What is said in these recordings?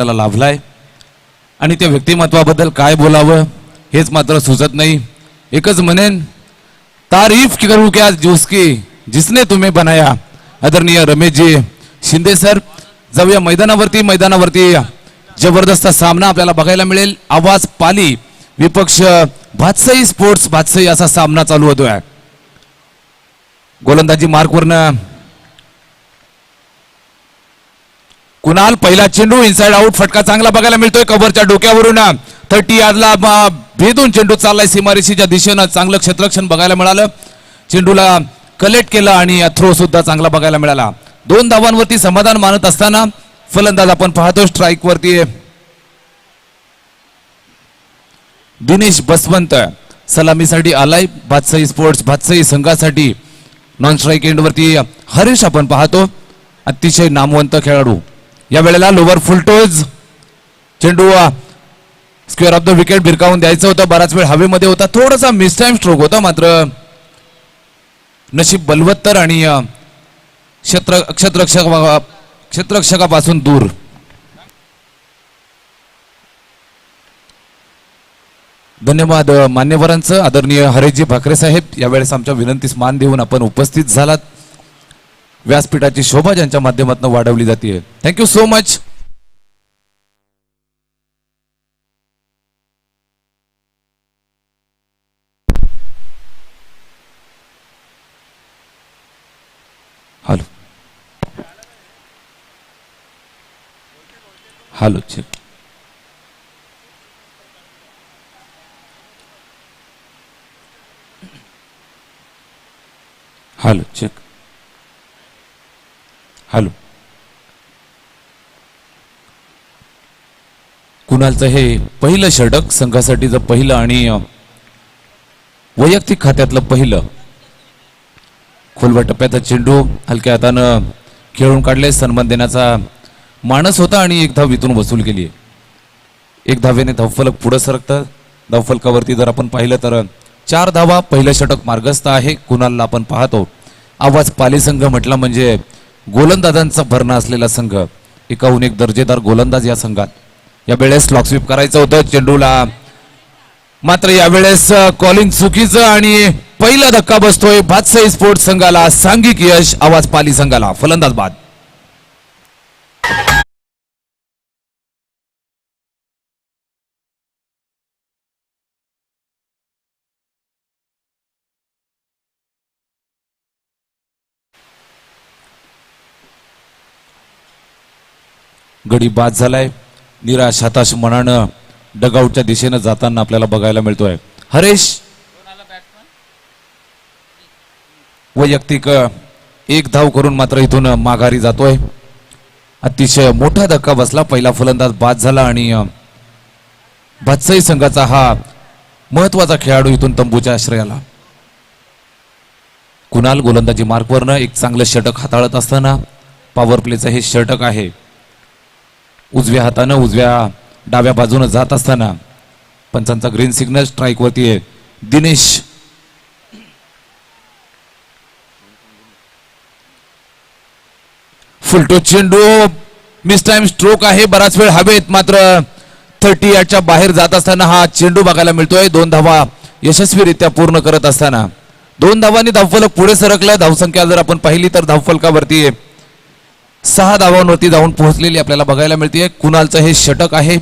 त्याला लाभलाय आणि त्या व्यक्तिमत्वाबद्दल काय बोलावं हेच मात्र सुचत नाही। एकच म्हणेन, तारीफ करू क्या जिसकी जिसने तुम्हें बनाया। आदरणीय रमेशजी शिंदे सर, जाऊया मैदानावरती जबरदस्त सामना आपल्याला बघायला मिळेल। आवाज पाली विपक्ष भातसई स्पोर्ट्स भातसई असा सामना चालू होतोय। गोलंदाजी मार्कवरनं कुणाल, पहिला चेंडू इनसाइड आउट, फटका चांगला बघायला मिळतोय कव्हरच्या डोक्यावरून। 30 यार्डला भेदून चेंडू चाललाय सीमारेषेच्या दिशेनं, चांगलं क्षेत्ररक्षण बघायला मिळालं। चेंडूला कलेक्ट केलं आणि थ्रो सुद्धा चांगला बघायला मिळाला। 2 धावांवरती समाधान मानत असताना फलंदाज आपण पाहतो स्ट्राइक वरती दिनेश बसवंत सलामीसाठी आलाय। भातसई स्पोर्ट्स भातसई संघासाठी नॉन स्ट्राइक एंड वरती हरीश आपण पाहतो, अतिशय नामवंत खेळाडू। या वेळेला लोवर फुलटोज चेंडू स्क्वेअर ऑफ द विकेट भिरकावून द्यायचं होतं, बराच वेळ हवेमध्ये होता, थोडासा मिस टाइम स्ट्रोक होता, मात्र नशीब बलवत्तर आणि क्षेत्ररक्षकापासून दूर। धन्यवाद मान्यवरांचं। आदरणीय हरेशजी भाकरे साहेब, यावेळेस आमच्या विनंतीस मान देऊन आपण उपस्थित झालात। व्यासपीठाची शोभा ज्यांच्या माध्यमातून वाढवली जाते, thank you so much. Hello hello check, hello check, hello. कुणालचं हे पहिलं षटक संघासाठीचं पहिलं आणि वैयक्तिक खात्यातलं पहिलं। खोलवर टप्प्याचा चेंडू हलक्या हातानं खेळून काढले, सन्मान देण्याचा मानस होता आणि एक धाव इथून वसूल केली। 1 धावेने धावफलक पुढे सरकतं। धावफलकावरती जर आपण पाहिलं तर 4 धावा, पहिलं षटक मार्गस्थ आहे। कुणालला आपण पाहतो, आवाज पाली संघ म्हटला म्हणजे गोलंदाजांचा भरणा असलेला संघ, एकाहून एक दर्जेदार गोलंदाज या संघात। यावेळेस लॉक स्वीप करायचं होतं चेंडूला, मात्र यावेळेस कॉलिंग चुकीचं आणि पहिला धक्का बसतोय भातसई स्पोर्ट्स संघाला, सांघिक यश आवाज पाली संघाला। फलंदाज बाद। गडी बाद झालाय, निराश हताश मनानं डगआउटच्या दिशेनं जाताना आपल्याला बघायला मिळतोय। हरेश वैयक्तिक 1 धाव करून मात्र इथून माघारी जातोय। अतिशय मोठा धक्का बसला, पहिला फलंदाज बाद झाला आणि भातसई संघाचा हा महत्वाचा खेळाडू इथून तंबूच्या आश्रयाला। कुणाल गोलंदाजी मार्कवरनं एक चांगलं षटक हाताळत असताना पॉवर प्लेचं हे षटक आहे। उजव्या हातानं डाव्या बाजूने जात असताना पंचांचा ग्रीन सिग्नल, स्ट्राइक वरती आहे दिनेश। फुलटो चेंडू मिस टाइम स्ट्रोक आहे, बराच वेळ हवेत, मात्र 30 यार्डच्या बाहेर जात असताना हा चेंडू बघायला मिळतोय। 2 धावा यशस्वीरित्या पूर्ण करत असताना 2 धावांनी धावफलक पुढे सरकलं। धावसंख्या जर आपण पाहिली तर धावफलकावरती 6 धावांवरती जाऊन पोहोचलेली आपल्याला बघायला मिळते। कुणालचं हे षटक आहे,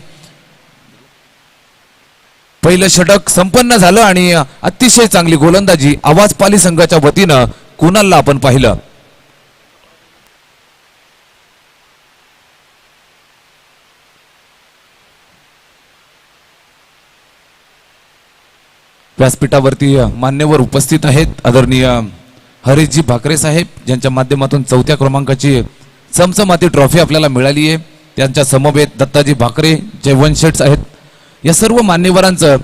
पहिलं षटक संपन्न झालं आणि अतिशय चांगली गोलंदाजी आवाज पाली संघाच्या वतीनं कुणालला आपण पाहिलं। व्यासपीठावरती मान्यवर उपस्थित आहेत आदरणीय हरीशजी भाकरे साहेब, ज्यांच्या माध्यमातून 4थ्या क्रमांकाची चमचमाती ट्रॉफी आपल्याला मिळाली आहे। त्यांच्या समवेत दत्ताजी भाकरे, जयवंत शेठ आहेत। या सर्व मान्यवरांचं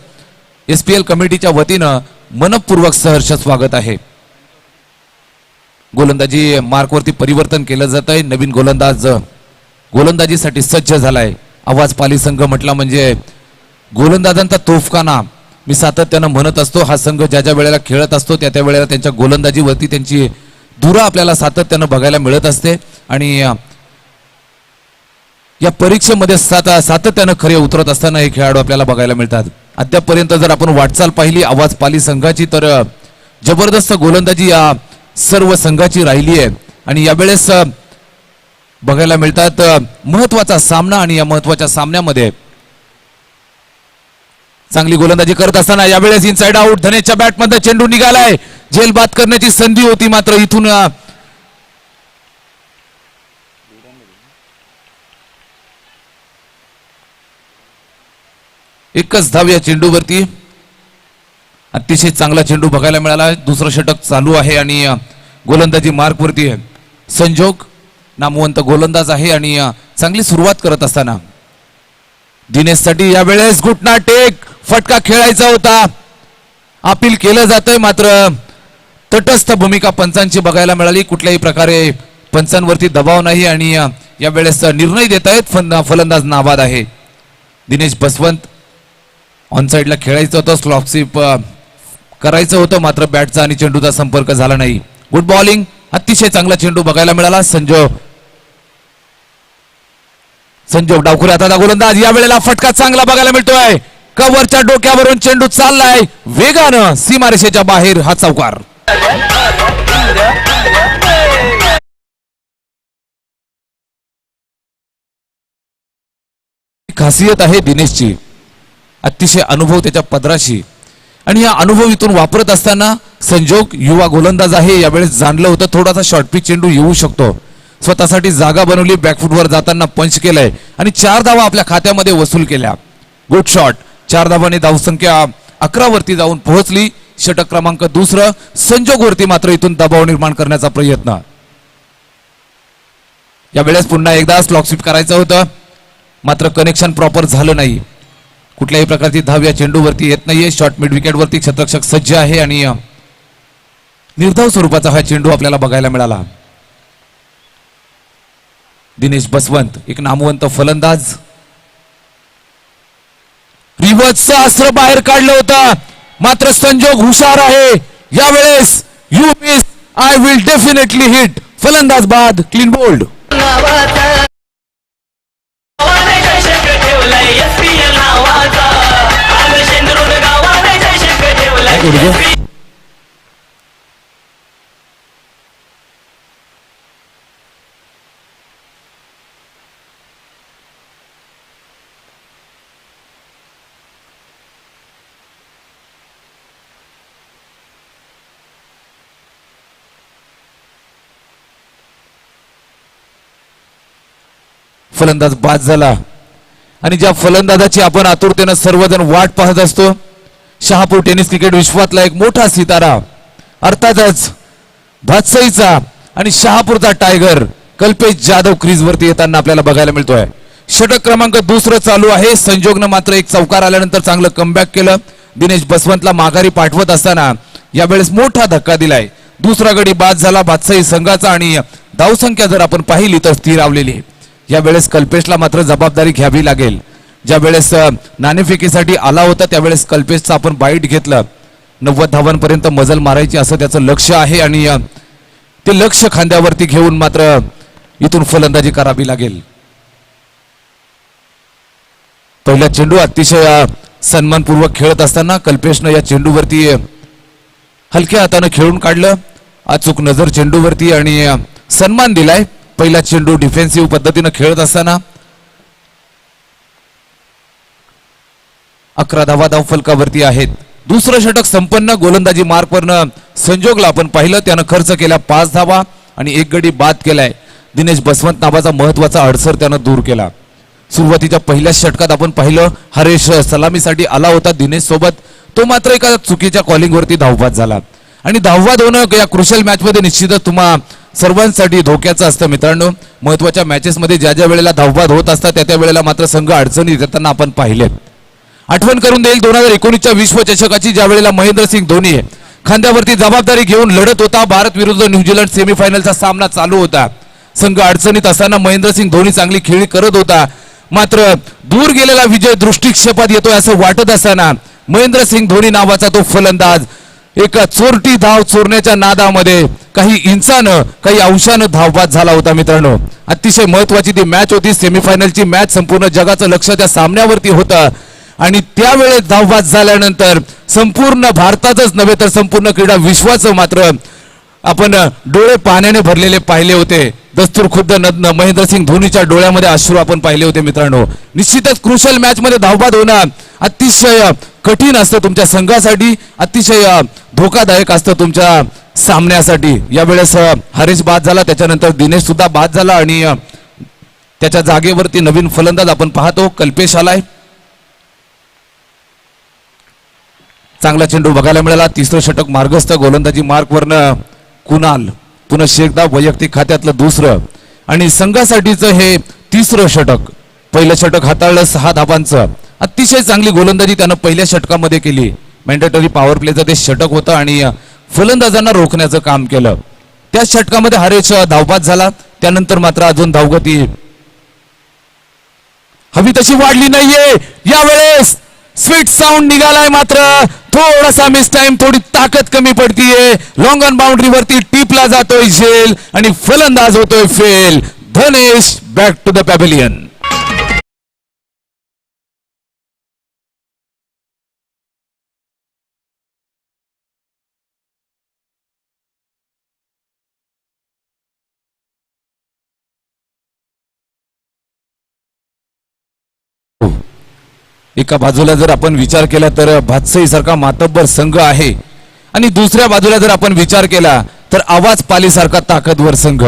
SPL कमिटीच्या वतीनं मनपूर्वक सहर्ष स्वागत आहे। गोलंदाजी मार्कवरती परिवर्तन केलं जात आहे, नवीन गोलंदाज गोलंदाजीसाठी सज्ज झालाय। आवाज पाली संघ म्हटला म्हणजे गोलंदाजांचा तोफखाना। मी सातत्यानं म्हणत असतो, हा संघ ज्या ज्या वेळेला खेळत असतो त्या त्या वेळेला त्यांच्या गोलंदाजीवरती त्यांची धुरा आपल्याला सातत्यानं बघायला मिळत असते आणि या परीक्षेमध्ये सातत्यानं खरे उतरत असताना हे खेळाडू आपल्याला बघायला मिळतात. अद्यापपर्यंत जर आपण वाटचाल पाहिली आवाज पाली संघाची तर जबरदस्त गोलंदाजी या सर्व संघाची राहिली आहे आणि यावेळेस बघायला मिळतात महत्वाचा सामना आणि या महत्वाच्या सामन्यामध्ये चांगली गोलंदाजी करत असताना यावेळेस इनसाइड आउट धनेच्या बॅटमध्ये चेंडू निघालाय. झेल बाद करण्याची संधी होती मात्र इथून एकच धाव या चेंडूवरती. अतिशय चांगला चेंडू बघायला मिळाला. दुसरं षटक चालू आहे आणि गोलंदाजी मार्क वरती आहे. संजोग नामवंत गोलंदाज आहे आणि चांगली सुरुवात करत असताना दिनेशसाठी यावेळेस घुटना टेक फटका खेळायचा होता. अपील केलं जातंय मात्र तटस्थ भूमिका पंचांची बघायला मिळाली. कुठल्याही प्रकारे पंचांवरती दबाव नाही आणि यावेळेस निर्णय देत आहेत. फलंदाज नाबाद आहे. दिनेश बसवंत ऑन साइडला खेळायचं होतं, स्लॉप स्वीप करायचं होतं मात्र बॅटचा आणि चेंडूचा संपर्क झाला नाही. गुड बॉलिंग, अतिशय चांगला चेंडू बघायला मिळाला. संजोग डावखुरे हाताचा गोलंदाज. यावेळेला फटका चांगला बघायला मिळतोय. कव्हरच्या डोक्यावरून चेंडू चाललाय वेगानं सीमारेषेच्या बाहेर. हा चौकार. खासियत आहे दिनेशची, अतिशय अनुभव त्याच्या पदराशी आणि या अनुभव इथून वापरत असताना संजोग युवा गोलंदाज आहे. यावेळेस जाणलं होतं थोडासा शॉर्ट पिच चेंडू येऊ शकतो. स्वतःसाठी जागा बनवली, बॅकफुटवर जाताना पंच केलंय आणि 4 धावा आपल्या खात्यामध्ये वसूल केल्या. Good shot. 4 धावांनी धावसंख्या 11 वरती जाऊन पोहोचली. षटक क्रमांक दुसरं. संजोग वरती मात्र इथून दबाव निर्माण करण्याचा प्रयत्न. यावेळेस पुन्हा एकदा स्लॉक स्वीप करायचं होतं मात्र कनेक्शन प्रॉपर झालं नाही. कुठल्याही प्रकारची धाव या चेंडूवरती येत नाहीये. शॉर्ट मिड विकेट वरती क्षेत्ररक्षक सज्ज आहे आणि निर्धाव स्वरूपाचा हा चेंडू आपल्याला बघायला मिळाला. दिनेश बसवंत एक नामवंत फलंदाज. रिव्हर्सचं अस्त्र बाहेर काढलं होतं मात्र संजोग हुशार आहे. यावेळेस you miss I will definitely hit. फलंदाज बाद. Clean bowled. फलंदाज बाद झाला आणि ज्या फलंदाजाची आपण आतुरतेनं सर्वजण वाट पाहत असतो, शहापूर टेनिस क्रिकेट विश्वातला एक मोठा सितारा, अर्थातच भातसईचा आणि शहापूरचा टायगर कल्पेश जाधव क्रीज वरती येताना आपल्याला बघायला मिळतोय. षटक क्रमांक दुसरं चालू आहे. संजोगनं मात्र एक चौकार आल्यानंतर चांगलं कमबॅक केलं. दिनेश बसवंतला माघारी पाठवत असताना यावेळेस मोठा धक्का दिलाय. दुसरा गडी बाद झाला भातसई संघाचा आणि धावसंख्या जर आपण पाहिली तर स्थिरावलेली. यावेळेस कल्पेशला मात्र जबाबदारी घ्यावी लागेल. ज्या वेळेस नाणेफेकीसाठी आला होता त्यावेळेस कल्पेशचं आपण बाईट घेतलं. 90 धावांपर्यंत मजल मारायची असं त्याचं लक्ष आहे आणि ते लक्ष खांद्यावरती घेऊन मात्र इथून फलंदाजी करावी लागेल. पहिला चेंडू अतिशय सन्मानपूर्वक खेळत असताना कल्पेशनं या चेंडूवरती हलक्या हातानं खेळून काढलं. अचूक नजर चेंडूवरती आणि सन्मान दिलाय. पहिला चेंडू डिफेन्सिव्ह पद्धतीनं खेळत असताना 11 धावा धाव फलकावरती आहेत. दुसरं षटक संपन्न. गोलंदाजी मार्कवरनं संजोगला आपण पाहिलं, त्यानं खर्च केला 5 धावा आणि एक गडी बाद केलाय. दिनेश बसवंत नावाचा महत्वाचा अडसर त्यानं दूर केला. सुरुवातीच्या पहिल्या षटकात आपण पाहिलं हरेश सलामीसाठी आला होता दिनेश सोबत, तो मात्र एका चुकीच्या कॉलिंगवरती धावबाद झाला आणि धावबाद होणं या क्रुशियल मॅच मध्ये निश्चितच तुम्हा सर्वांसाठी धोक्याचं असतं. मित्रांनो, महत्वाच्या मॅचेस मध्ये ज्या ज्या वेळेला धावबाद होत असतात त्या त्या वेळेला मात्र संघ अडचणीत येताना आपण पाहिले. आठवण करून देईल 2019च्या विश्वचषकाची, ज्या वेळेला महेंद्रसिंग धोनी खांद्यावरती जबाबदारी घेऊन लढत होता. भारत विरुद्ध न्यूझीलंड सेमीफायनलचा सामना चालू होता. संघ अडचणीत असताना महेंद्रसिंग धोनी चांगली खेळी करत होता. मात्र दूर गेलेला विजय दृष्टिक्षेपात येतोय असं वाटत असताना महेंद्रसिंग धोनी नावाचा तो फलंदाज एक चोरटी धाव चोरण्याच्या नादामध्ये काही इंचानं काही अंशानं धावबाद झाला होता मित्रांनो. अतिशय महत्वाची ती मॅच होती, सेमीफायनलची मॅच. संपूर्ण जगाचं लक्ष त्या सामन्यावरती होतं आणि त्यावेळेस धावबाद झाल्यानंतर संपूर्ण भारताचंच नव्हे तर संपूर्ण क्रीडा विश्वाचं मात्र आपण डोळे पाण्याने भरलेले पाहिले होते. दस्तूर खुद्द महेंद्रसिंग धोनीच्या डोळ्यामध्ये अश्रू आपण पाहिले होते मित्रांनो. निश्चितच क्रुशल मॅच मध्ये धावबाद होणं अतिशय कठीण असतं तुमच्या संघासाठी, अतिशय धोकादायक असतं तुमच्या सामन्यासाठी. यावेळेस हरीश बाद झाला, त्याच्यानंतर दिनेश सुद्धा बाद झाला आणि त्याच्या जागेवरती नवीन फलंदाज आपण पाहतो कल्पेश आलाय. चांगला चेंडू बघायला मिळाला. तिसरं षटक मार्गस्थ, गोलंदाजी मार्कवरनं कुणाल. पुन्हा शेखदा वैयक्तिक खात्यातलं दुसरं आणि संघासाठीचं हे तिसरं षटक. पहिलं षटक हाताळलं 6 धाबांचं. अतिशय चांगली गोलंदाजी त्यानं पहिल्या षटकामध्ये केली. मॅन्डेटरी पॉवर प्लेचं ते षटक होतं आणि फलंदाजांना रोखण्याचं काम केलं. त्या षटकामध्ये हरेश धावबाद झाला. त्यानंतर मात्र अजून धावगती हवी तशी वाढली नाहीये. यावेळेस स्वीट साऊंड निघालाय, मात्र थोडासा मिस टाइम, थोडी ताकद कमी पडतीये. लॉंग ऑन बाउंड्री वरती टिपला जातोय झेल आणि फलंदाज होतोय fail. Dhanesh back to the pavilion. एका बाजूला जर आपण विचार केला तर भातसई सारखा मातब्बर संघ आहे आणि दुसऱ्या बाजूला जर आपण विचार केला तर आवाज पाली सारखा ताकदवर संघ.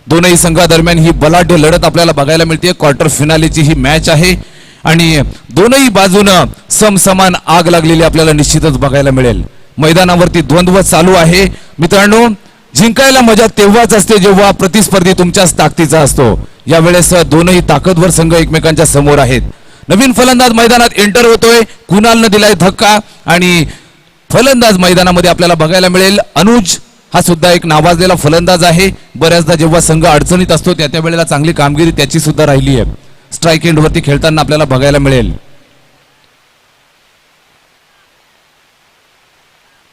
दोनही संघादरम्यान ही बलाढ्य लढत आपल्याला बघायला मिळते. क्वार्टर फिनालेची ही मॅच आहे आणि दोनही बाजूनं समसमान आग लागलेली आपल्याला निश्चितच बघायला मिळेल. मैदानावरती द्वंद्व चालू आहे मित्रांनो. जिंकायला मजा तेव्हाच असते जेव्हा प्रतिस्पर्धी तुमच्याच ताकदीचा असतो. यावेळेस दोनही ताकदवर संघ एकमेकांच्या समोर आहेत. नवीन फलंदाज मैदानात एंटर होतोय. कुणालनं दिलाय धक्का आणि फलंदाज मैदानामध्ये आपल्याला बघायला मिळेल अनुज. हा सुद्धा एक नावाजलेला फलंदाज आहे. बऱ्याचदा जेव्हा संघ अडचणीत असतो त्या वेळेला चांगली कामगिरी त्याची सुद्धा राहिली आहे. स्ट्राईक एंड वरती खेळताना आपल्याला बघायला मिळेल.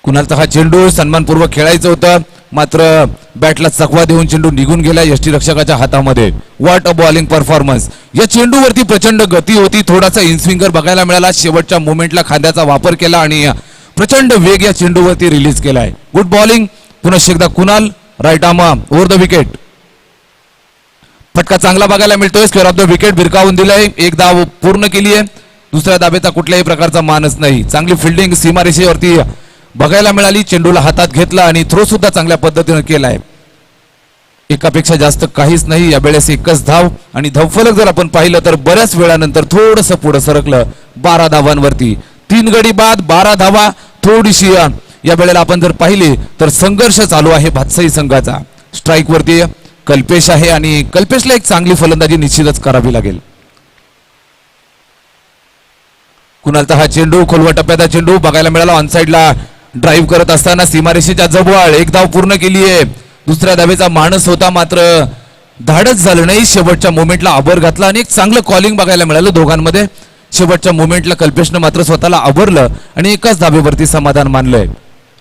कुणालचा हा चेंडू सन्मानपूर्वक खेळायचं होतं, मात्र बॅटला चकवा देऊन चेंडू निघून गेला यष्टीरक्षकाच्या हातामध्ये. What a bowling performance. या चेंडूवरती प्रचंड गती होती. थोडासा इनस्विंगर बघायला मिळाला. शेवटच्या मोमेंटला खांद्याचा वापर केला आणि प्रचंड वेग या चेंडूवरती रिलीज केलाय. Good bowling. पुन्हा एकदा Kunal right arm over the wicket. फटका चांगला बघायला मिळतोय. स्क्वेअर ऑफ द विकेट भिरकावून दिलाय. एक धाव पूर्ण केली आहे. दुसऱ्या धाबेचा कुठल्याही प्रकारचा मानच नाही. चांगली फिल्डिंग सीमारेषेवरती बघायला मिळाली. चेंडूला हातात घेतला आणि थ्रो सुद्धा चांगल्या पद्धतीने केलाय. एकापेक्षा जास्त काहीच नाही. यावेळेस एकच धाव आणि धावफलक जर आपण पाहिलं तर बऱ्याच वेळानंतर थोडस पुढे सरकलं. 12 धावांवरती 3 गडी बाद 12 धावा. थोडीशी या वेळेला आपण जर पाहिले तर संघर्ष चालू आहे भातसई संघाचा. स्ट्राईक वरती कल्पेश आहे आणि कल्पेशला एक चांगली फलंदाजी निश्चितच करावी लागेल. कुणालचा हा चेंडू खोलवा टप्प्याचा चेंडू बघायला मिळाला. ऑनसाइडला ड्राईव्ह करत असताना सीमारेषेच्या जवळ एक धाव पूर्ण केली आहे. दुसऱ्या धावेचा मानस होता, मात्र धाडच झालं नाही. शेवटच्या मोमेंटला आबर घातला आणि एक चांगलं कॉलिंग बघायला मिळालं दोघांमध्ये. शेवटच्या मोमेंटला कल्पेशनं मात्र स्वतःला आवरलं आणि एकाच धावेवरती समाधान मानलंय.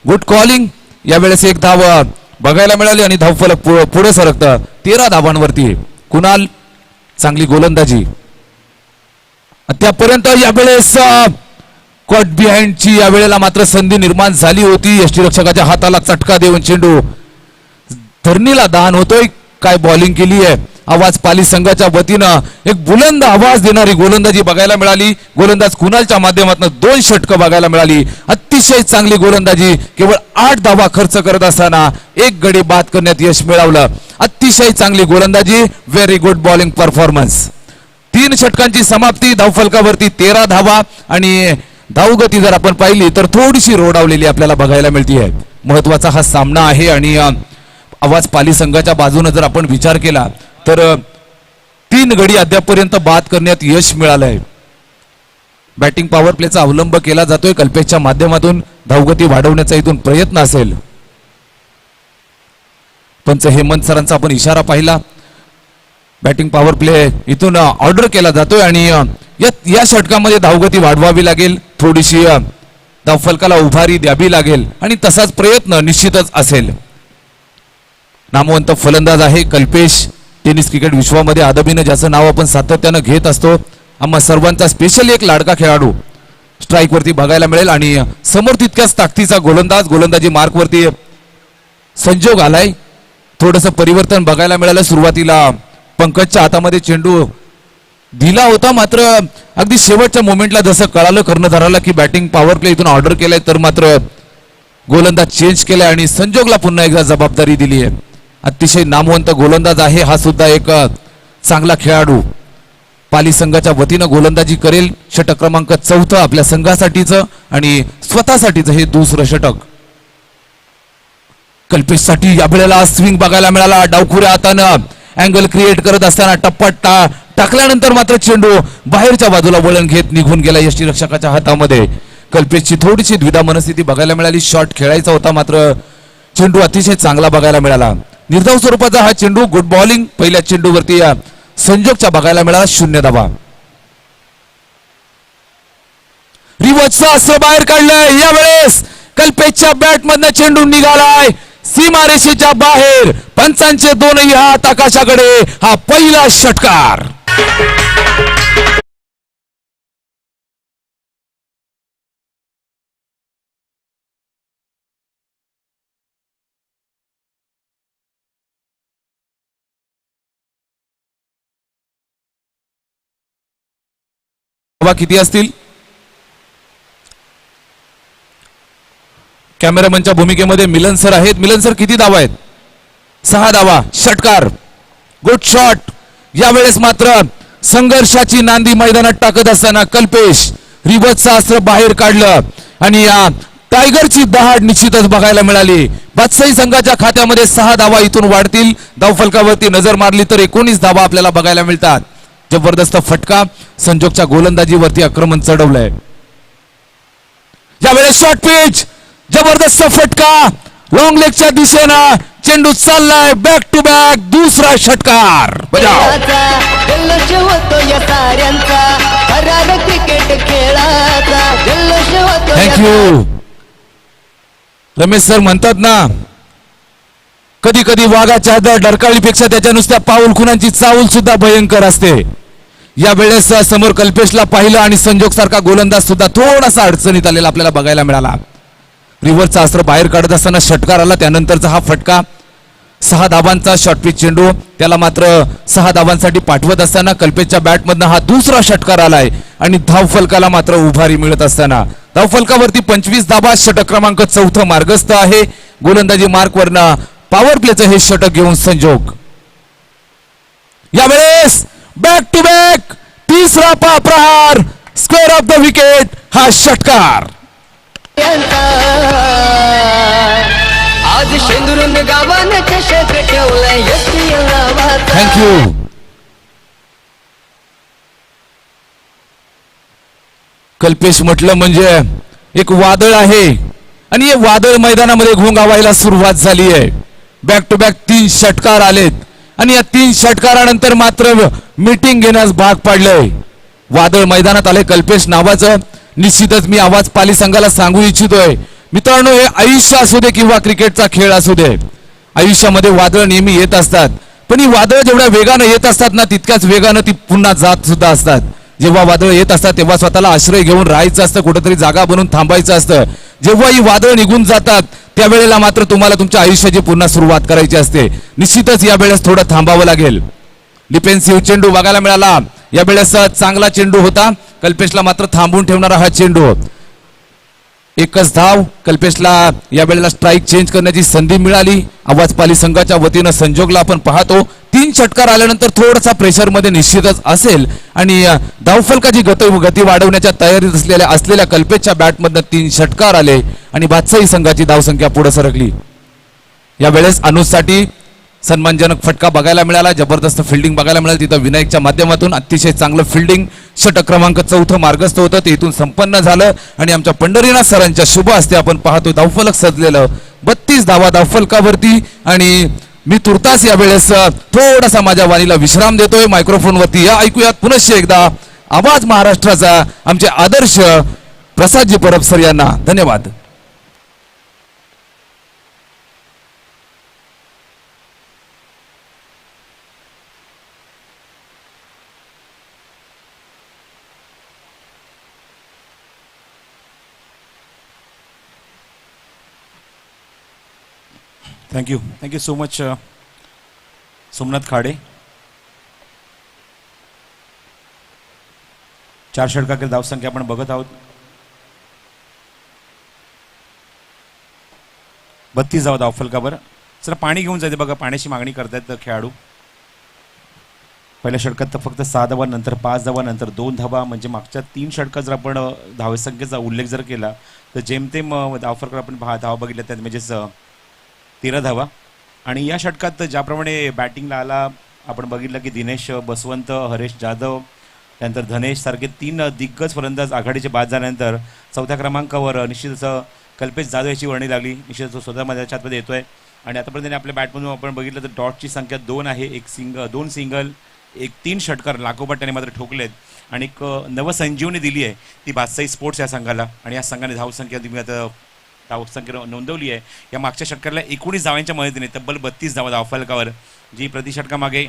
Good calling. यावेळेस एक धाव बघायला मिळाली आणि धावफलक पुढे सरकतं 13 धावांवरती. कुणाल चांगली गोलंदाजी त्यापर्यंत. यावेळेस कॉट बिहाइंडची यावेळेला मात्र संधी निर्माण झाली होती. यष्टीरक्षकाच्या हाताला चटका देऊन चेंडू धरणीला दान होतोय. काय बॉलिंग केली आहे. आवाज पाली संघाच्या वतीनं एक बुलंद आवाज देणारी गोलंदाजी बघायला मिळाली. गोलंदाज कुणालच्या माध्यमातून 2 षटकं बघायला मिळाली. अतिशय चांगली गोलंदाजी. केवळ 8 धावा खर्च करत असताना 1 गडी बाद करण्यात यश मिळवलं. अतिशय चांगली गोलंदाजी. Very good bowling performance. 3 षटकांची समाप्ती. धावफलकावरती 13 धावा आणि धावगती जर आपण पाहिली तर थोडीशी रोडावलेली आपल्याला बघायला मिळते. महत्वाचा हा सामना आहे आणि आवाज पाली संघाच्या बाजूने जर आपण विचार केला तर 3 गडी अद्यापर्यंत बाद करण्यात यश मिळालंय. बॅटिंग पॉवर प्लेचा अवलंब केला जातोय. कल्पेशच्या माध्यमातून धावगती वाढवण्याचा इथून प्रयत्न असेल. पंच हेमंत सरांचा आपण इशारा पाहिला. बॅटिंग पॉवर प्ले इथून ऑर्डर केला जातोय आणि या षटकामध्ये धावगती वाढवावी लागेल. थोडीशी धावफलकाला उभारी द्यावी लागेल आणि तसाच प्रयत्न निश्चितच असेल. नामवंत फलंदाज आहे कल्पेश. टेनिस क्रिकेट विश्वामध्ये आदबीनं ज्याचं नाव आपण सातत्यानं घेत असतो. आम्हा सर्वांचा स्पेशली एक लाडका खेळाडू स्ट्राईक वरती बघायला मिळेल आणि समोर तितक्याच ताकदीचा गोलंदाजी मार्क वरती संजोग आलाय. थोडंसं परिवर्तन बघायला मिळालं. सुरुवातीला पंकजच्या हातामध्ये चेंडू दिला होता, मात्र अगदी शेवटच्या मोमेंटला जसं कळालं कर्णधाराला की बॅटिंग पॉवर प्ले इथून ऑर्डर केलाय, तर मात्र गोलंदाज चेंज केलाय आणि संजोगला पुन्हा एकदा जबाबदारी दिली आहे. अतिशय नामवंत गोलंदाज आहे हा सुद्धा एक चांगला खेळाडू. पाली संघाच्या वतीनं गोलंदाजी करेल. षटक क्रमांक 4 आपल्या संघासाठीचं आणि स्वतःसाठीचं हे दुसरं षटक. कल्पेशसाठी या वेळेला स्विंग बघायला मिळाला. डावखुऱ्या हातानं अँगल क्रिएट करत असताना टप्पा टाकल्यानंतर मात्र चेंडू बाहेरच्या बाजूला वळण घेत निघून गेला यष्टीरक्षकाच्या हातामध्ये. कल्पेशची थोडीशी द्विधा मनस्थिती बघायला मिळाली. शॉट खेळायचा होता, मात्र चेंडू अतिशय चांगला बघायला मिळाला. निर्धाव स्वरूपाचा हा चेंडू. गुड बॉलिंग पहिल्या चेंडूवरती संजोगच्या बघायला मिळाला. 0 धावा. रिवर्सचा अस्त्र बाहेर काढलाय. यावेळेस कल्पेशच्या बॅट मधनं चेंडू निघालाय सीमारेषेच्या बाहेर. पंचांचे दोनही हात आकाशाकडे. हा पहिला षटकार. किती असतील? कॅमेरामनच्या भूमिकेमध्ये मिलन सर आहेत. मिलन सर किती धावा आहेत? 6 धावा. षटकार. Good shot. यावेळेस मात्र संघर्षाची नांदी मैदानात टाकत असताना कल्पेश रिवर्सचा अस्त्र बाहेर काढलं आणि या टायगरची दहाड निश्चितच बघायला मिळाली. बादशाही संघाच्या खात्यामध्ये 6 धावा इथून वाढतील. धावफलकावरती नजर मारली तर 19 धावा आपल्याला बघायला मिळतात. जबरदस्त फटका. संजोगच्या गोलंदाजीवरती आक्रमण चढवलंय. यावेळेस शॉर्ट पिच. जबरदस्त फटका. लॉंग लेगच्या दिशेनं चेंडू चाललाय. बॅक टू बॅक दुसरा षटकार. थँक्यू. रमेश सर म्हणतात ना, कधी कधी वाघाच्या डरकाळीपेक्षा त्याच्या नुसत्या पाऊल खुणांची चावल सुद्धा भयंकर असते. या वेळेस समोर कल्पेशला पाहिलं आणि संजोग सारखा गोलंदाज सुद्धा थोडासा अडचणीत आलेला आपल्याला बघायला मिळाला. रिव्हर्सचा अस्त्र बाहेर काढत असताना षटकार आला. त्यानंतरचा हा फटका. 6 धावांचा शॉर्टपिच चेंडू. त्याला मात्र 6 धावांसाठी पाठवत असताना कल्पेशच्या बॅटमधनं हा दुसरा षटकार आलाय आणि धावफलकाला मात्र उभारी मिळत असताना धावफलकावरती 25 धावा. षटक क्रमांक 4 मार्गस्थ आहे. गोलंदाजी मार्क वरनं पॉवर प्लेचं हे षटक घेऊन संजोग. यावेळेस बॅक टू बॅक तिसरा प्रहार. Square off the wicket. हा षटकार. आज शेंदुरुंग गावाने चषक ठेवलाय थँक्यू. कल्पेश म्हटलं म्हणजे एक वादळ आहे आणि हे वादळ मैदानामध्ये घोंगावायला सुरुवात झाली आहे. बॅक टू बॅक 3 षटकार आलेत आणि या 3 षटकारानंतर मात्र मीटिंग घेण्यास भाग पाडलंय. वादळ मैदानात आले कल्पेश नावाचं. निश्चितच मी आवाज पाली संघाला सांगू इच्छितोय मित्रांनो, हे आयुष्य असू दे किंवा क्रिकेटचा खेळ असू दे, आयुष्यामध्ये वादळ नेहमी येत असतात. पण ही वादळ जेवढ्या वेगानं येत असतात ना, तितक्याच वेगानं ती पुन्हा जात सुद्धा असतात. जेव्हा वादळ येत असतात तेव्हा स्वतःला आश्रय घेऊन राहायचं असतं, कुठेतरी जागा बनवून थांबायचं असतं. जेव्हा ही वादळ निघून जातात त्यावेळेला मात्र तुम्हाला तुमच्या आयुष्याची पुन्हा सुरुवात करायची असते. निश्चितच या वेळेस थोडं थांबावं लागेल. डिफेन्सिव्ह चेंडू बघायला मिळाला. या वेळेस चांगला चेंडू होता. कल्पेशला मात्र थांबवून ठेवणारा हा चेंडू. एकच धाव. कल्पेशला या वेळेला स्ट्राईक चेंज करण्याची संधी मिळाली. आवाज पाली संघाच्या वतीनं संजोगला आपण पाहतो 3 षटकार आल्यानंतर थोडासा प्रेशर मध्ये निश्चितच असेल आणि धावफलकाची गती वाढवण्याच्या तयारीत असलेल्या कल्पेशच्या बॅटमधनं 3 षटकार आले आणि बादशाही संघाची धावसंख्या पुढे सरकली. या वेळेस अनुजसाठी सन्मानजनक फटका बघायला मिळाला. जबरदस्त फिल्डिंग बघायला मिळाली तिथं विनायकच्या माध्यमातून. अतिशय चांगलं फिल्डिंग. षटक क्रमांक 4 मार्गस्थ होतं ते इथून संपन्न झालं आणि आमच्या पंढरीनाथ सरांच्या शुभ हस्ते आपण पाहतो धावफलक सजलेलं. 32 धावा धावफलकावरती आणि मी तुर्तास या वेळेस थोडासा माझ्या वाणीला विश्राम देतोय मायक्रोफोन वरती. या ऐकूयात पुनश्च एकदा आवाज महाराष्ट्राचा आमचे आदर्श प्रसादजी परब सर यांना धन्यवाद. Thank you so much Somnath Khade. 4 षटकातील धावसंख्या आपण बघत आहोत. 32 धावा धावफलकावर. जरा पाणी घेऊन जाते बघा, पाण्याची मागणी करतायत खेळाडू. पहिल्या षटकात तर फक्त 6 धावा, नंतर 5 धावा, नंतर 2 धावा. म्हणजे मागच्या 3 षटकात जर आपण धावसंख्येचा उल्लेख जर केला तर जेमतेम धावफलकावर आपण धावा बघितल्या त्यात म्हणजेच 13 धावा. आणि या षटकात ज्याप्रमाणे बॅटिंगला आला आपण बघितलं की दिनेश बसवंत, हरेश जाधव, त्यानंतर धनेश सारखे 3 दिग्गज फलंदाज आघाडीचे बाद झाल्यानंतर 4थ्या क्रमांकावर निश्चितच कल्पेश जाधव याची वर्णी लागली. निश्चितच स्वतः माझ्या आतमध्ये येतोय. आणि आतापर्यंत आपल्या बॅटमधून आपण बघितलं तर डॉटची संख्या 2 आहे. 2 सिंगल, 3 षटकार लागोपाठ त्याने मात्र ठोकलेत. आणि एक नवसंजीवनी दिली आहे ती बादशाही स्पोर्ट्स या संघाला. आणि या संघाने धावसंख्या तुम्ही आता धावसंख्या नोंदवली आहे. या मागच्या षटकाला 19 धावांच्या मदतीने तब्बल 32 धावा धावफलकावर, जी प्रति षटकामागे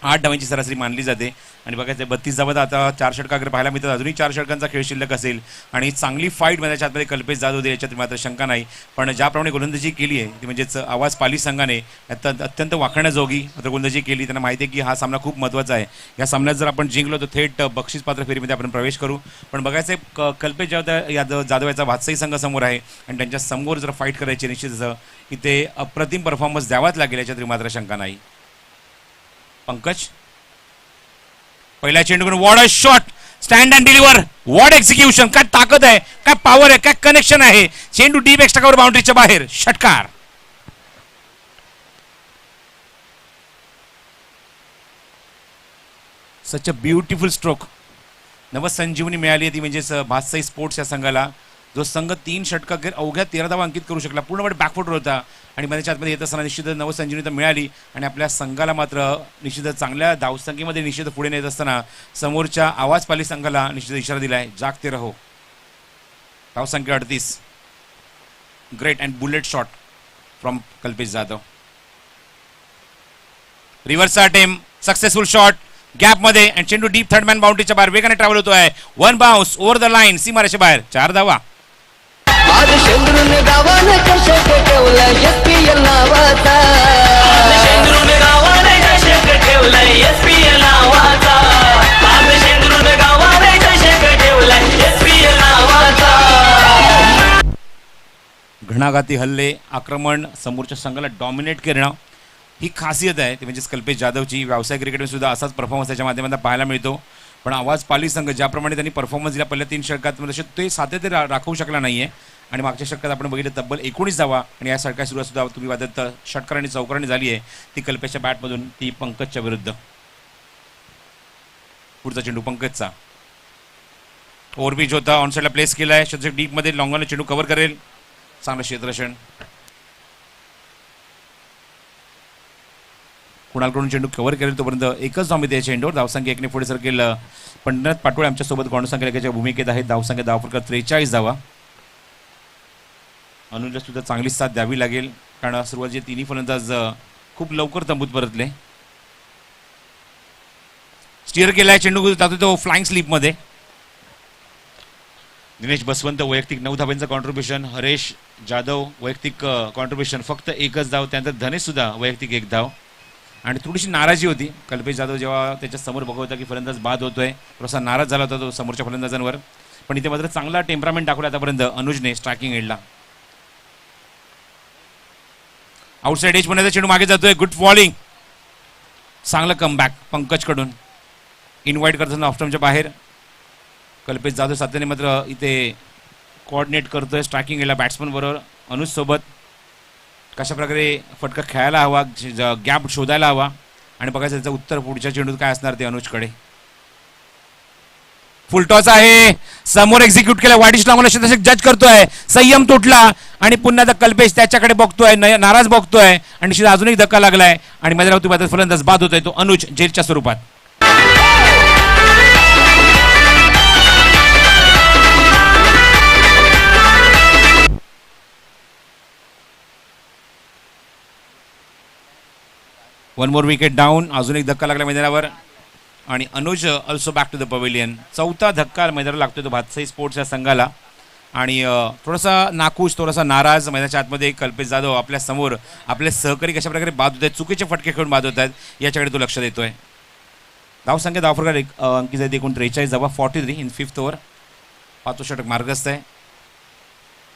8 धावांची सरासरी मानली जाते. आणि बघायचं 32 धावा आता 4 षटकाकडे पाहायला मिळतात. अजूनही 4 षटकांचा खेळ शिल्लक असेल आणि चांगली फाईट माझ्या आतमध्ये कल्पेश जाधव दे याच्यात मात्र शंका नाही. पण ज्याप्रमाणे गोलंदाजी केली आहे ती म्हणजेच आवाज पाली संघाने अत्यंत वाखाणण्याजोगी मात्र गोलंदाजी केली. त्यांना माहिती आहे की हा सामना खूप महत्त्वाचा आहे. या सामन्यात जर आपण जिंकलो तर थेट बक्षीस पात्र फेरीमध्ये आपण प्रवेश करू. पण बघायचं कल्पेश जाधव याचा बादशाही संघ समोर आहे आणि त्यांच्या समोर जर फाईट करायची निश्चितच इथे अप्रतिम परफॉर्मन्स द्यावाच लागेल याच्यात मात्र शंका नाही. पंकज पहिल्या चेंडूकडून what a shot, stand and deliver, what execution, काय ताकद आहे, काय पॉवर आहे, काय कनेक्शन आहे. चेंडू डीप एक्स्ट्रा कव्हर बाउंड्रीच्या बाहेर, षटकार. सच अ ब्युटिफुल स्ट्रोक. नवसंजीवनी मिळाली ती म्हणजेच बादशाही स्पोर्ट्स या संघाला, जो संघ 3 षटकाखेर अवघ्या 13 धावा अंकित करू शकला. पूर्णपणे बॅकफुट होता आणि मध्ये आतमध्ये येत असताना निश्चितच नवसंजीवनी तर मिळाली. आणि आपल्या संघाला मात्र निश्चितच चांगल्या धावसंख्येमध्ये निश्चित पुढे नेत असताना समोरच्या आवाज पाली संघाला निश्चित इशारा दिलाय, जागते रहो. धावसंख्या 38. Great and bullet shot from Kalpesh Jadhav. Reverse attempt, successful shot गॅपमध्ये आणि चेंडू डीप थर्ड मॅन बाउंड्रीच्या बाहेर वेगाने ट्रॅव्हल होतोय. 1 बाउन्स ओव्हर द लाईन, सीमारेषेच्या बाहेर. 4 धावा. आज शेंद्रून गावानं चषक ठेवला एसपीएल नावाचा. आज शेंद्रून गावानं चषक ठेवला एसपीएल नावाचा. आज शेंद्रून गावानं चषक ठेवला एसपीएल नावाचा. घणाघाती हल्ले, आक्रमण, समोरच्या संघाला डॉमिनेट करणं ही खासियत आहे ती म्हणजेच कल्पेश जाधवची. व्यावसायिक क्रिकेटमध्ये सुद्धा असाच परफॉर्मन्स त्याच्या माध्यमातून पाहायला मिळतो. पण आवाज पाली संघ ज्याप्रमाणे त्यांनी परफॉर्मन्स दिला पहिल्या 3 षटकात तसे ते सातत्य राखवू शकला नाहीये. आणि मागच्या षटकात आपण बघितलं तब्बल 19 धावा. आणि या षटकात सुरुवात सुद्धा तुम्ही वादत षटकार आणि चौकारांनी झाली आहे ती कल्पेशच्या बॅटमधून, ती पंकजच्या विरुद्ध. पुढचा चेंडू पंकजचा ओव्हरपिच होता, ऑनसाईडला प्लेस केला आहे. शतक डीपमध्ये लॉंगॉनला चेंडू कव्हर करेल. चांगलं क्षेत्ररक्षण. कुणालकडून चेंडू कव्हर करेल तोपर्यंत एकच धाव मिळते चेंडूवर. धावसंख्या 1ने पुढे सरकेल. पंढरनाथ पाटोळे आमच्यासोबत गौणसंख्या लेखाच्या भूमिकेत आहेत. धावसंख्या धावफलकात 43 धावा. अनुजला सुद्धा चांगली साथ द्यावी लागेल कारण सुरुवातीचे 3ही फलंदाज खूप लवकर तंबूत परतले. स्टीअर केलाय चेंडू जातो तो फ्लाइंग स्लीपमध्ये. दिनेश बसवंत वैयक्तिक 9 धावांचं कॉन्ट्रीब्युशन. हरेश जाधव वैयक्तिक कॉन्ट्रीब्युशन फक्त 1च धाव. त्यानंतर धनेश सुद्धा वैयक्तिक 1 धाव. आणि थोडीशी नाराजी होती कल्पेश जाधव जेव्हा त्याच्या समोर बघत होता की फलंदाज बाद होतोय, थोडासा नाराज झाला होता तो समोरच्या फलंदाजांवर. पण इथे मात्र चांगला टेम्परामेंट दाखवला आतापर्यंत अनुजने स्ट्रायकिंग एंडला. आउटसाइड एज मध्ये चेंडू मागे जातोय. गुड फॉलिंग, चांगलं कमबॅक पंकजकडून. इन्व्हाइट करताना ऑफस्टमच्या बाहेर कल्पेश जाधव सातत्याने मात्र इथे कोऑर्डिनेट करतोय स्ट्रायकिंग एंडला बॅट्समन बरोबर अनुज सोबत. कशा प्रकारे फटका खेळायला हवा, गॅप शोधायला हवा आणि बघायचं त्याचं उत्तर पुढच्या चेंडूत काय असणार ते अनुजकडे. फुलटॉस आहे, समोर एक्झिक्यूट केला. वाईट लावून जज करतोय. संयम तुटला आणि पुन्हा कल्पेश त्याच्याकडे बघतोय, नाराज बघतोय आणि अजून एक धक्का लागलाय आणि माझ्या फलंदाज बाद होतोय तो अनुज जेलच्या स्वरूपात. One more wicket down. अजून एक धक्का लागला मैदानावर आणि Anuj also back to the pavilion. चौथा धक्का मैदानावर लागतोय तो भातसाई स्पोर्ट्स या संघाला. आणि थोडासा नाखुश, थोडासा नाराज मैदानाच्या आतमध्ये कल्पेश जाधव आपल्या समोर आपले सहकारी कशा प्रकारे बाद होत आहेत, चुकीचे फटके खेळून बाद होत आहेत याच्याकडे तो लक्ष देतोय. धावसंख्या धावफरकार अंकित आहेत एकूण 43 धावा 43 इन 5th ओव्हर. पाचवं षटक मार्गस्थ आहे.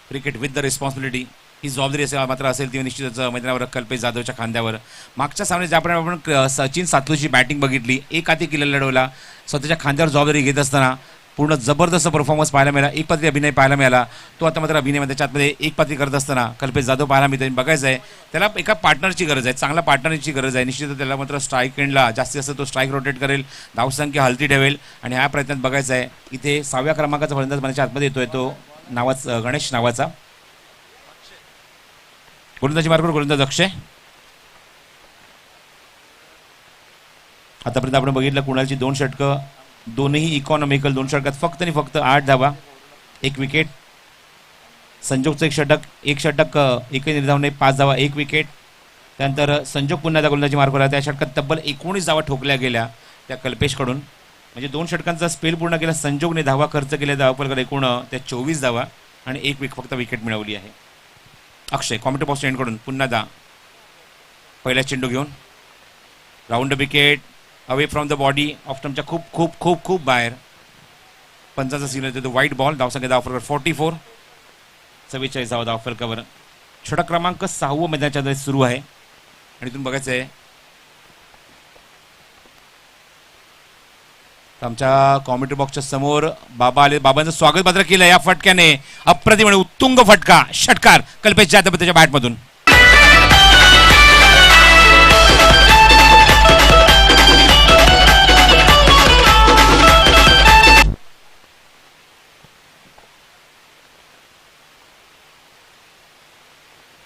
क्रिकेट विथ द रिस्पॉन्सिबिलिटी ही जबाबदारी असेल मात्र असेल ती निश्चितच मैदानावर कल्पेश जाधवच्या खांद्यावर. मागच्या सामन्यात ज्याप्रमाणे आपण सचिन सातूची बॅटिंग बघितली, एक हाती किल्ला लढवला, स्वतःच्या खांद्यावर जबाबदारी घेत असताना पूर्ण जबरदस्त परफॉर्मन्स पाहायला मिळाला, एक पात्री अभिनय पाहायला मिळाला. तो आता मात्र अभिनयमध्ये त्याच्यामध्ये एक पात्री करत असताना कल्पेश जाधव पाहायला मिळतो. बघायचं आहे त्याला एका पार्टनरची गरज आहे, चांगला पार्टनरची गरज आहे. निश्चितच त्याला मात्र स्ट्राईक एंडला जास्तीत जास्त तो स्ट्राईक रोटेट करेल, धावसंख्या हलती ठेवेल आणि ह्या प्रयत्नात बघायचं आहे इथे 6व्या क्रमांकाचा फलंदाज मनाच्या आतमध्ये येतोय तो गणेश नावाचा. गोलंदाजी मार्गावर गोलंदाज अक्षय. आतापर्यंत आपण बघितलं कुणालची 2 षटकं, दोन्ही इकॉनॉमिकल. 2 षटकात फक्त आणि फक्त 8 धावा, 1 विकेट. संजोगचं 1 षटक, 1 षटक एकही निर्धावने 5 धावा, 1 विकेट. त्यानंतर संजोग पुन्हा त्या गोलंदाजी मार्गावर त्या षटकात तब्बल 19 धावा ठोकल्या गेल्या त्या कल्पेशकडून. म्हणजे 2 षटकांचा स्पेल पूर्ण केला संजोगने, धावा खर्च केल्या धावापलकर एकूण त्या 24 धावा आणि 1 फक्त विकेट मिळवली आहे. अक्षय कॉमेंट्री बॉक्स एंडकडून पुन्हा पहिला चेंडू घेऊन round wicket away from the body off स्टंपच्या खूप खूप खूप खूप बाहेर. पंचाचा सिग्नल देतो व्हाईट बॉल. धावसंख्या धावफलकावर 44, 44 धावा धावफलकावर. षटक क्रमांक 6वं मैदानाच्या सुरू आहे आणि इथून बघायचं आहे आमच्या कॉमेंट्री बॉक्सच्या समोर बाबा आले. बाबांचं स्वागत मात्र केलं या फटक्याने. अप्रतिम आणि उत्तुंग फटका, षटकार कल्पेश जाधव त्याच्या बॅटमधून.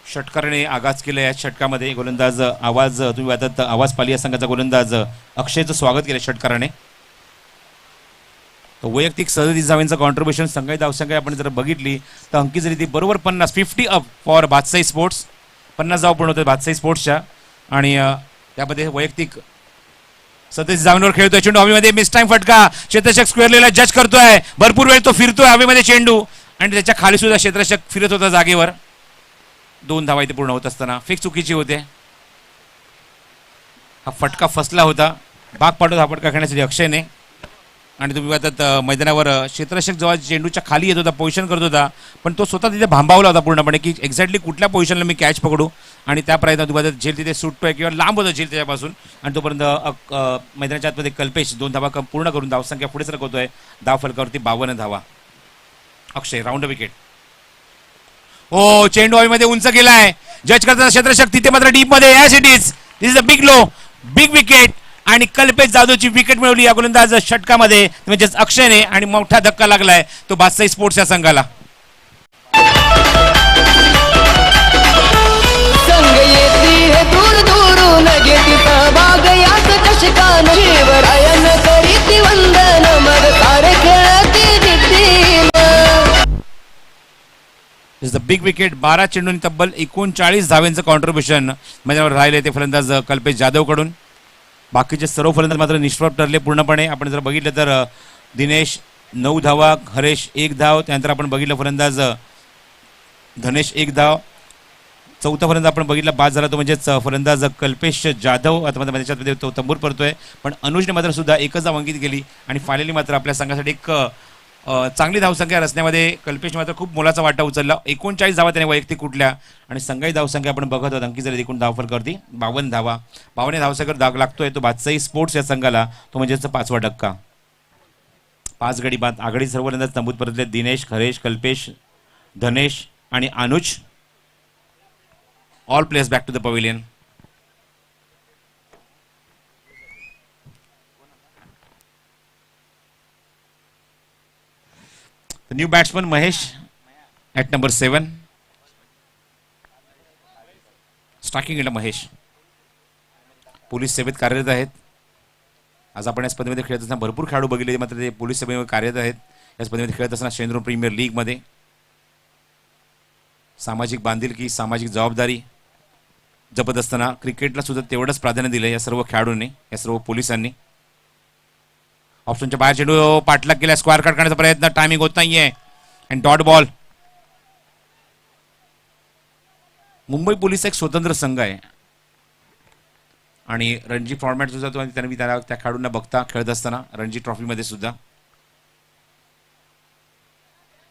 षटकाराने आगाज केलं या षटकामध्ये. गोलंदाज आवाज तुम्ही वाटत आवाज पाली या संघाचा गोलंदाज अक्षयचं स्वागत केलं षटकाराने. तो वैयक्तिक 37 धावांचं कॉन्ट्रीब्युशन. संघाची धावसंख्या आपण जर बघितली तर अंकी जरी ती बरोबर 50 अप फॉर भातसाई स्पोर्ट्स. 50 धावा पूर्ण होते भातसाई स्पोर्ट्सच्या आणि त्यामध्ये वैयक्तिक 37 धावांवर खेळतोय. चेंडू हवेमध्ये मिस टाइम फटका. क्षेत्ररक्षक स्क्वेअरला जज करतोय. भरपूर वेळ तो फिरतोय हवेमध्ये चेंडू आणि त्याच्या खाली सुद्धा क्षेत्ररक्षक फिरत होता जागेवर. 2 धावा इथे पूर्ण होत असताना फिक्स चुकीची होते. हा फटका फसला होता. भाग पाडत हा फटका खेळण्यासाठी अक्षयने. आणि तुम्ही पाहतात मैदानावर क्षेत्ररक्षक जेव्हा चेंडूच्या खाली येत होता, पोझिशन करत होता, पण तो स्वतः तिथे भांबावला होता पूर्णपणे की एक्झॅक्टली कुठल्या पोझिशनला मी कॅच पकडू. आणि त्या प्रयत्नात तुम्ही पाहतात झेल तिथे सुटतोय किंवा लांब होतं झेल त्याच्यापासून. आणि तोपर्यंत मैदानाच्या आतमध्ये कल्पेश 2 धावा पूर्ण करून धावसंख्या पुढे सरकवतोय. धाव फलकावरती 52 धावा. अक्षय राऊंड विकेट. हो, चेंडू हवेमध्ये उंच गेलाय. जज करताना क्षेत्ररक्षक तिथे मात्र डीप मध्ये. Yes it is, this is a big low, big wicket. आणि कल्पेश जाधवची विकेट मिळवली या गोलंदाज षटकामध्ये म्हणजेच अक्षयने. आणि मोठा धक्का लागलाय तो भातसाई स्पोर्ट्स या संघाला. संग येती है दूर दूरून घेती सहभाग याच चषकान. शिवरायन करीती वंदन मग सारे खेळती जिद्दीन. Is the big wicket. 12 चेंडूंनी तब्बल 39 धावांचं कॉन्ट्रीब्युशन मैदानावर राहिले ते फलंदाज कल्पेश जाधवकडून. बाकीचे सर्व फलंदाज मात्र निष्प्रभ ठरले पूर्णपणे. आपण जर बघितलं तर दिनेश 9 धावा, हरेश 1 धाव. त्यानंतर आपण बघितलं फलंदाज धनेश 1 धाव. चौथा फलंदाज आपण बघितला बाद झाला तो म्हणजेच फलंदाज कल्पेश जाधव. आता मात्र त्याच्यामध्ये तो तंबूर पडतोय. पण अनुजने मात्र सुद्धा 1च धाव अंकित केली आणि फायनली मात्र आपल्या संघासाठी एक चांगली धावसंख्या रचण्यामध्ये कल्पेश मात्र खूप मोलाचा वाटा उचलला. 39 धावा त्याने वैयक्तिक कुठल्या आणि संघाची धावसंख्या आपण बघत आहोत. अंकित जरी एकूण धावफलकावरती 52 धावा. 52 धावसंख्येवर दाग लागतोय तो भातसाई स्पोर्ट्स या संघाला. तो म्हणजेच 5वा धक्का. 5 गडी बाद. आघाडी सर्व फलंदाज तंबूत परतले. दिनेश, हरेश, कल्पेश, धनेश आणि Anuj. All players back to the pavilion. New batsman Mahesh at number 7. Striking एंडला महेश पोलीस सेवेत कार्यरत आहेत. आज आपण या स्पर्धेमध्ये खेळत असताना भरपूर खेळाडू बघितले मात्र ते पोलीस सेवेमध्ये कार्यरत आहेत. या स्पर्धेमध्ये खेळत असताना शेंद्रो प्रीमियर लीगमध्ये सामाजिक बांधिलकी, सामाजिक जबाबदारी जपत असताना क्रिकेटला सुद्धा तेवढंच प्राधान्य दिलं या सर्व खेळाडूंनी, या सर्व पोलिसांनी. ऑप्शनच्या बाहेर चेंडू पाठलाग केला, स्क्वेअर कट करण्याचा प्रयत्न, टायमिंग होत नाहीये आणि डॉट बॉल. मुंबई पोलीस एक स्वतंत्र संघ आहे आणि रणजी फॉर्मॅट सुद्धा त्यांनी त्या खेळाडूंना बघता खेळत असताना रणजी ट्रॉफीमध्ये सुद्धा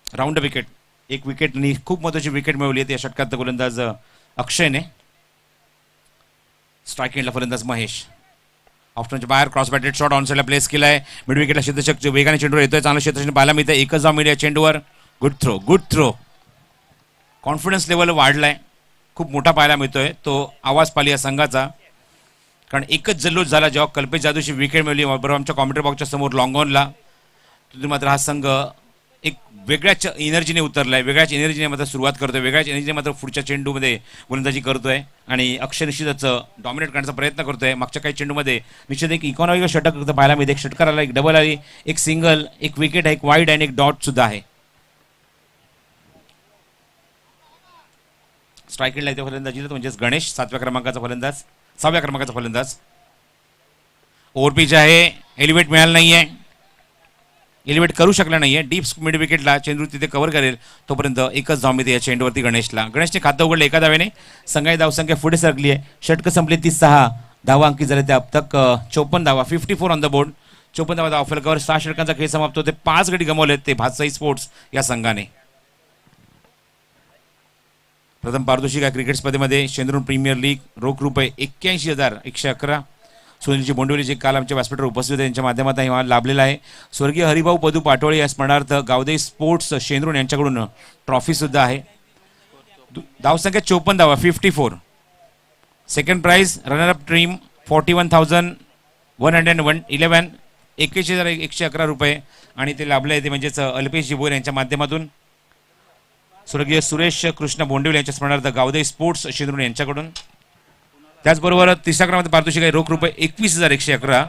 राऊंड विकेट, एक विकेटनी खूप महत्वाची विकेट मिळवली आहे या षटकात गोलंदाज अक्षयने. स्ट्राईक एंडला फलंदाज महेश. ऑप्शनच्या बाहेर क्रॉस बॅटेड शॉट ऑन साईडला प्लेस केलाय. मिड विकेटला क्षेत्ररक्षक वेगाने चेंडूवर येतोय, चांगलं क्षेत्ररक्षण पाहायला मिळतं. एकच धाव मिळेल चेंडूवर. Good throw, good throw. Confidence level वाढलाय, खूप मोठा पाहायला मिळतोय तो आवाज पाली या संघाचा, कारण एकच जल्लोष झाला जेव्हा कल्पेश जाधवची विकेट मिळवली बरोबर आमच्या कॉमेंट्री बॉक्सच्या समोर लॉंग ऑनला. मात्र हा संघ एक वेगळ्याच एनर्जीने उतरलाय, वेगळ्याच एनर्जीने मात्र सुरुवात करतोय, वेगळ्याच एनर्जीने मात्र पुढच्या चेंडूमध्ये गोलंदाजी करतोय आणि अक्षय निश्चितच डॉमिनेट करण्याचा प्रयत्न करतोय. मागच्या काही चेंडूमध्ये निश्चित एक इकॉनॉमिकल षटक पाहायला मिळते. एक षटकार आला, एक डबल आली, एक सिंगल, एक विकेट, एक वाईड आणि एक डॉट सुद्धा आहे. स्ट्राईक एंडला इथे फलंदाजी म्हणजेच गणेश 7व्या क्रमांकाचा फलंदाज, 6व्या क्रमांकाचा फलंदाज. ओव्हरपिच आहे, एलिव्हेट मिळालं नाहीये, एलिव्हेट करू शकला नाहीये. डीप मिड विकेटला चेंडू तिथे कव्हर करेल तोपर्यंत एकच धाव मिळते या चेंडूवरती गणेशला. गणेशने खातं उघडलं एका धावेने, संघाची धावसंख्या पुढे सरकली आहे. षटक संपली 36 धावा अंकित झाले ते अब तक 54 धावा, 54 ऑन द बोर्ड. 54 धावा धाव फलकावर 6 षटकांचा खेळ समाप्त होते. 5 गडी गमावलेत ते भातसाई स्पोर्ट्स या संघाने. प्रथम पारितोषिक आहे क्रिकेट स्पर्धेमध्ये शेंद्रून प्रीमियर लीग, रोख रुपये 81,111. सुनीलजी बोंडवली जे काल आमच्या व्यासपीठावर उपस्थित होते त्यांच्या माध्यमातून हा लाभलेला आहे. स्वर्गीय हरिभाऊ पदू पाटोळे या स्मरणार्थ गावदे स्पोर्ट्स शेंद्रून यांच्याकडून ट्रॉफी सुद्धा आहे. धावसंख्या 54 धावा, 54. Second prize runner up team 41,111, 21,111 रुपये आणि ते लाभले ते म्हणजेच अल्पेश जिबोर यांच्या माध्यमातून. स्वर्गीय सुरेश कृष्ण बोंडिवले यांच्या स्मरणार्थ गावदे स्पोर्ट्स शेंद्रून यांच्याकडून. त्याचबरोबर तिसऱ्या क्रमांकात पारितोषिक आहे रोख रुपये 21,111.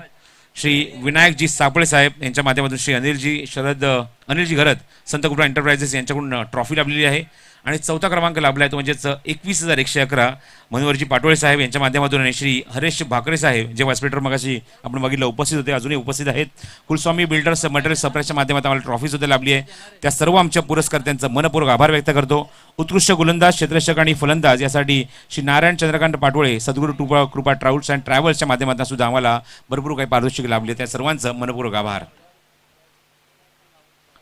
श्री विनायकजी सापळे साहेब यांच्या माध्यमातून श्री अनिलजी घरत संत गुप्ता एंटरप्राइजेस यांच्याकडून ट्रॉफी लाभलेली आहे. आणि 4था क्रमांक लाभला आहे तो म्हणजेच 21,111 मनोहरजी पाटोळे साहेब यांच्या माध्यमातून आणि श्री हरेश भाकरे साहेब जे व्यासपीठावर मगाशी आपण बघितलं उपस्थित होते, अजूनही उपस्थित आहेत. कुलस्वामी बिल्डर्स मटेरियल सप्लायच्या माध्यमातून आम्हाला ट्रॉफी सुद्धा लाभली आहे. त्या सर्व आमच्या पुरस्कर्त्यांचं मनपूर्वक आभार व्यक्त करतो. उत्कृष्ट गोलंदाज, क्षेत्ररक्षक आणि फलंदाज यासाठी श्री नारायण चंद्रकांत पाटोळे सद्गुरू कृपा ट्रॅव्हल्स अँड ट्रॅव्हल्सच्या माध्यमातून सुद्धा आम्हाला भरपूर काही पारितोषिक लाभले. त्या सर्वांचं मनपूर्वक आभार.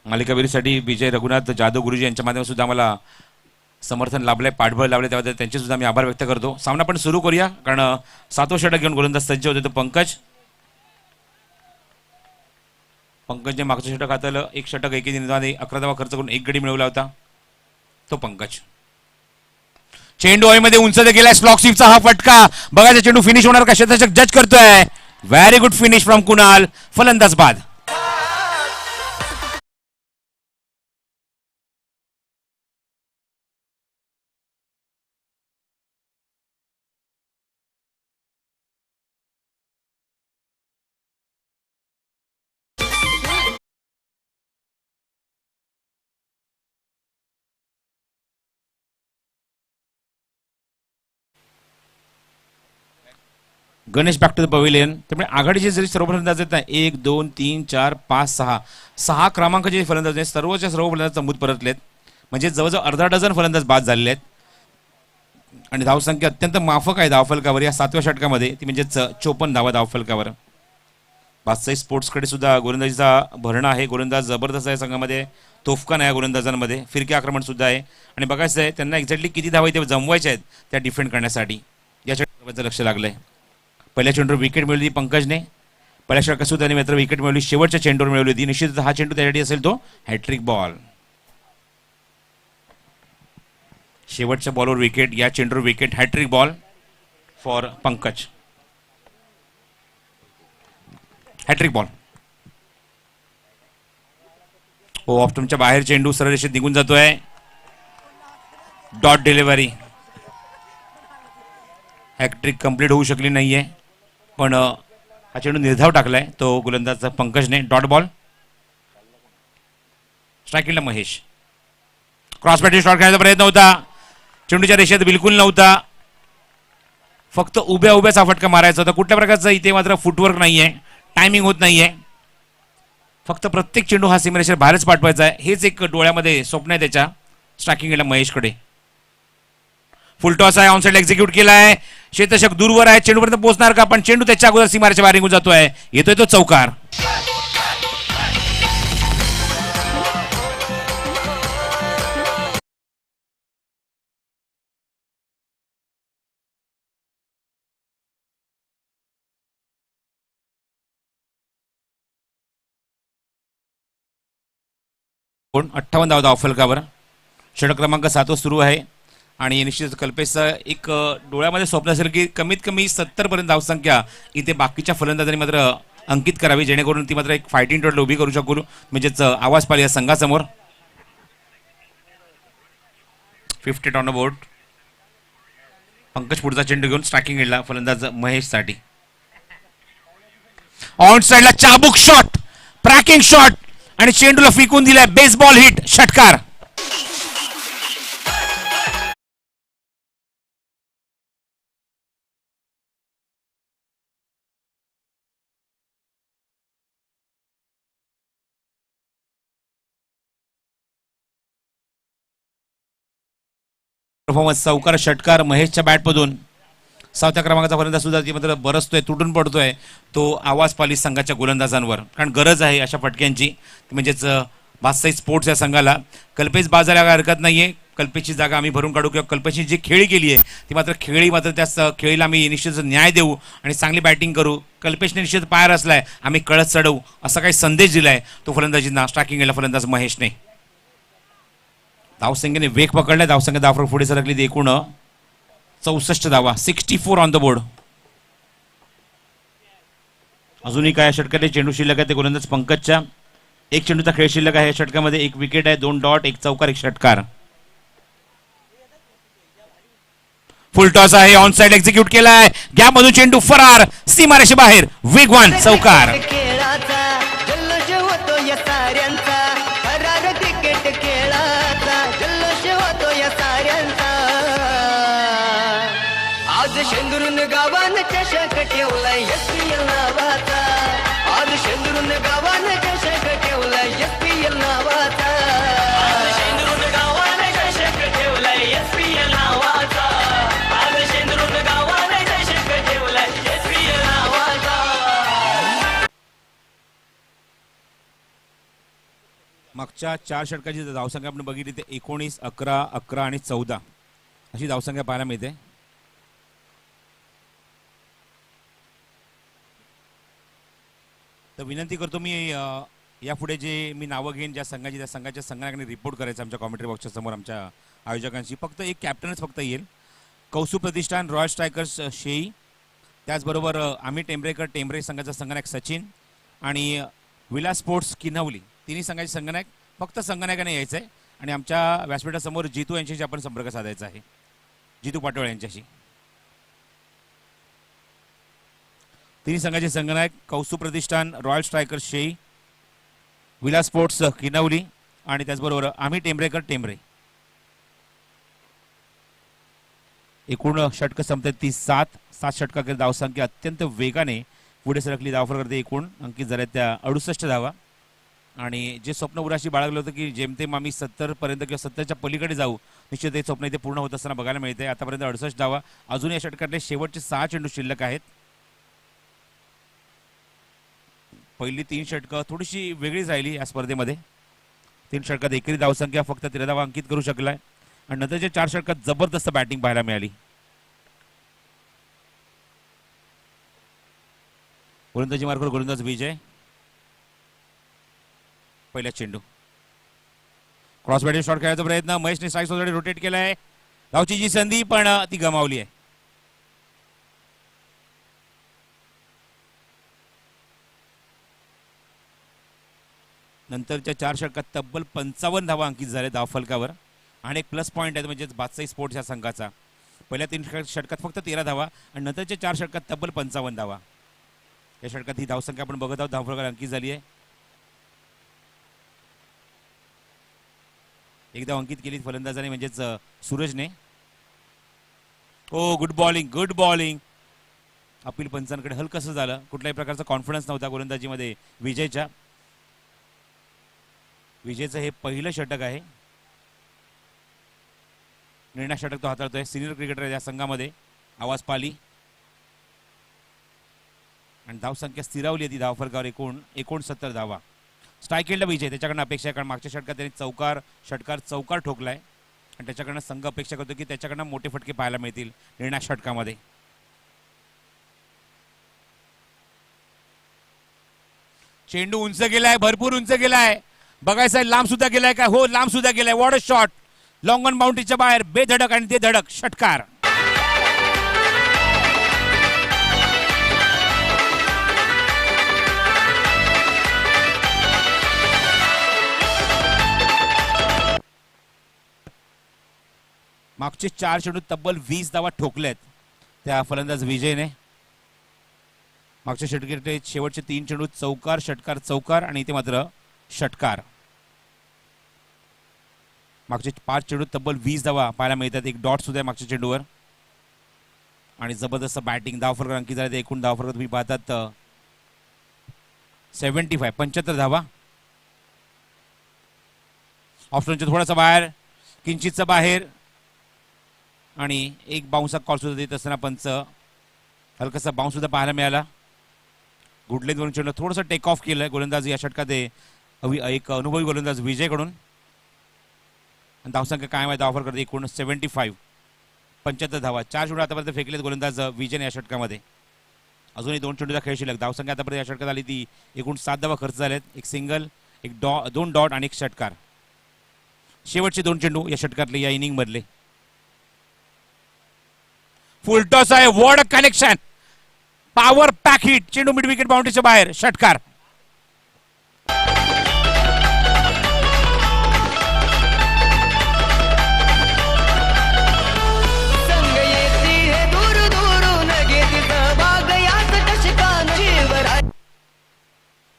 मालिकावीरीसाठी विजय रघुनाथ जाधव गुरुजी यांच्या माध्यमातून सुद्धा आम्हाला समर्थन लाभलंय, पाठबळ लाभले, त्याबद्दल त्यांचे सुद्धा मी आभार व्यक्त करतो. सामना पण सुरू करूया कारण 7वं षटक घेऊन गोलंदाज सज्ज होते. तो पंकजने मागच्या षटकात एक षटक एके निर्धाराने 11 धावा खर्च करून एक गडी मिळवला होता. तो पंकज. चेंडू हवेमध्ये उंच गेलाय, स्लॉक स्वीपचा हा फटका. बघायचा चेंडू फिनिश होणार का, क्षेत्ररक्षक जज करतोय. Very good finish from Kunal. फलंदाज बाद. Ganesh back to the pavilion. त्यामुळे आघाडीचे जरी सर्व फलंदाज आहेत ना 1, 2, 3, 4, 5, 6 क्रमांकाचे फलंदाज आहेत सर्वच्या सर्व फलंदाज चमूत परतलेत. म्हणजे जवळजवळ अर्धा डझन फलंदाज बाद झालेले आहेत आणि धावसंख्या अत्यंत माफक आहे धावफलकावर या 7व्या षटकामध्ये, ती म्हणजेच 54 धावा धावफलकावर. भातसाई स्पोर्ट्सकडे सुद्धा गोलंदाजीचा भरणा आहे. गोलंदाज जबरदस्त आहे संघामध्ये, तोफखान आहे गोलंदाजांमध्ये, फिरकी आक्रमण सुद्धा आहे आणि बघायचं आहे त्यांना एक्झॅक्टली किती धावा इथे जमवायचे आहेत त्या डिफेंड करण्यासाठी. या षटकाबद्दल लक्ष लागलंय. पहिल्या चेंडूवर विकेट मिळवली पंकजने, पहिल्या षटकात सुद्धा त्याने मात्र विकेट मिळवली, शेवटच्या चेंडूवर मिळवली होती. निश्चित हा चेंडू त्यासाठी असेल तो हॅट्रिक बॉल. शेवटच्या बॉलवर विकेट, या चेंडूवर wicket, hat-trick ball for Pankaj. Hat-trick ball. हो, ऑप्टमच्या बाहेर चेंडू सरळ रेषेत निघून जातोय. Dot delivery. हॅट्रिक कंप्लीट होऊ शकली नाहीये पण हा चेंडू निर्धाव टाकलाय तो गोलंदाज पंकजने. Dot ball. स्ट्राईकला महेश. क्रॉस बॅटिंग शॉट खेळण्याचा प्रयत्न होता, चेंडूच्या रेषेत बिलकुल नव्हता. फक्त उभ्या उभ्याच फटका मारायचा होता. कुठल्या प्रकारचा इथे मात्र फुटवर्क नाहीये, टायमिंग होत नाहीये. फक्त प्रत्येक चेंडू हा सीमारेषेच्या बाहेरच पाठवायचा आहे. हेच एक डोळ्यामध्ये स्वप्न आहे त्याच्या स्ट्रायकिंगला महेशकडे. फुलटॉस आहे, ऑनसाइड एक्झिक्यूट केलाय. क्षेत्ररक्षक दूरवर आहे, चेंडूपर्यंत पोहोचणार का? पण चेंडू त्याच्या अगोदर सीमारेषेच्या बाहेर निघून जातोय. येतोय तो चौकार. कोण 58 धावा धाव फलकावर. षटक क्रमांक 7 सुरू आहे आणि निश्चित कल्पेशचा एक डोळ्यामध्ये स्वप्न असेल की कमीत कमी 70 पर्यंत धावसंख्या इथे बाकीच्या फलंदाजांनी मात्र अंकित करावी, जेणेकरून ती मात्र एक फायटिंग टोटल उभी करू शकू. म्हणजेच आवाज पाहिजे या संघासमोर. 50 ऑन द बोर्ड. पंकज पुढचा चेंडू घेऊन स्ट्रायकिंग गेला फलंदाज महेशसाठी. ऑन साइडला चाबुक शॉट, प्रॅकिंग शॉट आणि चेंडूला फेकून दिलाय. बेसबॉल हिट, षटकार. परफॉर्मन्स चौकार षटकार महेशच्या बॅटमधून. 7व्या क्रमांकाचा फलंदाज सुद्धा ती मात्र बरसतोय, तुटून पडतोय तो आवाज पाली संघाच्या गोलंदाजांवर, कारण गरज आहे अशा फटक्यांची. म्हणजेच बादशाही स्पोर्ट्स या संघाला. कल्पेश बाजायला काय हरकत नाहीये. कल्पेशची जागा आम्ही भरून काढू किंवा कल्पेशची जी खेळी केली आहे ती मात्र त्याच खेळीला आम्ही निश्चित न्याय देऊ आणि चांगली बॅटिंग करू. कल्पेशने निश्चित पायर असलाय, आम्ही कळत चढवू असा काही संदेश दिलाय तो फलंदाजींना स्ट्रायकिंग केला फलंदाज महेशने. धावसंख्येने वेग पकडलाय. धावसंख्या धाव पुढे सरकली. एकूण 64 धावा, 64 ऑन द बोर्ड. अजूनही काय षटकातले चेंडू शिल्लक आहे ते गोलंदाज पंकजच्या. एक चेंडूचा खेळ शिल्लक आहे षटकामध्ये. एक विकेट आहे, 2 डॉट, 1 चौकार, 1 षटकार. फुलटॉस आहे, ऑन साइड एक्झिक्यूट केलाय. गॅप मधून चेंडू फरार, सीमारेषे बाहेर, वेगवान चौकार. खेळाचा जल्लोष होतो या साऱ्यांचा, हरार क्रिकेट खेळाचा जल्लोष होतो या साऱ्यांचा. आज शेंदुरून गावान चषक ठेवलाय SPL नावाचा. आज शेंदुरून गावान चषक ठेवलाय SPL नावाचा. आज शेंदुरून गावान चषक ठेवलाय SPL नावाचा. आज शेंदुरून गावान चषक ठेवलाय SPL नावाचा. मागच्या 4 षटकाची धावसंख्या आपण बघितली ते 19, 11, 11 आणि 14 अशी धावसंख्या पाहायला मिळते. तर विनंती करतो मी यापुढे जे मी नावं घेईन ज्या संघाची त्या संघाच्या संघाने रिपोर्ट करायचं आमच्या कॉमेंट्री बॉक्सच्या समोर आमच्या आयोजकांशी. फक्त एक कॅप्टनच फक्त येईल. कौसुब प्रतिष्ठान रॉयल स्ट्रायकर्स शेई, त्याचबरोबर आम्ही टेंबरे संघाचा संघनायक सचिन आणि विलास स्पोर्ट्स किन्हवली, तिन्ही संघाचे संघनायक. फक्त संघनायकाने यायचं आहे आणि आमच्या व्यासपीठासमोर जितू यांच्याशी आपण संपर्क साधायचा आहे, जितू पाटोळे यांच्याशी. तिन्ही संघाचे संघनायक कौसुब प्रतिष्ठान royal strikers Shei, Vilas sports Kinhavali आणि त्याचबरोबर आम्ही टेंबरे. एकूण षटक संपते 37. 7 षटकातील धावसंख्या अत्यंत वेगाने पुढे सरकली. धावफलक करते एकूण अंकित झाल्या त्या 68 धावा. आणि जे स्वप्न उराशी बाळगलं होतं की जेमतेम आम्ही 70 पर्यंत किंवा 70च्या पलीकडे जाऊ, निश्चित हे स्वप्न इथे पूर्ण होत असताना बघायला मिळते. आतापर्यंत 68 धावा. अजून या षटकातले शेवटचे 6 चेंडू शिल्लक आहेत. पहिली 3 षटकं थोडीशी वेगळीच राहिली या स्पर्धेमध्ये. 3 षटकात एकरी धावसंख्या फक्त 13 धावा अंकित करू शकलाय आणि नंतरच्या 4 षटकात जबरदस्त बॅटिंग पाहायला मिळाली. गोलंदाजी मार्गावर गोलंदाज विजय. पहिला चेंडू क्रॉस बॅटिंग शॉट खेळायचा प्रयत्न. महेशने स्ट्राईक ऑलरेडी रोटेट केलाय. धावची जी संधी पण ती गमावली आहे. नंतरच्या 4 षटकात तब्बल 55 धावा अंकित झाले धावफलकावर आणि एक प्लस पॉईंट आहे म्हणजेच बादशाही स्पोर्ट्स या संघाचा. पहिल्या 3 षटकात फक्त 13 धावा आणि नंतरच्या 4 षटकात तब्बल 55 धावा. या षटकात ही धावसंख्या आपण बघत आहोत धावफलकावर अंकित झाली आहे. एक धाव अंकित केली फलंदाजाने म्हणजेच सूरजने. Oh good bowling, good bowling. Appeal पंचांकडे हलकसं झालं. कुठल्याही प्रकारचा कॉन्फिडन्स नव्हता गोलंदाजीमध्ये विजयच्या. विजयचं हे पहिलं षटक आहे. निर्णायक षटक तो हाताळतोय. सिनियर क्रिकेटर आहे या संघामध्ये. आवाज पाली आणि धावसंख्या स्थिरावली आहे ती धावफरकावर. 69 धावा. स्ट्राईक एंडला विजय. त्याच्याकडनं अपेक्षा आहे कारण मागच्या षटकात त्यांनी चौकार ठोकलाय आणि त्याच्याकडनं संघ अपेक्षा करतो की त्याच्याकडनं मोठे फटके पाहायला मिळतील निर्णायक षटकामध्ये. चेंडू उंच गेलाय, भरपूर उंच गेलाय. बघायचं लांब सुद्धा गेलाय का? हो, लांब सुद्धा गेलाय. What a shot. Long on बाउंड्रीच्या बाहेर बेधडक आणि ते धडक षटकार. मागचे 4 चेंडू तब्बल 20 धावा ठोकल्यात त्या फलंदाज विजयने. मागच्या षटकाचे शेवटचे 3 चेंडू चौकार षटकार चौकार आणि इथे मात्र षटकार. मागचे 5 चेंडू तब्बल 20 धावा पाहायला मिळतात. एक डॉट सुद्धा आहे मागच्या चेंडूवर आणि जबरदस्त बॅटिंग. धावफरक अंकित झाले. एकूण धावफरक तुम्ही पाहतात 75 धावा. ऑप्शनच्या थोडासा बाहेर, किंचितचा बाहेर आणि एक बाउन्सचा कॉल सुद्धा देत असताना पंच हलकासा बाउन्स सुद्धा पाहायला मिळाला. गुडलेन वरून चेंडू थोडंसं टेक ऑफ केलंय गोलंदाज या षटकात एक अनुभवी गोलंदाज विजयकडून. धावसंख्या कायम आहे. धावफरक करते एकूण 75 धावा. 4 चेंडू आतापर्यंत फेकलेत गोलंदाज विजयने या षटकामध्ये. अजूनही 2 चेंडूचा खेळ शिल्लक. धावसंख्या आतापर्यंत या षटकात आली ती एकूण 7 धावा खर्च झाल्यात. एक सिंगल, 2 डॉट आणि एक षटकार. शेवटचे 2 चेंडू या षटकातले या इनिंग मधले. फुल टॉस आहे. What a connection. Power pack hit. चेंडू मिड विकेट बाउंड्रीच्या बाहेर षटकार. संग येती हे दूर दूरून घेती सहभाग याच चषकान जीवरा.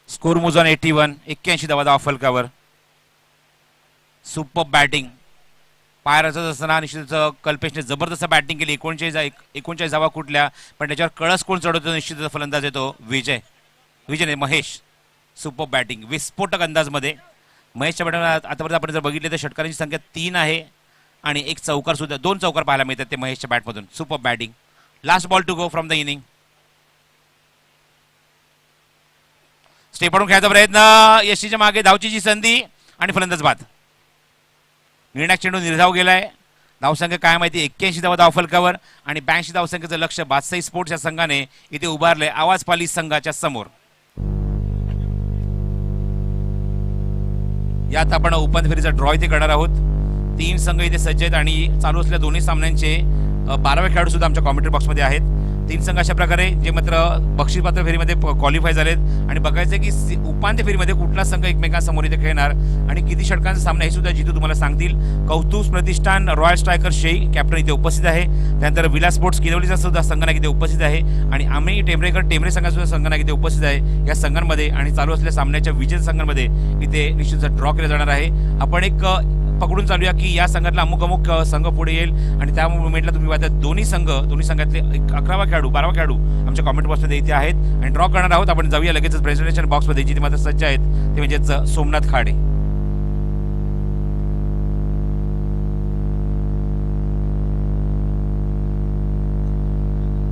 स्कोर मोजून 81 धावा धावफलकावर. Super batting. पाय रचत असताना निश्चितच कल्पेशने जबरदस्त बॅटिंग केली. 39 धावा कुठल्या पण त्याच्यावर कळस कोण चढवतो निश्चितच फलंदाज येतो विजय महेश. सुपर बॅटिंग विस्फोटक अंदाजमध्ये महेशच्या बॅटमध्ये आतापर्यंत आपण जर बघितले तर षटकारांची संख्या 3 आहे आणि एक चौकार सुद्धा 2 चौकार पाहायला मिळतात ते महेशच्या बॅटमधून. Super batting. Last ball to go from the inning. स्टेपवरून खेळायचा प्रयत्न. यशीच्या मागे धावचीची संधी आणि फलंदाज बाद. निर्णायक चेंडू निर्धाव गेलाय. धावसंख्या काय माहिती 81 धावा धावफलकावर आणि 82 धावसंख्येचं लक्ष बादशाही स्पोर्ट्स या संघाने इथे उभारले आवाज पाली संघाच्या समोर. यात आपण उपांत्य फेरीचा ड्रॉ इथे करणार आहोत. 3 संघ इथे सज्ज आहेत आणि चालू असलेल्या दोन्ही सामन्यांचे 12वे खेळाडू सुद्धा आमच्या कॉमेंट्री बॉक्समध्ये आहेत. 3 संघ अशा प्रकारे जे मात्र बक्षीसपात्र फेरीमध्ये क्वालिफाय झालेत आणि बघायचं की उपांत्य फेरीमध्ये कुठला संघ एकमेकांसमोर इथे खेळणार आणि किती षटकांचा सामना हे सुद्धा जितू तुम्हाला सांगतील. कौतुक प्रतिष्ठान रॉयल स्ट्रायकर शेई कॅप्टन इथे उपस्थित आहे. त्यानंतर विला स्पोर्ट्स किनवलीचा सुद्धा संघनायक इथे उपस्थित आहे आणि आम्ही टेमरे संघाचा सुद्धा संघनायक इथे उपस्थित आहे. या संघांमध्ये आणि चालू असलेल्या सामन्याच्या विजेत्या संघांमध्ये इथे निश्चित ड्रॉ केला जाणार आहे. आपण एक पकडून चालूया की या संघातला अमुक संघ पुढे येईल आणि त्या मुवमेंटला तुम्ही पाहता दोन्ही संघातले 11वा खेळाडू 12वा खेळाडू आमच्या कॉमेंट बॉक्समध्ये इथे आहेत आणि ड्रॉ करणार आहोत. आपण जाऊया लगेचच प्रेझेंटेशन बॉक्समध्ये जिथे मात्र सज्ज आहेत ते म्हणजेच सोमनाथ खाडे.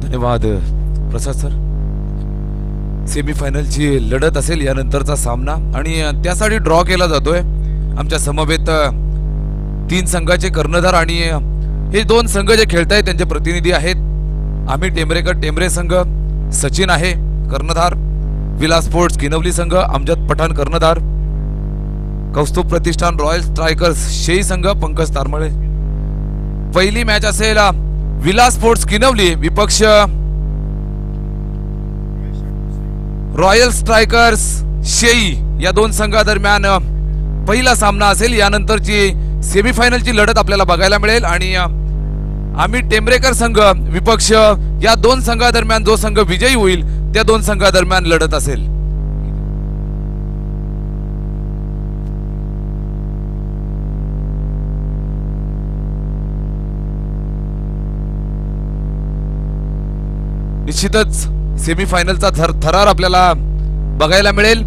धन्यवाद प्रसाद सर. सेमीफायनलची लढत असेल यानंतरचा सामना आणि त्यासाठी ड्रॉ केला जातोय. आमच्या समवेत 3 संघाचे कर्णधार आणि हे 2 संघ जे खेळतायत त्यांचे प्रतिनिधी आहेत. आम्ही टेमरे संघ, सचिन आहे कर्णधार. विला स्पोर्ट्स किनवली संघ, अमजद पठाण कर्णधार. कौस्तुभ प्रतिष्ठान रॉयल स्ट्रायकर्स शेई संघ, पंकज तारमळे. पहिली मॅच असेल विला स्पोर्ट्स किनवली विपक्ष रॉयल स्ट्रायकर्स शेई या 2 संघादरम्यान पहिला सामना असेल. यानंतरची सेमीफायनलची लढत आपल्याला बघायला मिळेल आणि आम्ही टेमरेकर संघ विपक्ष या 2 संघादरम्यान जो संघ विजयी होईल त्या 2 संघादरम्यान लढत असेल. निश्चितच सेमीफायनलचा थरार आपल्याला बघायला मिळेल.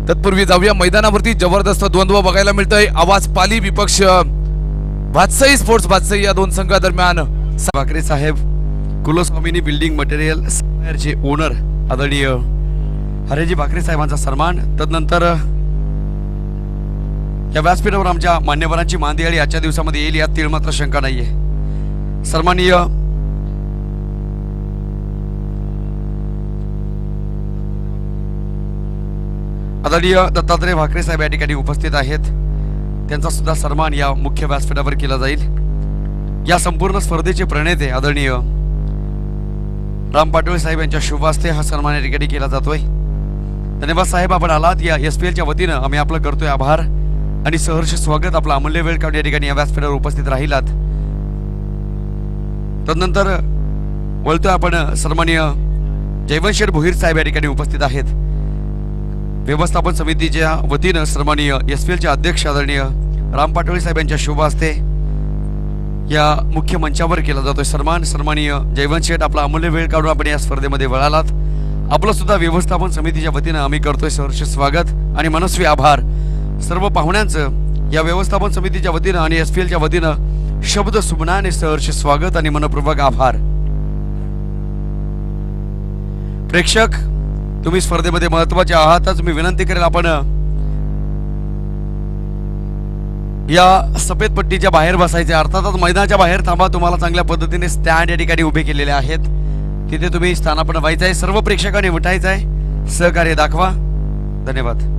तत्पूर्वी जाऊया मैदानावरती. जबरदस्त द्वंद्व बघायला मिळतंय. आवाज पाली विपक्ष भातसई स्पोर्ट्स भातसई या दोन संघादरम्यान. भाकरे साहेब कुलस्वामिनी बिल्डिंग मटेरियल चे ओनर आदरणीय हरेजी भाकरे साहेबांचा सन्मान. तदनंतर या व्यासपीठावर आमच्या मान्यवरांची मांदियाळी आजच्या दिवसामध्ये येईल यात तीळ मात्र शंका नाहीये. सन्माननीय आदरणीय दत्तात्रय भाकरे साहेब या ठिकाणी उपस्थित आहेत. त्यांचा सुद्धा सन्मान या मुख्य व्यासपीठावर केला जाईल. या संपूर्ण स्पर्धेचे प्रणेते आदरणीय राम पाटोळे साहेब यांच्या शुभ हस्ते हा सन्मान या ठिकाणी केला जातोय. धन्यवाद साहेब, आपण आलात. या SPLच्या वतीनं आम्ही आपलं करतोय आभार आणि सहर्ष स्वागत. आपला अमूल्य वेळ काढून या ठिकाणी या व्यासपीठावर उपस्थित राहिलात. तदनंतर बोलतोय आपण सन्माननीय जयवंत भोईर साहेब या ठिकाणी उपस्थित आहेत. व्यवस्थापन समितीच्या वतीनं सन्माननीय SPLचे अध्यक्ष आदरणीय राम पाटोळे साहेब यांच्या शुभ हस्ते या मुख्य मंचावर केला जातोय सन्मान. सन्माननीय जयवंत शेठ, आपला अमूल्य वेळ काढून आपण या स्पर्धेमध्ये वळालात. आपलं सुद्धा व्यवस्थापन समितीच्या वतीनं आम्ही करतोय सहर्ष स्वागत आणि मनस्वी आभार. सर्व पाहुण्यांचं या व्यवस्थापन समितीच्या वतीनं आणि SPLच्या वतीनं शब्द सुमनाने सहर्ष स्वागत आणि मनपूर्वक आभार. प्रेक्षक, तुम्ही स्पर्धेमध्ये महत्वाचे आहातच. मी विनंती करेल आपण या सफेद पट्टीच्या बाहेर बसायचे. अर्थातच मैदानाच्या बाहेर थांबा. तुम्हाला चांगल्या पद्धतीने स्टँड या ठिकाणी उभे केलेले आहेत. तिथे तुम्ही स्थानापन्न व्हायचं आहे. सर्व प्रेक्षकांनी उठायचं आहे. सहकार्य दाखवा. धन्यवाद.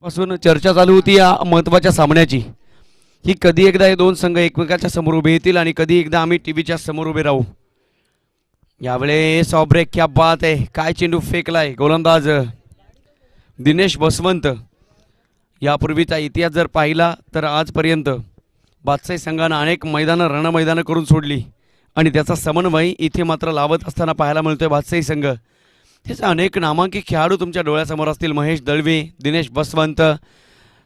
पासून चर्चा चालू होती या महत्त्वाच्या सामन्याची की कधी एकदा हे दोन संघ एकमेकाच्या समोर उभे येतील आणि कधी एकदा आम्ही टीव्हीच्या समोर उभे राहू. यावेळेस ऑब्रेक क्या बात आहे, काय चेंडू फेकलाय गोलंदाज दिनेश बसवंत. यापूर्वीचा इतिहास जर पाहिला तर आजपर्यंत बादशाही संघानं अनेक मैदानं रणमैदानं करून सोडली आणि त्याचा समन्वय इथे मात्र लावत असताना पाहायला मिळतोय बादशाही संघ. त्याचे अनेक नामांकित खेळाडू तुमच्या डोळ्यासमोर असतील. महेश दळवी, दिनेश बसवंत,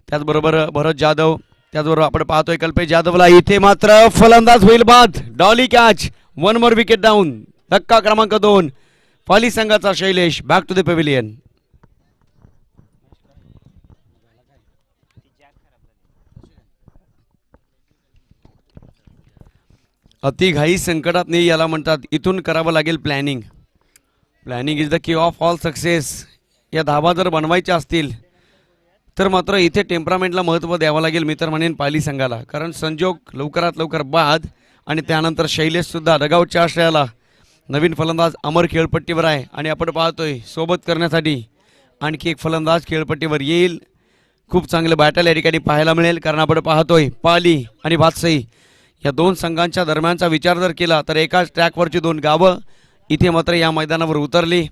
त्याचबरोबर भरत जाधव, त्याचबरोबर आपण पाहतोय कल्पेश जाधवला. इथे मात्र फलंदाज होईल बाद. Dolly catch, 1 more wicket down. धक्का क्रमांक 2 पाली संघाचा Shailesh back to the pavilion. अतिघाई संकटात नाही याला म्हणतात. इथून करावं लागेल planning. Planning is the key of all success. या धावा जर बनवायच्या असतील तर मात्र इथे टेम्परामेंटला महत्त्व द्यावं लागेल मी तर म्हणेन पाली संघाला. कारण संजोग लवकरात लवकर बाद आणि त्यानंतर शैलेशसुद्धा डगआउटच्या आश्रयाला. नवीन फलंदाज अमर खेळपट्टीवर आहे आणि आपण पाहतोय सोबत करण्यासाठी आणखी एक फलंदाज खेळपट्टीवर येईल. खूप चांगलं बॅटल या ठिकाणी पाहायला मिळेल कारण आपण पाहतोय पाली आणि बादशाही या दोन संघांच्या दरम्यानचा विचार जर केला तर एकाच ट्रॅकवरची दोन गावं इथे मात्र या मैदानावर उतरली.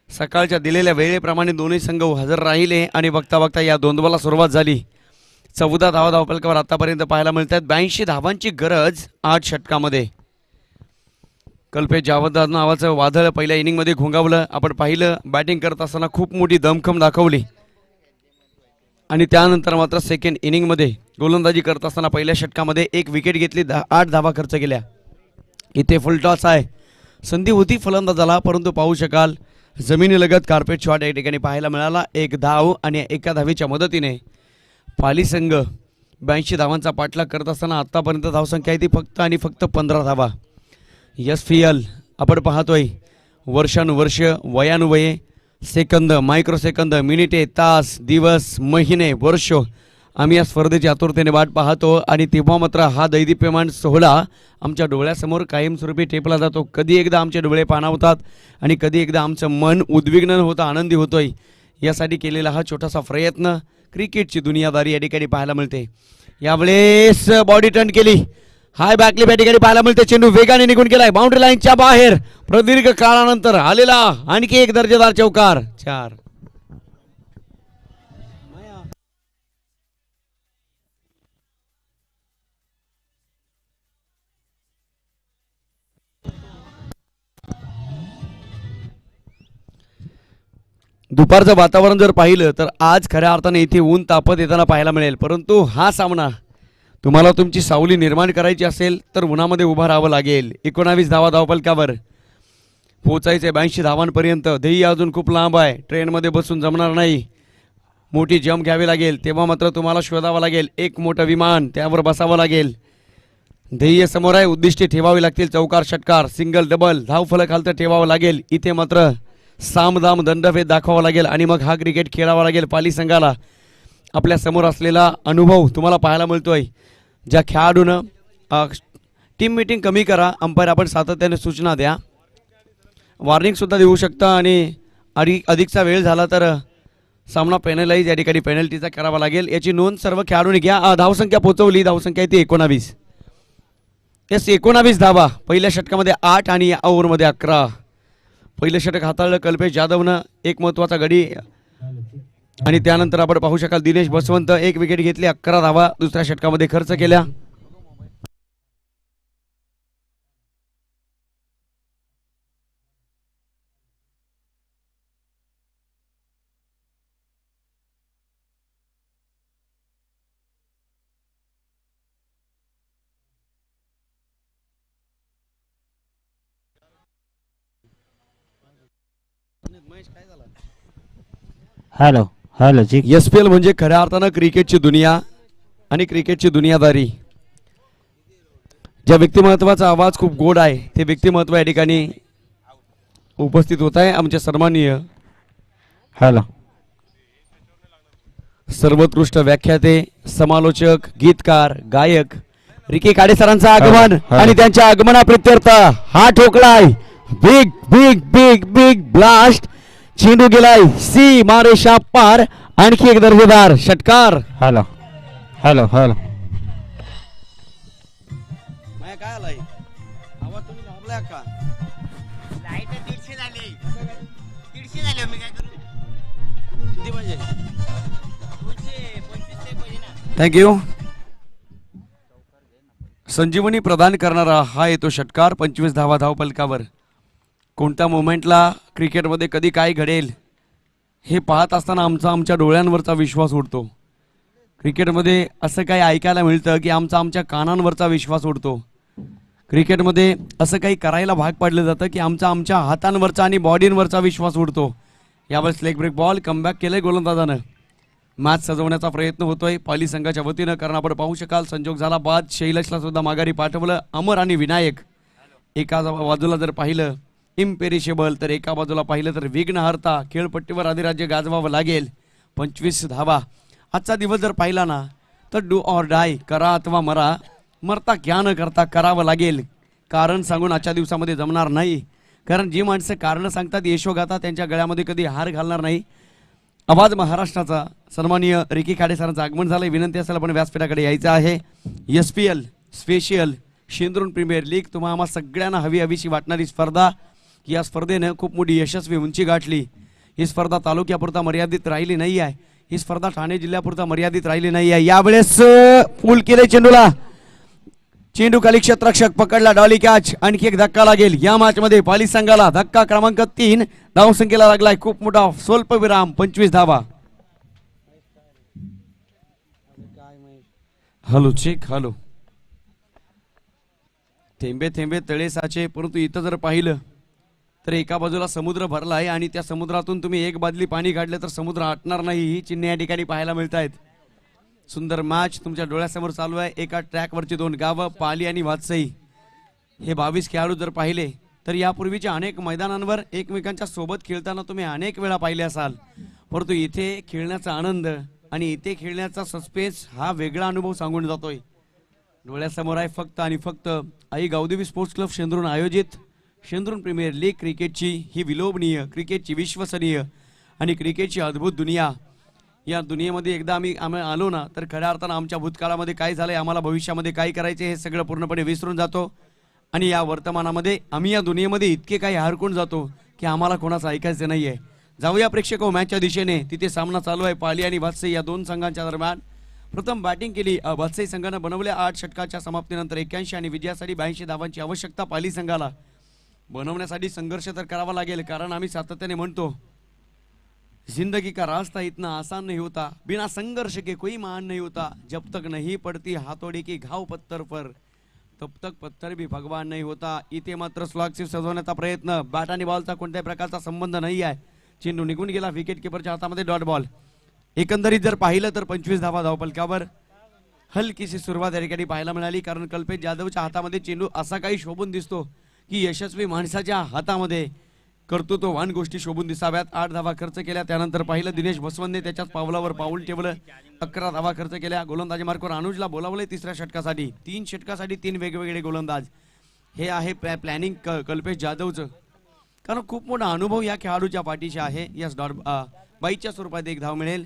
सकाळच्या दिलेल्या वेळेप्रमाणे दोन्ही संघ हजर राहिले आणि बघता बघता या दोनदोला सुरुवात झाली. 14 धावा धावफलकावर आतापर्यंत पाहायला मिळतात. 82 धावांची गरज 8 षटकामध्ये. कल्पेश जाधव नावाचं वादळ पहिल्या इनिंगमध्ये घोंगावलं. आपण पाहिलं बॅटिंग करत असताना खूप मोठी दमखम दाखवली आणि त्यानंतर मात्र सेकंड इनिंगमध्ये गोलंदाजी करत असताना पहिल्या षटकामध्ये 1 विकेट घेतली. 8 धावा खर्च केल्या. इथे फुल टॉस आहे. संधी होती फलंदाजाला परंतु पाहू शकाल जमिनीलगत कार्पेट शॉट या ठिकाणी पाहायला मिळाला. 1 धाव आणि 1 धावेच्या मदतीने पाली संघ 82 धावांचा पाठलाग करत असताना आतापर्यंत धावसंख्या आहे ती फक्त आणि फक्त 15 धावा. SPL आपण पाहतोय वर्षानुवर्ष वयानुवये सेकंद मायक्रो सेकंद मिनिटे तास दिवस महिने वर्ष आम्ही या स्पर्धेची आतुरतेने वाट पाहतो आणि तेव्हा मात्र हा दैदिप्यमान सोहळा आमच्या डोळ्यासमोर कायमस्वरूपी टेपला जातो. कधी एकदा आमचे डोळे पाणावतात आणि कधी एकदा आमचं मन उद्विग्न होतं आनंदी होतोय. यासाठी केलेला हा छोटासा प्रयत्न क्रिकेटची दुनियादारी या ठिकाणी पाहायला मिळते. यावेळेस बॉडी टर्न केली. हाय बॅकली या ठिकाणी पाहायला मिळते. चेंडू वेगाने निघून गेलाय बाउंड्री लाईनच्या बाहेर. प्रदीर्घ काळानंतर आलेला आणखी एक दर्जेदार चौकार. 4. दुपारचं वातावरण जर पाहिलं तर आज खऱ्या अर्थाने इथे ऊन तापत येताना पाहायला मिळेल. परंतु हा सामना तुम्हाला तुमची सावली निर्माण करायची असेल तर उन्हामध्ये उभं राहावं लागेल. 19 धावा धावफलकावर पोचायचे 82 धावांपर्यंत. ध्येय अजून खूप लांब आहे. ट्रेनमध्ये बसून जमणार नाही. मोठी जंप घ्यावी लागेल. तेव्हा मात्र तुम्हाला शोधावं लागेल एक मोठं विमान, त्यावर बसावं लागेल. ध्येय समोर आहे. उद्दिष्टे ठेवावी लागतील. चौकार षटकार सिंगल डबल धावफलक खालतं ठेवावं लागेल. इथे मात्र सामदाम दंडभेद दाखवावा लागेल आणि मग हा क्रिकेट खेळावा लागेल. पाली संघाला आपल्या समोर असलेला अनुभव तुम्हाला पाहायला मिळतोय. ज्या खेळाडूनं टीम मीटिंग कमी करा. अंपायर आपण सातत्याने सूचना द्या. वॉर्निंगसुद्धा देऊ शकता आणि अधिकचा वेळ झाला तर सामना पेनलाईज या ठिकाणी पेनल्टीचा करावा लागेल. याची नोंद सर्व खेळाडूंनी घ्या. धावसंख्या पोचवली. धावसंख्या ती 19. 19 धावा. पहिल्या षटकामध्ये 8 आणि या ओव्हरमध्ये 11. पहिलं षटक हाताळलं कल्पेश जाधवनं. एक महत्त्वाचा गडी आणि त्यानंतर आपण पाहू शकाल दिनेश बसवंत 1 विकेट घेतली. 11 धावा दुसऱ्या षटकामध्ये खर्च केल्या. हॅलो हॅलो जी. SPL म्हणजे खऱ्या अर्थानं क्रिकेटची दुनिया आणि क्रिकेटची दुनियादारी. ज्या व्यक्तिमत्वाचा आवाज खूप गोड आहे ते व्यक्तिमत्व या ठिकाणी उपस्थित होत आहे. आमचे सन्माननीय हॅलो सर्वोत्कृष्ट व्याख्याते, समालोचक, गीतकार, गायक रिकी काडे सरांचं आगमन आणि त्यांच्या आगमनाप्रित्यर्थ हा ठोकलाय big big big big blast. चेंडू गेलाय सी मारेशा पार आणखी एक दर्जेदार षटकार. हॅलो हॅलो हॅलो काय आलाय आवाज तुम्ही दाबलाय का? लाईट 150 झाली 150 झाली मी काय करू किती पाहिजे? 225 पाहिजे ना. थँक्यू. संजीवनी प्रदान करणारा हा येतो षटकार. 25 धावा धावपलकावर. कोणत्या मोमेंटला क्रिकेटमध्ये कधी काय घडेल हे पाहत असताना आमच्या डोळ्यांवरचा विश्वास उडतो. क्रिकेटमध्ये असं काही ऐकायला मिळतं की आमच्या कानांवरचा विश्वास उडतो. क्रिकेटमध्ये असं काही करायला भाग पाडलं जातं की आमच्या हातांवरचा आणि बॉडींवरचा विश्वास उडतो. यावेळेस लेग ब्रेक बॉल कमबॅक केलंय गोलंदाजानं. मॅच सजवण्याचा प्रयत्न होतोय पाली संघाच्या वतीनं, कारण आपण पाहू शकाल संजोग झाला बाद. शैलेशला सुद्धा माघारी पाठवलं. अमर आणि विनायक एका बाजूला जर पाहिलं इम्पेरिशेबल, तर एका बाजूला पाहिलं तर विघ्नहर्ता. खेळपट्टीवर अधिराज्य गाजवावं लागेल. 25 धावा. आजचा दिवस जर पाहिला ना तर डू ऑर डाय, करा अथवा मरा. मरता क्या न करता करावं लागेल. कारण सांगून आजच्या दिवसामध्ये जमणार नाही, कारण जी माणसं कारणं सांगतात यशोगाथा त्यांच्या गळ्यामध्ये कधी हार घालणार नाही. आवाज महाराष्ट्राचा सन्माननीय रिकी खाडे सरांचं आगमन झालंय. विनंती असेल आपण व्यासपीठाकडे यायचं आहे. SPL स्पेशल शेंद्रून प्रीमियर लीग तुम्हा आम्हा सगळ्यांना हवीशी वाटणारी स्पर्धा. या स्पर्धेनं खूप मोठी यशस्वी उंची गाठली. ही स्पर्धा तालुक्यापुरता मर्यादित राहिली नाही आहे. ही स्पर्धा ठाणे जिल्ह्यापुरता मर्यादित राहिली नाही आहे. यावेळेस पूल केले चेंडूला. चेंडू खाली क्षेत्ररक्षक पकडला. Dolly catch. आणखी एक धक्का लागेल या मॅच मध्ये पाली संघाला. धक्का क्रमांक 3. धावसंख्येला लागलाय खूप मोठा स्वल्प विराम. 25 धावा. Hello check. हॅलो. थेंबे थेंबे तळे साचे. परंतु इथं जर पाहिलं तर एका बाजूला समुद्र भरला आहे आणि त्या समुद्रातून तुम्ही एक बादली पाणी काढलं तर समुद्र आटणार नाही. ही चिन्हे या ठिकाणी पाहायला मिळत आहेत. सुंदर मॅच तुमच्या डोळ्यासमोर चालू आहे. एका ट्रॅकवरची 2 गावं पाली आणि वात्सई. हे 22 खेळाडू जर पाहिले तर यापूर्वीच्या अनेक मैदानांवर एकमेकांच्या सोबत खेळताना तुम्ही अनेक वेळा पाहिले असाल, परंतु इथे खेळण्याचा आनंद आणि इथे खेळण्याचा सस्पेन्स हा वेगळा अनुभव सांगून जातोय. डोळ्यासमोर आहे फक्त आणि फक्त आई गावदेवी स्पोर्ट्स क्लब शेंद्रून आयोजित शेंद्रून प्रीमियर लीग क्रिकेटची ही विलोभनीय, क्रिकेटची विश्वसनीय आणि क्रिकेटची अद्भुत दुनिया. या दुनियेमध्ये एकदा आम्ही आलो ना तर खऱ्या अर्थानं आमच्या भूतकाळामध्ये काय झालंय, आम्हाला भविष्यामध्ये काय करायचे हे सगळं पूर्णपणे विसरून जातो. आणि या वर्तमानामध्ये आम्ही या दुनियेमध्ये इतके काही हरकून जातो की आम्हाला कोणाचं ऐकायचं नाहीये. जाऊया प्रेक्षक मॅचच्या दिशेने. तिथे सामना चालू आहे पाली आणि वात्सई या 2 संघांच्या दरम्यान. प्रथम बॅटिंग केली वात्सई संघानं. बनवल्या 8 षटकाच्या समाप्तीनंतर 81 आणि विजयासाठी 82 धावांची आवश्यकता पाली संघाला. बनवण्यासाठी संघर्ष तर करावा लागेल, कारण आम्ही सातत्याने म्हणतो जिंदगी का रास्ता इतना आसान नहीं होता, बिना संघर्ष के कोई मान नहीं होता, जब तक नहीं पड़ती हाथोड़ी की घाव पत्थर पर तब तक पत्थर भी भगवान नहीं होता. इथे मात्र स्लॉगशिप सजवण्याचा प्रयत्न. बॅट आणि बॉलचा कोणत्याही प्रकारचा संबंध नाही आहे. चेंडू निघून गेला विकेट किपरच्या हातामध्ये. Dot ball. एकंदरीत जर पाहिलं तर 25 धावा धावपलकावर. हलकीशी सुरुवात या ठिकाणी पाहायला मिळाली, कारण कल्पेश जाधवच्या हातामध्ये चेंडू असा काही शोभून दिसतो की यशस्वी माणसाच्या हातामध्ये कर्तृत्ववान गोष्टी शोभून दिसाव्यात. 8 धावा खर्च केल्या. त्यानंतर पाहिलं दिनेश बसवंतने त्याच्याच पावलावर पाऊल ठेवलं. 11 धावा खर्च केल्या. गोलंदाजी मार्कवर अनुजला बोलावले 3ऱ्या षटकासाठी. 3 षटकासाठी 3 वेगवेगळे गोलंदाज. हे आहे प्लॅनिंग कल्पेश जाधवचं, कारण खूप मोठा अनुभव या खेळाडूच्या पाठीशी आहे. यस डॉट बाईच्या स्वरूपात 1 धाव मिळेल.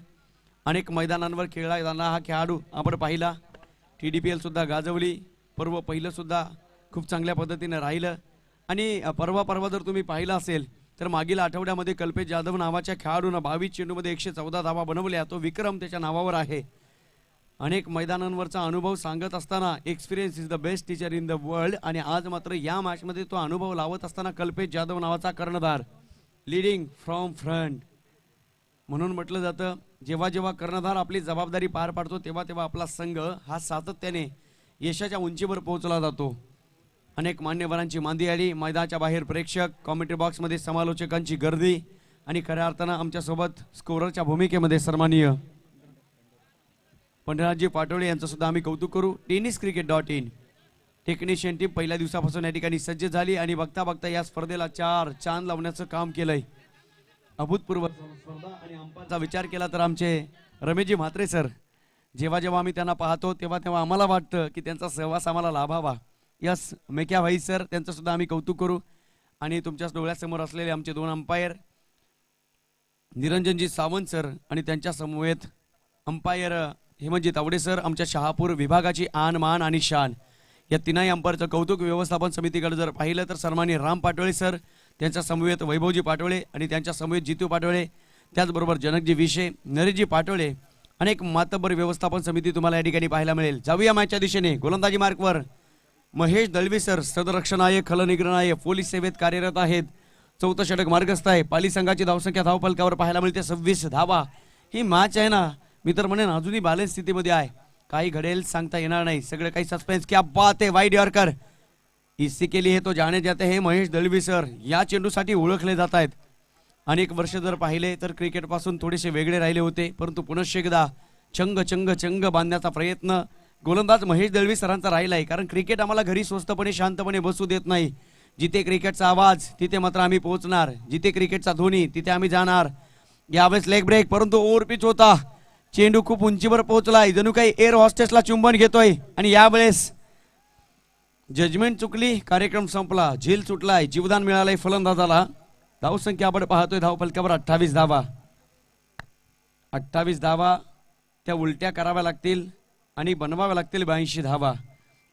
अनेक मैदानांवर खेळला जाणारा हा खेळाडू आपण पाहिला. TDPL सुद्धा गाजवली. पर्व पहिलं सुद्धा खूप चांगल्या पद्धतीने राहिलं. आणि परवा जर तुम्ही पाहिलं असेल तर मागील आठवड्यामध्ये कल्पेश जाधव नावाच्या खेळाडूनं 22 चेंडूमध्ये 114 धावा बनवल्या. तो विक्रम त्याच्या नावावर आहे. अनेक मैदानांवरचा अनुभव सांगत असताना experience is the best teacher in the world. आणि आज मात्र या मॅचमध्ये तो अनुभव लावत असताना कल्पेश जाधव नावाचा कर्णधार लीडिंग फ्रॉम फ्रंट. म्हणून म्हटलं जातं जेव्हा जेव्हा कर्णधार आपली जबाबदारी पार पाडतो तेव्हा तेव्हा आपला संघ हा सातत्याने यशाच्या उंचीवर पोहोचला जातो. अनेक मान्यवरांची मांदियाळी, मैदानाच्या बाहेर प्रेक्षक, कॉमेंट्री बॉक्समध्ये समालोचकांची गर्दी आणि खऱ्या अर्थानं आमच्यासोबत स्कोररच्या भूमिकेमध्ये सन्माननीय पंढरनाथजी पाटोळे यांचं सुद्धा आम्ही कौतुक करू. tenniscricket.in टेक्निशियन टीम पहिल्या दिवसापासून या ठिकाणी सज्ज झाली आणि बघता बघता या स्पर्धेला 4 चांद लावण्याचं काम केलंय. अभूतपूर्व स्पर्धा. आणि अंपायरचा विचार केला तर आमचे रमेशजी म्हात्रे सर, जेव्हा जेव्हा आम्ही त्यांना पाहतो तेव्हा तेव्हा आम्हाला वाटतं की त्यांचा सहवास आम्हाला लाभावा. यस मेक्या भाई सर, त्यांचं सुद्धा आम्ही कौतुक करू. आणि तुमच्याच डोळ्यासमोर असलेले आमचे 2 अंपायर निरंजनजी सावंत सर आणि त्यांच्या समवेत अंपायर हेमंतजी तावडे सर, आमच्या शहापूर विभागाची आन मान आणि शान, या तिन्ही अंपायरचं कौतुक व्यवस्थापन समितीकडे जर पाहिलं तर सन्माननीय राम पाटोळे सर, त्यांच्या समवेत वैभवजी पाटोळे आणि त्यांच्या समवेत जितू पाटोळे, त्याचबरोबर जनकजी विशे, नरेशजी पाटोळे, अनेक मातब्बर व्यवस्थापन समिती तुम्हाला या ठिकाणी पाहायला मिळेल. जाऊया मॅचच्या दिशेने. गोलंदाजी मार्कवर महेश दळवी सर, सदरक्षण आहे, खलनिग्रह आहे, पोलीस सेवेत कार्यरत आहेत. चौथं षटक मार्गस्थ आहे. पाली संघाची धावसंख्या धावफलकावर पाहायला मिळते 26 धावा. ही मॅच आहे ना, मी तर म्हणेन अजूनही बॅलन्स स्थितीमध्ये आहे. काही घडेल सांगता येणार नाही. सगळं काही सस्पेन्स. क्या बात आहे, वाईड यॉर्कर. इसी के लिए तो जाने जाते हैं महेश दळवी सर. या चेंडूसाठी ओळखले जात आहेत. अनेक वर्ष जर पाहिले तर क्रिकेटपासून थोडेसे वेगळे राहिले होते, परंतु पुनश्च एकदा चंग चंग चंग बांधण्याचा प्रयत्न गोलंदाज महेश दळवी सरांचा राहिला आहे. कारण क्रिकेट आम्हाला घरी स्वस्तपणे शांतपणे बसू देत नाही. जिथे क्रिकेटचा आवाज तिथे मात्र आम्ही पोहोचणार, जिथे क्रिकेटचा ध्वनी तिथे आम्ही जाणार. यावेळेस लेग ब्रेक, परंतु ओव्हर पिच होता. चेंडू खूप उंचीवर पोहोचलाय, जणू काही एअर हॉस्टेसला चुंबन घेतोय. आणि यावेळेस जजमेंट चुकली, कार्यक्रम संपला, झेल सुटलाय, जीवदान मिळालंय फलंदाजाला. धावसंख्या आपण पाहतोय धावफलकावर 28 धावा. 28 धावा त्या उलट्या कराव्या लागतील आणि बनवाव्या लागतील 82 धावा.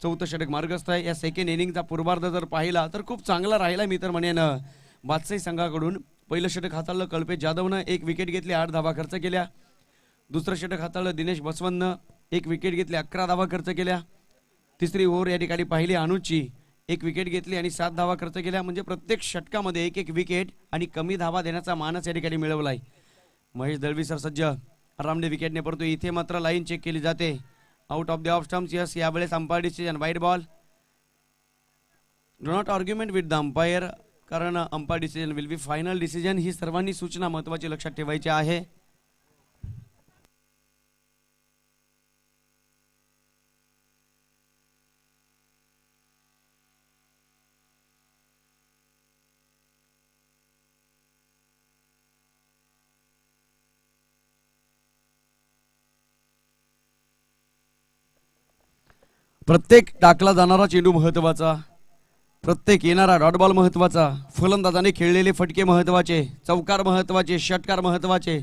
चौथं षटक मार्गस्थ आहे. या सेकंड इनिंगचा पूर्वार्ध जर पाहिला तर खूप चांगला राहिला मी तर म्हणेन बादशाही संघाकडून. पहिलं षटक हाताळलं कल्पेश जाधवनं, 1 विकेट घेतली, 8 धावा खर्च केल्या. दुसरं षटक हाताळलं दिनेश बसवननं, 1 विकेट घेतली, 11 धावा खर्च केल्या. तिसरी ओव्हर या ठिकाणी पाहिली अनुची, 1 विकेट घेतली आणि 7 धावा खर्च केल्या. म्हणजे प्रत्येक षटकामध्ये 1-1 विकेट आणि कमी धावा देण्याचा मानस या ठिकाणी मिळवलाय. महेश दळवी सर सज्ज आरामने विकेटने, परंतु इथे मात्र लाईन चेक केली जाते. Out of the off stumps. Yes, यावेळेस umpire decision wide ball. Do not argument with the umpire, कारण umpire decision will be final decision. ही सर्वांनी सूचना महत्वाची लक्षात ठेवायची आहे. प्रत्येक टाकला जाणारा चेंडू महत्वाचा, प्रत्येक येणारा डॉट बॉल महत्वाचा, फलंदाजाने खेळलेले फटके महत्वाचे, चौकार महत्वाचे, षटकार महत्वाचे,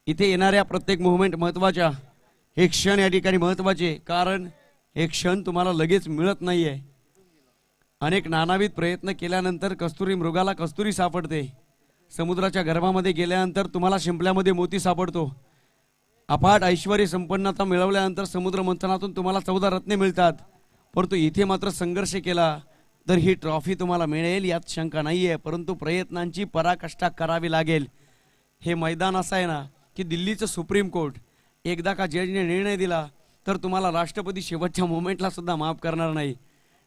इथे येणाऱ्या प्रत्येक मुवमेंट महत्वाच्या. हे क्षण या ठिकाणी महत्वाचे, कारण हे क्षण तुम्हाला लगेच मिळत नाहीये. अनेक नानाविध प्रयत्न केल्यानंतर कस्तुरी मृगाला कस्तुरी सापडते. समुद्राच्या गर्भामध्ये गेल्यानंतर तुम्हाला शिंपल्यामध्ये मोती सापडतो. अफाट ऐश्वर्य संपन्नता मिळवल्यानंतर समुद्र मंथनातून तुम्हाला 14 रत्ने मिळतात. परंतु इथे मात्र संघर्ष केला तर ही ट्रॉफी तुम्हाला मिळेल यात शंका नाहीये, परंतु प्रयत्नांची पराकाष्ठा करावी लागेल. हे मैदान असं आहे ना की दिल्लीचं सुप्रीम कोर्ट, एकदा का जजने निर्णय दिला तर तुम्हाला राष्ट्रपती शेवटच्या मोमेंटला सुद्धा माफ करणार नाही.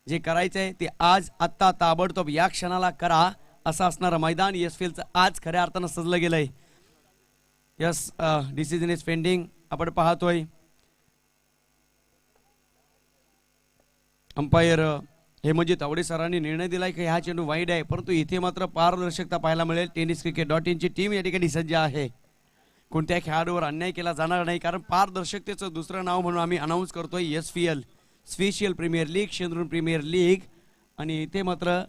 जे करायचं आहे ते आज आत्ता ताबडतोब या क्षणाला करा, असं असणारं मैदान एसपीएलचं आज खऱ्या अर्थानं सजलं गेलंय. Yes, decision is pending. आपण पाहतोय अंपायर हेमंतजी तावडे सरांनी निर्णय दिलाय की हा चेंडू वाईड आहे, परंतु इथे मात्र पारदर्शकता पाहायला मिळेल. tenniscricket.in ची टीम या ठिकाणी सज्ज आहे. कोणत्या खेळाडूवर अन्याय केला जाणार नाही, कारण पारदर्शकतेचं दुसरं नाव म्हणून आम्ही अनाऊन्स करतोय SPL, special premier league, Shendrun premier league. आणि इथे मात्र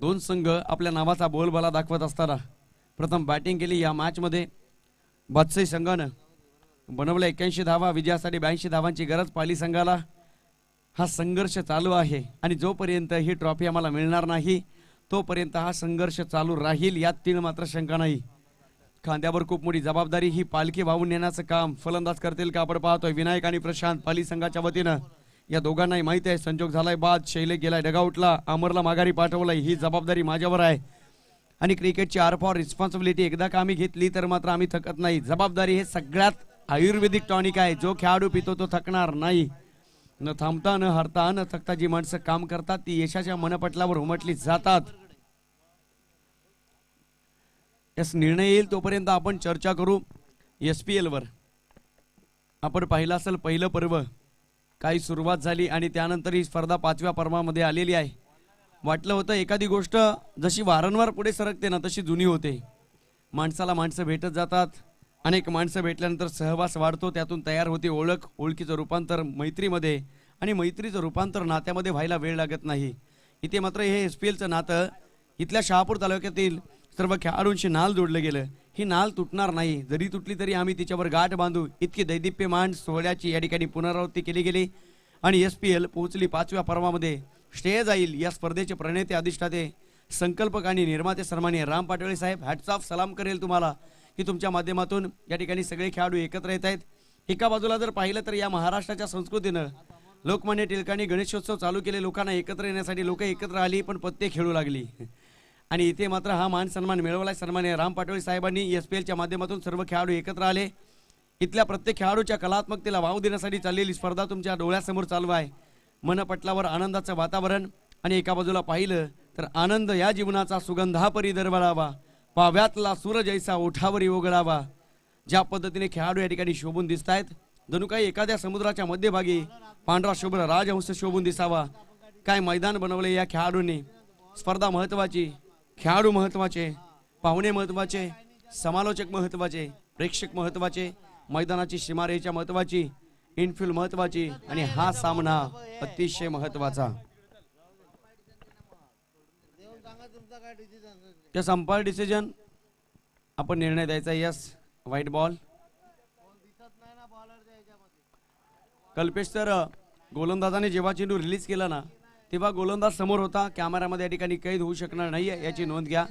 दोन संघ आपल्या नावाचा बोलबाला दाखवत असताना प्रथम बॅटिंग केली या मॅचमध्ये बादशाही संघानं. बनवलं 81 धावा, विजयासाठी 82 धावांची गरज पाली संघाला. हा संघर्ष चालू आहे आणि जोपर्यंत ही ट्रॉफी आम्हाला मिळणार नाही तोपर्यंत हा संघर्ष चालू राहील, यात तीळ मात्र शंका नाही. खांद्यावर खूप मोठी जबाबदारी, ही पालखी वाहून नेण्याचं काम फलंदाज करतील का आपण पाहतोय. विनायक आणि प्रशांत पाली संघाच्या वतीनं, या दोघांनाही माहिती आहे संजोग झालाय बाद, शैले गेलाय डगआउटला, अमरला माघारी पाठवलाय, ही जबाबदारी माझ्यावर आहे. आणि क्रिकेटची आर फॉर रिस्पॉन्सिबिलिटी एकदा का आम्ही घेतली तर मात्र आम्ही थकत नाही. जबाबदारी हे सगळ्यात आयुर्वेदिक टॉनिक आहे. जो खेळाडू पितो तो थकणार नाही. न थांबता, न हरता, न थकता जी माणसं काम करतात ती यशाच्या मनपटलावर उमटली जातात. यास निर्णय येईल तोपर्यंत आपण चर्चा करू. SPL वर आपण पाहिलं असेल पहिलं पर्व काही सुरुवात झाली आणि त्यानंतर ही स्पर्धा 5व्या पर्वामध्ये आलेली आहे. वाटलं होतं एखादी गोष्ट जशी वारंवार पुढे सरकते ना तशी जुनी होते. माणसाला माणसं भेटत जातात, अनेक माणसं भेटल्यानंतर सहवास वाढतो, त्यातून तयार होते ओळख, ओळखीचं रूपांतर मैत्रीमध्ये आणि मैत्रीचं रूपांतर नात्यामध्ये व्हायला वेळ लागत नाही. इथे मात्र हे SPLचं नातं इथल्या शहापूर तालुक्यातील सर्व खेळाडूंशी नाल जोडलं गेलं. ही नाल तुटणार नाही, जरी तुटली तरी आम्ही तिच्यावर गाठ बांधू इतकी दैदिप्यमान सोहळ्याची या ठिकाणी पुनरावृत्ती केली गेली. आणि SPL पोहोचली 5व्या पर्वामध्ये. श्रेय जाईल या स्पर्धेचे प्रणेते, अधिष्ठाते, संकल्पक आणि निर्माते सन्माननीय राम पाटोळे साहेब. हॅट्स ऑफ, सलाम करेल तुम्हाला की तुमच्या माध्यमातून या ठिकाणी सगळे खेळाडू एकत्र येत आहेत. एका बाजूला जर पाहिलं तर या महाराष्ट्राच्या संस्कृतीनं लोकमान्य टिळकांनी गणेशोत्सव चालू केले, लोकांना एकत्र येण्यासाठी लोक एकत्र आली, पण पत्ते खेळू लागली. आणि इथे मात्र हा मान सन्मान मिळवलाय सन्माननीय राम पाटोळे साहेबांनी. SPLच्या माध्यमातून सर्व खेळाडू एकत्र आले. इथल्या प्रत्येक खेळाडूच्या कलात्मकतेला वाव देण्यासाठी चाललेली स्पर्धा तुमच्या डोळ्यासमोर चालू आहे. मनपटलावर आनंदाचं वातावरण. आणि एका बाजूला पाहिलं तर आनंद या जीवनाचा सुगंधा परी दरवळावा, पाव्यातला सूर जैसा ओठावरी ओघळावा. ज्या पद्धतीने खेळाडू या ठिकाणी शोभून दिसत आहेत, जणू काही एखाद्या समुद्राच्या मध्यभागी पांढरा शुभ्र राजहंस शोभून दिसावा. काय मैदान बनवले या खेळाडूंनी. स्पर्धा महत्वाची, खेळाडू महत्वाचे, पाहुणे महत्वाचे, समालोचक महत्वाचे, प्रेक्षक महत्वाचे, मैदानाची सीमारेषा महत्वाची, इनफिल्ड महत्वाची आणि हा सामना अतिशय महत्वाचा. त्या अंपायर डिसिजन आपण निर्णय द्यायचा. Yes, white ball. Kalpesh sir, गोलंदाजाने जेव्हा चेंडू रिलीज केला ना तेव्हा गोलंदाज समोर होता. कॅमेरामध्ये या ठिकाणी कैद होऊ शकणार नाही याची नोंद घ्या.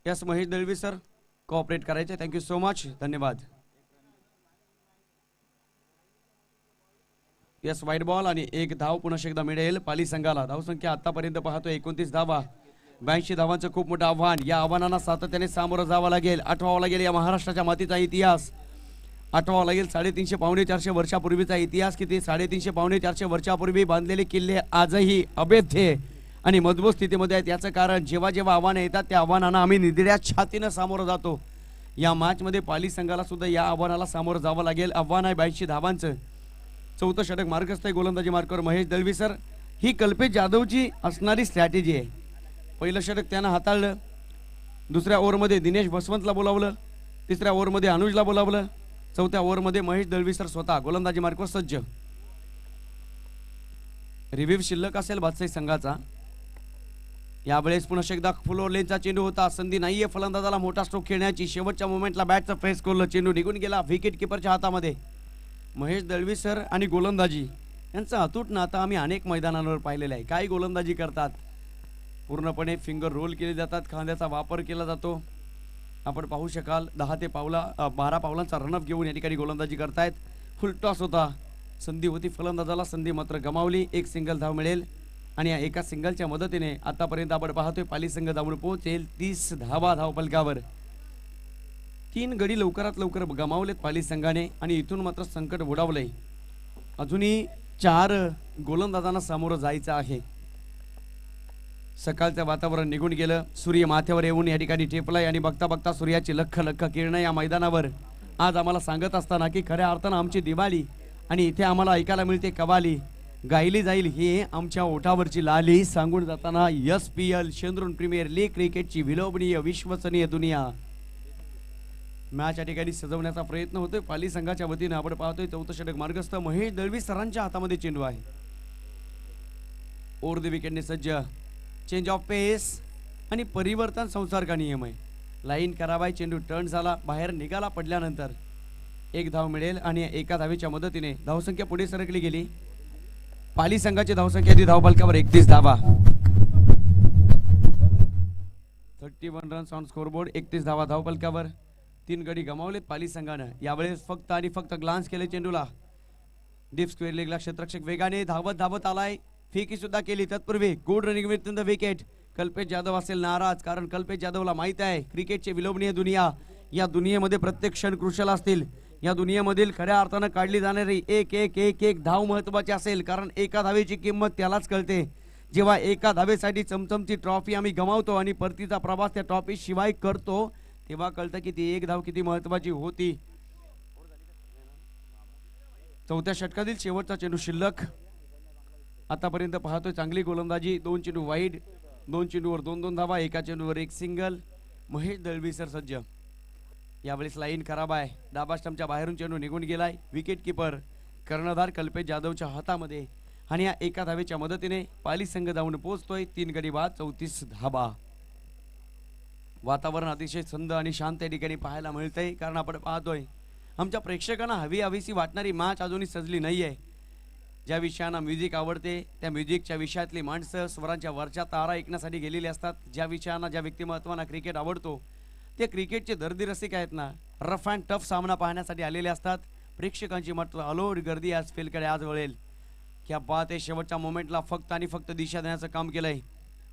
Yes Mahesh Dalvi sir, cooperate करायचे. थँक्यू सो मच, धन्यवाद. यस, व्हाईट बॉल आणि एक धाव पुन्हा एकदा मिळेल पाली संघाला. धावसंख्या आतापर्यंत पाहतो 29 धावा, 82 धावांचं खूप मोठं आव्हान. या आव्हानांना सातत्याने सामोरं जावं लागेल. आठवावा लागेल या महाराष्ट्राच्या मातीचा इतिहास. आठवावा लागेल 350 पावणे 400 वर्षापूर्वीचा इतिहास. किती 350 पावणे 400 वर्षापूर्वी बांधलेले किल्ले आजही अभेद्य आणि मजबूत स्थितीमध्ये आहेत. याचं कारण जेव्हा जेव्हा आव्हानं येतात त्या आव्हानांना आम्ही निधड्या छातीनं सामोरं जातो. या मॅचमध्ये पाली संघाला सुद्धा या आव्हानाला सामोरं जावं लागेल. आव्हान आहे 82 धावांचं. चौथं षटक मार्गस्थ आहे गोलंदाजी मार्कवर महेश दळवी सर. ही कल्पेश जाधवची असणारी स्ट्रॅटेजी आहे. पहिलं षटक त्यानं हाताळलं, दुसऱ्या ओव्हरमध्ये दिनेश बसवंतला बोलावलं, तिसऱ्या ओव्हरमध्ये अनुजला बोलावलं, चौथ्या ओव्हरमध्ये महेश दळवी सर स्वतः गोलंदाजी मार्कवर सज्ज. रिव्ह्यू शिल्लक असेल बादशाही संघाचा. यावेळेस पुन्हा एकदा फुल ओव्हरलेनचा चेंडू होता. संधी नाहीये फलंदाजाला मोठा स्ट्रोक खेळण्याची. शेवटच्या मोमेंटला बॅटचं फेस कोरलं, चेंडू निघून गेला विकेट किपरच्या हातामध्ये. महेश दळवी सर आणि गोलंदाजी यांचं अतूट नातं आम्ही अनेक मैदानांवर पाहिलेलं आहे. काही गोलंदाजी करतात पूर्णपणे फिंगर रोल केले जातात, खांद्याचा वापर केला जातो. आपण पाहू शकाल 10 ते 12 पावलांचा रनअप घेऊन या ठिकाणी गोलंदाजी करतायत. फुल टॉस होता, संधी होती फलंदाजाला, संधी मात्र गमावली. एक सिंगल धाव मिळेल आणि या एका सिंगलच्या मदतीने आतापर्यंत आपण पाहतोय पाली संघ धावून पोहोचेल 30 धावा धावफलकावर. 3 गडी लवकरात लवकर गमावलेत पाली संघाने आणि इथून मात्र संकट बुडावलंय. अजूनही 4 गोलंदाजांना सामोरं जायचं आहे. सकाळचं वातावरण निघून गेलं, सूर्य माथ्यावर येऊन या ठिकाणी ठेपलाय आणि बघता बघता सूर्याची लख लख किरणं या मैदानावर आज आम्हाला सांगत असताना की खऱ्या अर्थानं आमची दिवाळी आणि इथे आम्हाला ऐकायला मिळते कवाली गायली जाईल हे आमच्या ओठावरची लाली. सांगून जाताना SPL शेंद्रून प्रीमियर लीग क्रिकेटची विलोभनीय विश्वसनीय दुनिया मॅच या ठिकाणी सजवण्याचा प्रयत्न होतोय पाली संघाच्या वतीने. आपण पाहतोय चौथं षटक मार्गस्थ महेश दळवी सरांच्या हातामध्ये चेंडू आहे. ओव्हर द विकेटने सज्ज. चेंज ऑफ पेस आणि परिवर्तन संसार का नियम आहे. लाईन करावाय, चेंडू टर्न झाला, बाहेर निघाला पडल्यानंतर एक धाव मिळेल आणि एका धावेच्या मदतीने धावसंख्या पुढे सरकली गेली. पाली संघाची धावसंख्या ती धावफलकावर 31 धावा. 31 रन्स ऑन स्कोरबोर्ड, 31 धावा धावफलकावर. 3 गडी गमावलेत पाली संघानं. यावेळेस फक्त आणि फक्त ग्लान्स केले चेंडूला. डीप स्क्वेअर लेगला क्षेत्ररक्षक वेगाने धावत आलाय, फेकी सुद्धा केली. तत्पूर्वी good running with the wicket. Kalpesh Jadhav असेल नाराज, कारण कल्पेश जाधवला माहित आहे क्रिकेटची विलोभनीय दुनिया, या दुनियेमध्ये प्रत्येक क्षण क्रुशल असतील. या दुनियेमधील खऱ्या अर्थानं काढली जाणारी एक धाव महत्वाची असेल, कारण एका धावेची किंमत त्यालाच कळते जेव्हा एका धावेसाठी चमचमची ट्रॉफी आम्ही गमावतो आणि परतीचा प्रवास त्या ट्रॉफी शिवाय करतो, तेव्हा कळतं की ती एक धाव किती महत्वाची होती. चौथ्या षटकातील शेवटचा चेंडू शिल्लक. आतापर्यंत पाहतोय चांगली गोलंदाजी. 2 चेंडू वाईड, 2 चेंडूवर 2-2 धावा, एका चेंडूवर 1 सिंगल. महेश दळवी सर सज्ज. यावेळेस लाईन खराब आहे, डाबा स्टंपच्या बाहेरून चेंडू निघून गेलाय. विकेट किपर कर्णधार कल्पेश जाधवच्या हातामध्ये आणि या एका धावेच्या मदतीने पाली संघ जाऊन पोहोचतोय 3 गडी बाद 34 धाबा. वातावरण अतिशय थंड आणि शांत या ठिकाणी पाहायला मिळतंय, कारण आपण पाहतोय आमच्या प्रेक्षकांना हवीशी वाटणारी मॅच अजूनही सजली नाही आहे. ज्या विषयांना म्युझिक आवडते त्या म्युझिकच्या विषयातली माणसं स्वरांच्या वरच्या तारा ऐकण्यासाठी गेलेली असतात. ज्या विषयांना, ज्या व्यक्तिमत्वांना क्रिकेट आवडतो ते क्रिकेटचे दर्दी रसिक आहेत ना, रफ अँड टफ सामना पाहण्यासाठी आलेले असतात. प्रेक्षकांची मात्र अलोट गर्दी आज फील्डकडे आज वळेल. क्या बात आहे, शेवटच्या मोमेंटला फक्त आणि फक्त दिशा देण्याचं काम केलंय.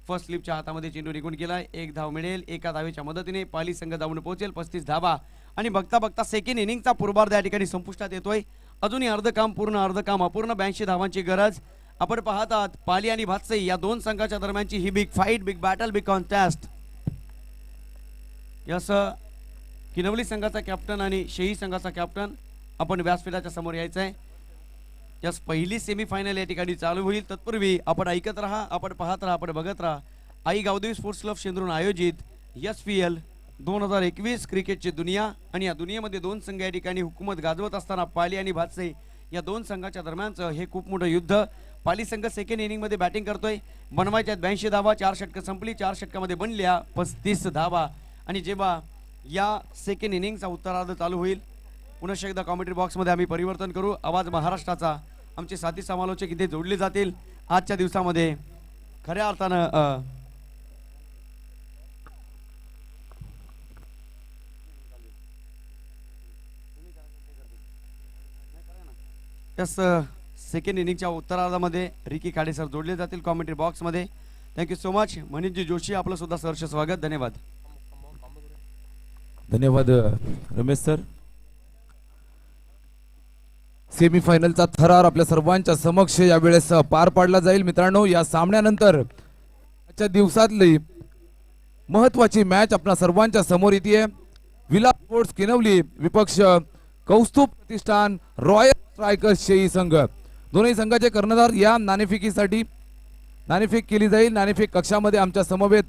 फर्स्ट स्लिपच्या हातामध्ये चेंडू निघून गेलाय. एक धाव मिळेल. एका धावेच्या मदतीने पाली संघ जाऊन पोहोचेल 35 धावा. आणि बघता बघता सेकंड इनिंगचा पूर्वार्ध या ठिकाणी संपुष्टात येतोय. अजूनही अर्ध काम पूर्ण, अर्ध काम अपूर्ण. 82 धावांची गरज. आपण पाहत आहात पाली आणि भातसई या दोन संघाच्या दरम्यानची ही big fight, big battle, big contest. Yes, Kinhavali संघाचा कॅप्टन आणि शेही संघाचा कॅप्टन आपण व्यासपीठाच्या समोर यायचं आहे. यस, पहिली सेमीफायनल या ठिकाणी चालू होईल. तत्पूर्वी आपण ऐकत राहा, आपण पाहत राहा, आपण बघत राहा. आई गावदेवी स्पोर्ट्स क्लब शेंद्रून आयोजित SPL 2021 क्रिकेटची दुनिया. आणि या दुनियेमध्ये दोन संघ या ठिकाणी हुकूमत गाजवत असताना पाली आणि भातसई या दोन संघाच्या दरम्यानचं हे खूप मोठं युद्ध. पाली संघ सेकंड इनिंगमध्ये बॅटिंग करतोय. बनवायच्यात 82 धावा. 4 षटकं संपली. 4 षटकामध्ये बनल्या 35 धावा. आणि जेव्हा या सेकंड इनिंगचा उत्तरार्ध चालू होईल, पुन्हा एकदा कॉमेंट्री बॉक्समध्ये आम्ही परिवर्तन करू. आवाज महाराष्ट्राचा आमचे साथी समालोचक इथे जोडले जातील. आजच्या दिवसामध्ये खऱ्या अर्थानं सेकंड इनिंगच्या उत्तरार्धामध्ये रिकी खाडे सर जोडले जातील कॉमेंट्री बॉक्समध्ये. Thank you so much. Manishji Joshi, आपलं सुद्धा सहर्ष स्वागत. धन्यवाद. धन्यवाद रमेश सर. सेमीफायनलचा थरार आपल्या सर्वांच्या समक्ष यावेळेस पार पाडला जाईल. मित्रांनो, या सामन्यानंतर आजच्या दिवसातली महत्वाची मॅच आपल्या सर्वांच्या समोर येते. विला स्पोर्ट्स किनवली विपक्ष कौस्तुभ प्रतिष्ठान रॉयल स्ट्रायकर्स शेही संघ. दोन्ही संघाचे कर्णधार या नाणेफेकीसाठी नाणेफेक केली जाईल. नाणेफेक कक्षामध्ये आमच्या समवेत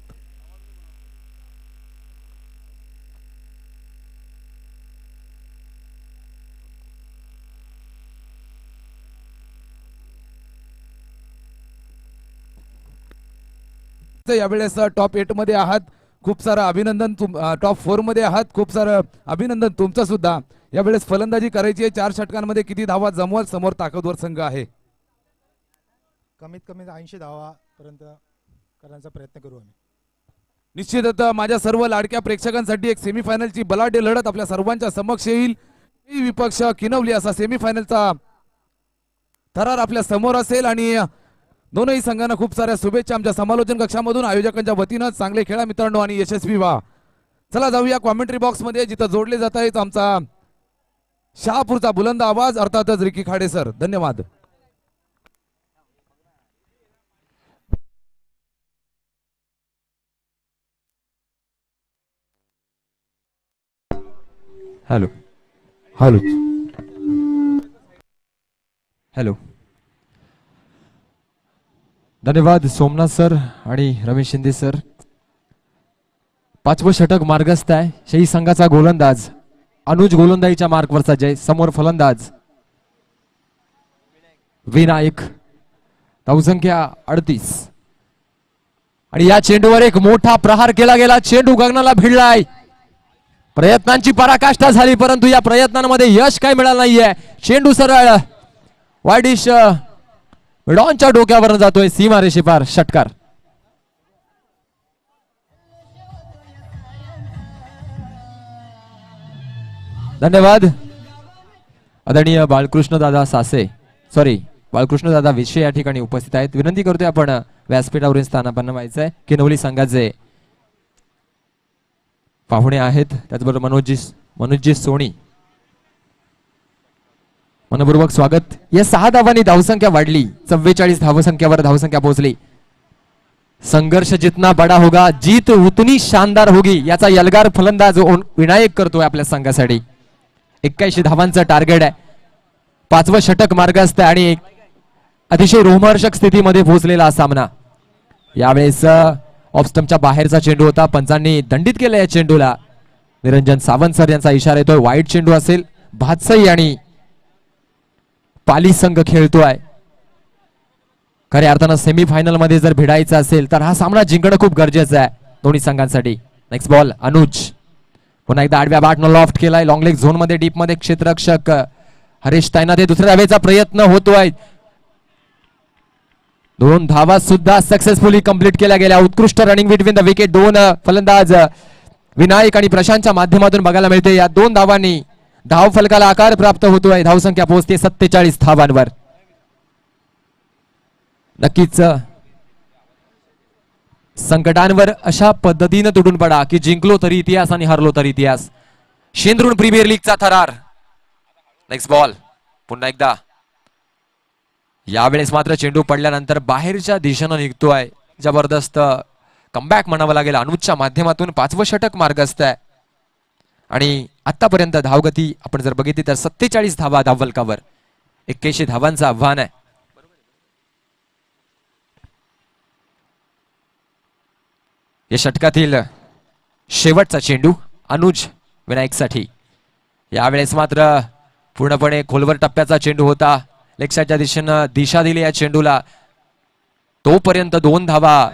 यावेळेस टॉप 8 मध्ये आहात. खूप सारं अभिनंदन. टॉप 4 मध्ये आहात. खूप सारं अभिनंदन तुमचं सुद्धा. यावेळेस फलंदाजी करायची आहे. 4 षटकांमध्ये किती धावा जमवाल? समोर ताकदवर संघ आहे. कमीत कमी 80 धावापर्यंत करण्याचा प्रयत्न करू आम्ही. निश्चितच माझ्या सर्व लाडक्या प्रेक्षकांसाठी एक सेमीफायनलची बलाढ्य लढत आपल्या सर्वांच्या समक्ष येईल. विपक्ष किनवली असा सेमीफायनलचा थरार आपल्या समोर असेल. आणि दोनही संघांना खूप साऱ्या शुभेच्छा आमच्या समालोचन कक्षामधून, आयोजकांच्या वतीनं. चांगले खेळा मित्रांनो आणि यशस्वी व्हा. चला जाऊया कॉमेंट्री बॉक्स मध्ये, जिथं जोडले जात आहेत आमचा शहापूरचा बुलंद आवाज, अर्थातच रिकी खाडे सर. धन्यवाद. Hello hello hello. धन्यवाद सोमनाथ सर आणि रमेश शिंदे सर. 5वं षटक मार्गस्थ आहे. शेही संघाचा गोलंदाज अनुज गोलंदाजीच्या मार्कवरचा जय. समोर फलंदाज विनायक. धावसंख्या 38. आणि या चेंडूवर एक मोठा प्रहार केला गेला. चेंडू गगनाला भिडलाय. प्रयत्नांची पराकाष्ठा झाली, परंतु या प्रयत्नांमध्ये यश काय मिळालं नाहीये. चेंडू सरळ वाईडिश डॉनच्या डोक्यावर जातोय. सीमारेषे पार षटकार. धन्यवाद आदरणीय बाळकृष्ण दादा सासे, बाळकृष्ण दादा विषय या ठिकाणी उपस्थित आहेत. विनंती करतोय आपण व्यासपीठावरील स्थानापन्न व्हायचंय. किनवली संघाचे पाहुणे आहेत. त्याचबरोबर मनोजजी सोनी, मनपूर्वक स्वागत. या 6 धावांनी धावसंख्या वाढली. 44 धावसंख्येवर धावसंख्या पोहोचली. संघर्ष जितना बडा होगा जीत उतनी शानदार होगी, याचा यलगार फलंदाज विनायक करतोय आपल्या संघासाठी. 81 धावांचं टार्गेट आहे. 5वं षटक मार्गस्थ आहे आणि अतिशय रोमहर्षक स्थितीमध्ये पोहोचलेला हा सामना. यावेळेस ऑफस्टंपच्या बाहेरचा चेंडू होता. पंचांनी दंडित केलं या चेंडूला. निरंजन सावंत सर यांचा इशारा येतोय. वाईट चेंडू असेल. भातसई आणि पाली संघ खेळतोय. खऱ्या अर्थानं सेमीफायनल मध्ये जर भिडायचं असेल तर हा सामना जिंकणं खूप गरजेचं आहे दोन्ही संघांसाठी. नेक्स्ट बॉल अनुज, पुन्हा एकदा आडव्या बॅटनं लॉफ्ट केलाय. लॉंग लेग झोन मध्ये डीप मध्ये क्षेत्ररक्षक हरीश तायनाथे दुसऱ्या धावेचा प्रयत्न होतोय. 2 धावा सुद्धा सक्सेसफुली कंप्लीट केल्या गेल्या. उत्कृष्ट रनिंग बिटवीन द विकेट 2 फलंदाज विनायक आणि प्रशांतच्या माध्यमातून बघायला मिळते. या 2 धावांनी धाव फलकाला आकार प्राप्त होतोय. धावसंख्या पोहोचते 47 धावांवर. नक्कीच संकटांवर अशा पद्धतीने तुटून पडा की जिंकलो तरी इतिहास आणि हरलो तरी इतिहास. शेंद्रुण प्रीमियर लीगचा थरार. नेक्स्ट बॉल पुन्हा एकदा. यावेळेस मात्र चेंडू पडल्यानंतर बाहेरच्या दिशेनं निघतोय. जबरदस्त कमबॅक म्हणावं लागेल. अनुजच्या माध्यमातून 5वं षटक मार्गस्थ आहे आणि आतापर्यंत धावगती आपण जर बघितली तर 47 धावा धावफलकावर. 81 धावांचं आव्हान आहे. या षटकातील शेवटचा चेंडू अनुज विनायक साठी. यावेळेस मात्र पूर्णपणे खोलवर टप्प्याचा चेंडू होता. लेग साईडच्या दिशेनं दिशा दिली या चेंडूला. तोपर्यंत 2 धावा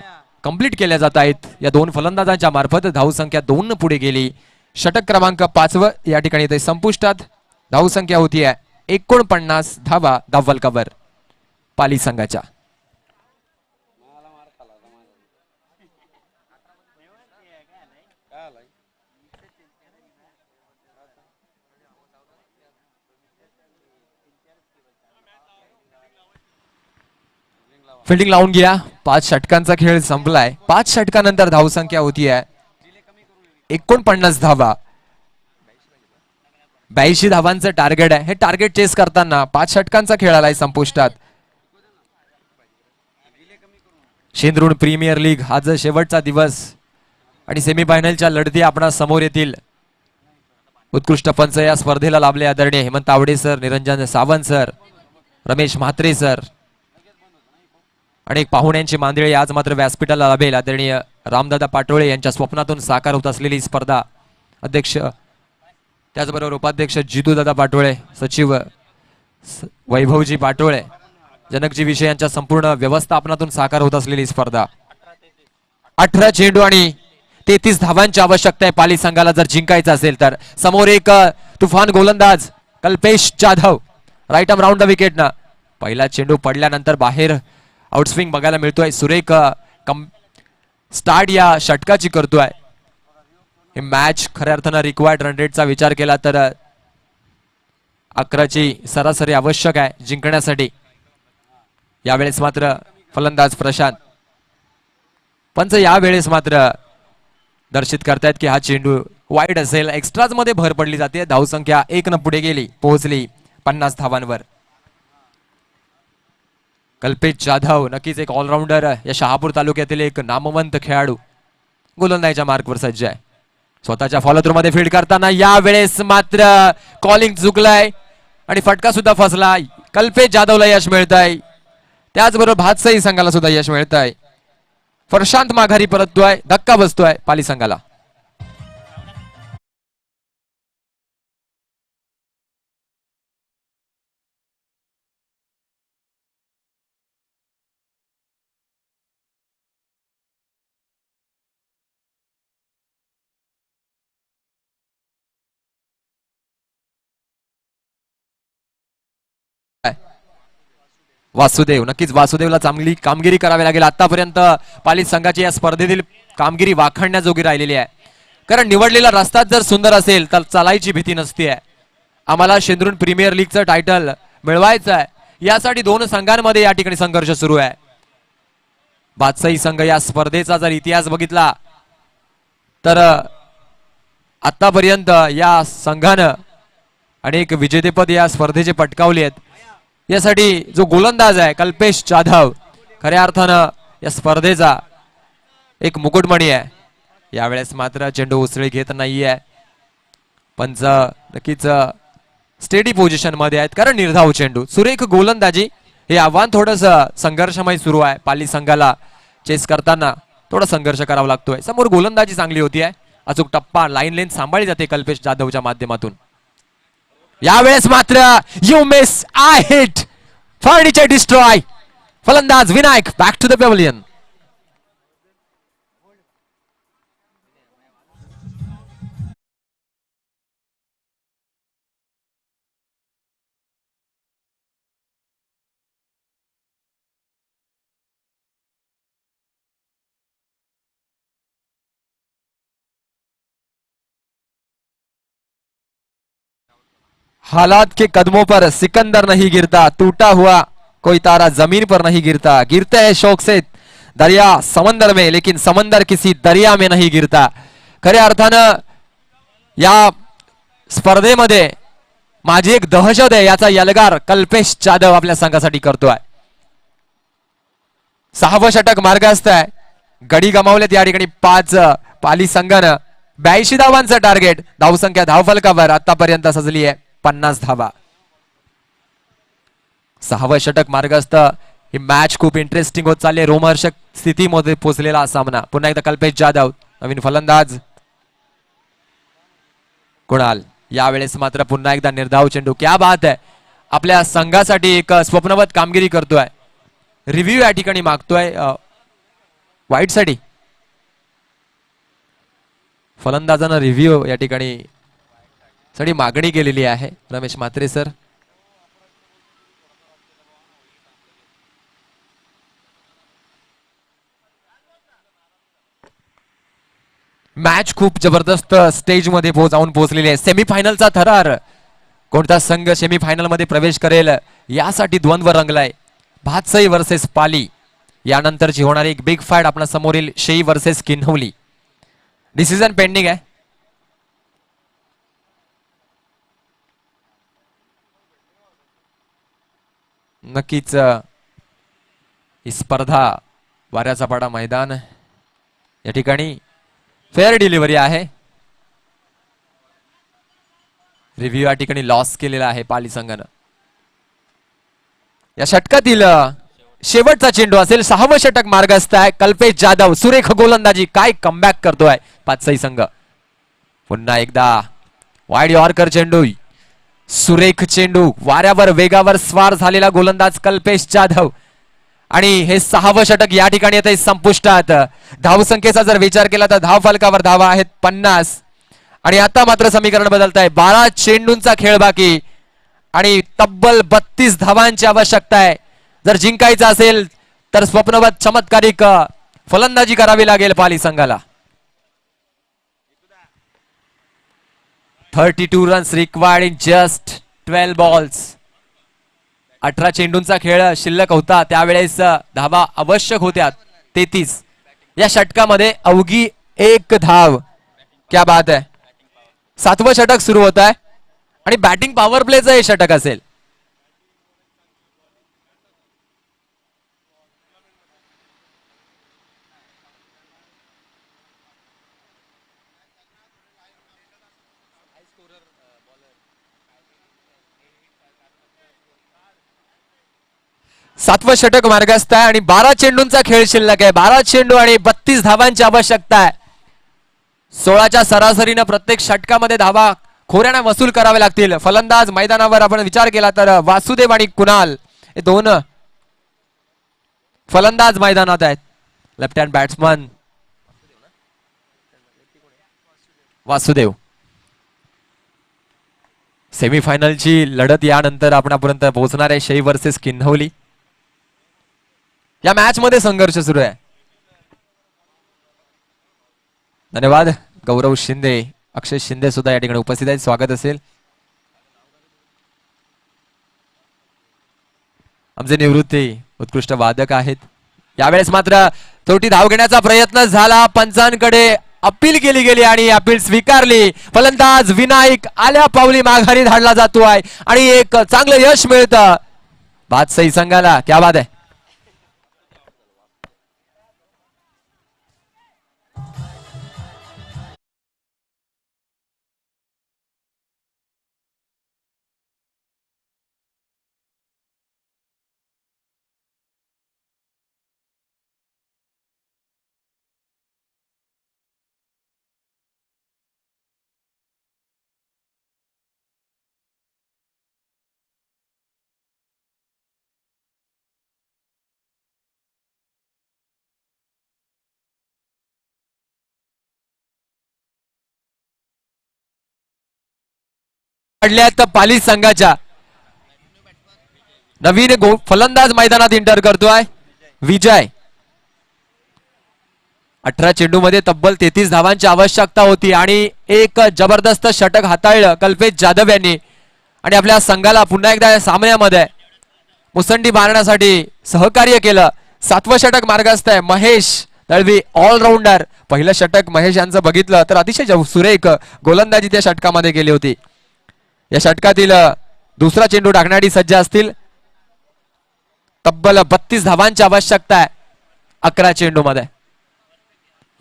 कंप्लीट केल्या जात आहेत. या 2 फलंदाजांच्या मार्फत धावसंख्या 2 पुढे गेली. षटक क्रमांक 5 या ठिकाणी ते संपुष्टात. धावसंख्या होती 49 धावा धावफलकावर पाली संघाच्या. फिल्डिंग लावून घ्या. 5 षटकांचा खेळ संपलाय. 5 षटकानंतर धावसंख्या होती 49 धावा. 82 धावांचं टार्गेट आहे. हे टार्गेट चेस करताना 5 षटकांचा खेळ आलाय संपुष्टात. शेंद्रुण प्रीमियर लीग आज शेवटचा दिवस आणि सेमीफायनलच्या लढती आपणा समोर येतील. उत्कृष्ट पंच या स्पर्धेला लाभले आदरणीय Hemant Avade sir, Niranjan Sawant sir, Ramesh Mhatre sir. अनेक पाहुण्यांची मांदिळी आज मात्र व्यासपीठाला लाभेल. आदरणीय रामदादा पाटोळे यांच्या स्वप्नातून साकार होत असलेली स्पर्धा. अध्यक्ष त्याचबरोबर उपाध्यक्ष जितूदादा पाटोळे, सचिव वैभवजी पाटोळे, जनकजी विषय यांच्या संपूर्ण व्यवस्थापनातून साकार होत असलेली स्पर्धा. 18 चेंडू आणि 33 धावांची आवश्यकता आहे पाली संघाला जर जिंकायचं असेल तर. समोर एक तुफान गोलंदाज Kalpesh Jadhav, right arm round the wicket ना. पहिला चेंडू पडल्यानंतर बाहेर आउटस्विंग बघायला मिळतोय. सुरेख स्टार्ट या षटकाची करतोय. हे मॅच खऱ्या अर्थानं रिक्वायर्ड रन रेटचा विचार केला तर 11ची सरासरी आवश्यक आहे जिंकण्यासाठी. यावेळेस मात्र फलंदाज प्रशांत पंच यावेळेस मात्र दर्शित करतायत की हा चेंडू वाईड असेल. एक्स्ट्राज मध्ये भर पडली जाते. धावसंख्या 1 न पुढे गेली, पोहोचली 50 धावांवर. कल्पेश जाधव नक्कीच एक ऑलराऊंडर, या शहापूर तालुक्यातील एक नामवंत खेळाडू. गोलंदाजीच्या मार्कवर सज्ज आहे. स्वतःच्या फॉलो थ्रू मध्ये फील्ड करताना यावेळेस मात्र कॉलिंग चुकलाय आणि फटका सुद्धा फसला. कल्पेश जाधवला यश मिळत आहे. त्याचबरोबर भातसाई संघाला सुद्धा यश मिळत आहे. प्रशांत माघारी परततोय. धक्का बसतोय पाली संघाला. वासुदेव, नक्कीच वासुदेवला चांगली कामगिरी करावी लागेल. आतापर्यंत पाली संघाची या स्पर्धेतील कामगिरी वाखाणण्याजोगी राहिलेली आहे. कारण निवडलेला रस्ता जर सुंदर असेल तर चालायची भीती नसते. आम्हाला शेंद्रुण प्रीमियर लीगचं टायटल मिळवायचं आहे. यासाठी 2 संघांमध्ये या ठिकाणी संघर्ष सुरू आहे. बादशाही संघ या स्पर्धेचा जर इतिहास बघितला तर आतापर्यंत या संघानं अनेक विजेतेपद या स्पर्धेचे पटकावले आहेत. यासाठी जो गोलंदाज आहे कल्पेश जाधव खऱ्या अर्थानं या स्पर्धेचा एक मुकुटमणी आहे. यावेळेस मात्र चेंडू उसळी घेत नाहीये. पंच नक्कीच स्टेडी पोझिशन मध्ये आहेत कारण निर्धाव चेंडू. सुरेख गोलंदाजी. हे आव्हान थोडस संघर्षमय सुरू आहे. पाली संघाला चेस करताना थोडा संघर्ष करावा लागतोय. समोर गोलंदाजी चांगली होती आहे. अचूक टप्पा लाईन लेन सांभाळली जाते कल्पेश जाधवच्या माध्यमातून. यावेळेस मात्र you miss, I hit, furniture destroy. फलंदाज Vinayak back to the pavilion. हालात के कदमों पर सिकंदर नहीं गिरता, टूटा हुआ कोई तारा जमीन पर नहीं गिरता, गिरते हैं शौक से दरिया समंदर में, लेकिन समंदर किसी दरिया में नहीं गिरता. खऱ्या अर्थानं या स्पर्धेमध्ये माझी एक दहशत आहे, याचा यलगार कल्पेश जाधव आपल्या संघासाठी करतोय. 6वं षटक मार्गस्थ आहे. गडी गमावलेत या ठिकाणी 5 पाली संघानं. 82 धावांचं टार्गेट. धावसंख्या धावफलकावर आतापर्यंत सजली आहे 50 धावा. 6वं षटक मार्गस्थ. ही मॅच खूप इंटरेस्टिंग होत चालली आहे. रोमहर्षक स्थितीमध्ये पोहोचलेला हा सामना. पुन्हा एकदा कल्पेश जाधव, नवीन फलंदाज कुणाल. यावेळेस मात्र पुन्हा एकदा निर्धाव चेंडू. क्या बात आहे. आपल्या संघासाठी एक स्वप्नवत कामगिरी करतोय. रिव्ह्यू या ठिकाणी मागतोय वाईट साठी. फलंदाजानं रिव्ह्यू या ठिकाणी साठी मागणी केलेली आहे. रमेश म्हात्रे सर. मॅच खूप जबरदस्त स्टेज मध्ये जाऊन पोहोचलेली आहे. सेमीफायनलचा थरार. कोणता संघ सेमीफायनल मध्ये प्रवेश करेल यासाठी द्वंद्व रंगलाय. भातसई वर्सेस पाली. यानंतरची होणारी एक बिग फाईट आपल्या समोरील शेई वर्सेस किन्हवली. डिसिजन पेंडिंग आहे. नक्कीच ही स्पर्धा वाऱ्याचा पाडा मैदान. या ठिकाणी फेअर डिलिव्हरी आहे. रिव्ह्यू या ठिकाणी लॉस केलेला आहे पाली संघानं. या षटकातील शेवटचा चेंडू असेल. 6वं षटक मार्गस्थ आहे. कल्पेश जाधव सुरेख गोलंदाजी. काय कमबॅक करतोय पाचसाई संघ. पुन्हा एकदा वाईड यॉर्कर चेंडू. सुरेख चेंडू. वाऱ्यावर वेगावर स्वार झालेला गोलंदाज कल्पेश जाधव. आणि हे 6वं षटक या ठिकाणी येते संपुष्टात. धावसंख्येचा जर विचार केला तर धाव फलकावर धावा आहेत 50. आणि आता मात्र समीकरण बदलत आहे. 12 चेंडूंचा खेळ बाकी आणि तब्बल 32 धावांची आवश्यकता आहे. जर जिंकायचं असेल तर स्वप्नवत चमत्कारिक फलंदाजी करावी लागेल पाली संघाला. 32 runs required in just 12 balls. 18 चेंडूंचा खेळ शिल्लक होता. त्यावेळेस धावा आवश्यक होत्या 33. या षटकामध्ये अवघी 1 धाव. क्या बात आहे. 7वं षटक सुरू होत आहे आणि बॅटिंग पॉवर प्लेचं हे षटक असेल. सातवं षटक मार्गस्थ आहे आणि 12 चेंडूंचा खेळ शिल्लक आहे. 12 चेंडू आणि 32 धावांची आवश्यकता आहे. 16च्या सरासरीनं प्रत्येक षटकामध्ये धावा खोऱ्याने वसूल करावे लागतील. फलंदाज मैदानावर आपण विचार केला तर वासुदेव आणि कुणाल हे दोन फलंदाज मैदानात आहेत. Left hand batsman Vasudev. सेमीफायनलची लढत यानंतर आपणापर्यंत पोहोचणार आहे. शेई वर्सेस किन्हवली. या मॅच मध्ये संघर्ष सुरू आहे. धन्यवाद. गौरव शिंदे, अक्षय शिंदे सुद्धा या ठिकाणी उपस्थित आहेत. स्वागत असेल. आमचे निवृत्ती उत्कृष्ट वादक आहेत. यावेळेस मात्र थोडी धाव घेण्याचा प्रयत्न झाला. पंचांकडे अपील केली गेली आणि अपील स्वीकारली. फलंदाज विनायक आल्या पावली माघारी धाडला जातो आहे आणि एक चांगलं यश मिळतं भातसई संघाला. क्या बात आहे. पडल्यात पाली संघाच्या. नवीन फलंदाज मैदानात इंटर करतोय विजय. 18 चेंडू मध्ये तब्बल 33 धावांची आवश्यकता होती आणि एक जबरदस्त षटक हाताळलं कल्पेश जाधव यांनी आणि आपल्या संघाला पुन्हा एकदा या सामन्यामध्ये मुसंडी मारण्यासाठी सहकार्य केलं. 7वं षटक मार्गस्थ आहे महेश दळवी ऑलराऊंडर. पहिलं षटक महेश यांचं बघितलं तर अतिशय सुरेख गोलंदाजी त्या षटकामध्ये केली होती. या षटकातील दुसरा चेंडू टाकण्यासाठी सज्ज असतील. तब्बल 32 धावांची आवश्यकता आहे 11 चेंडू मध्ये.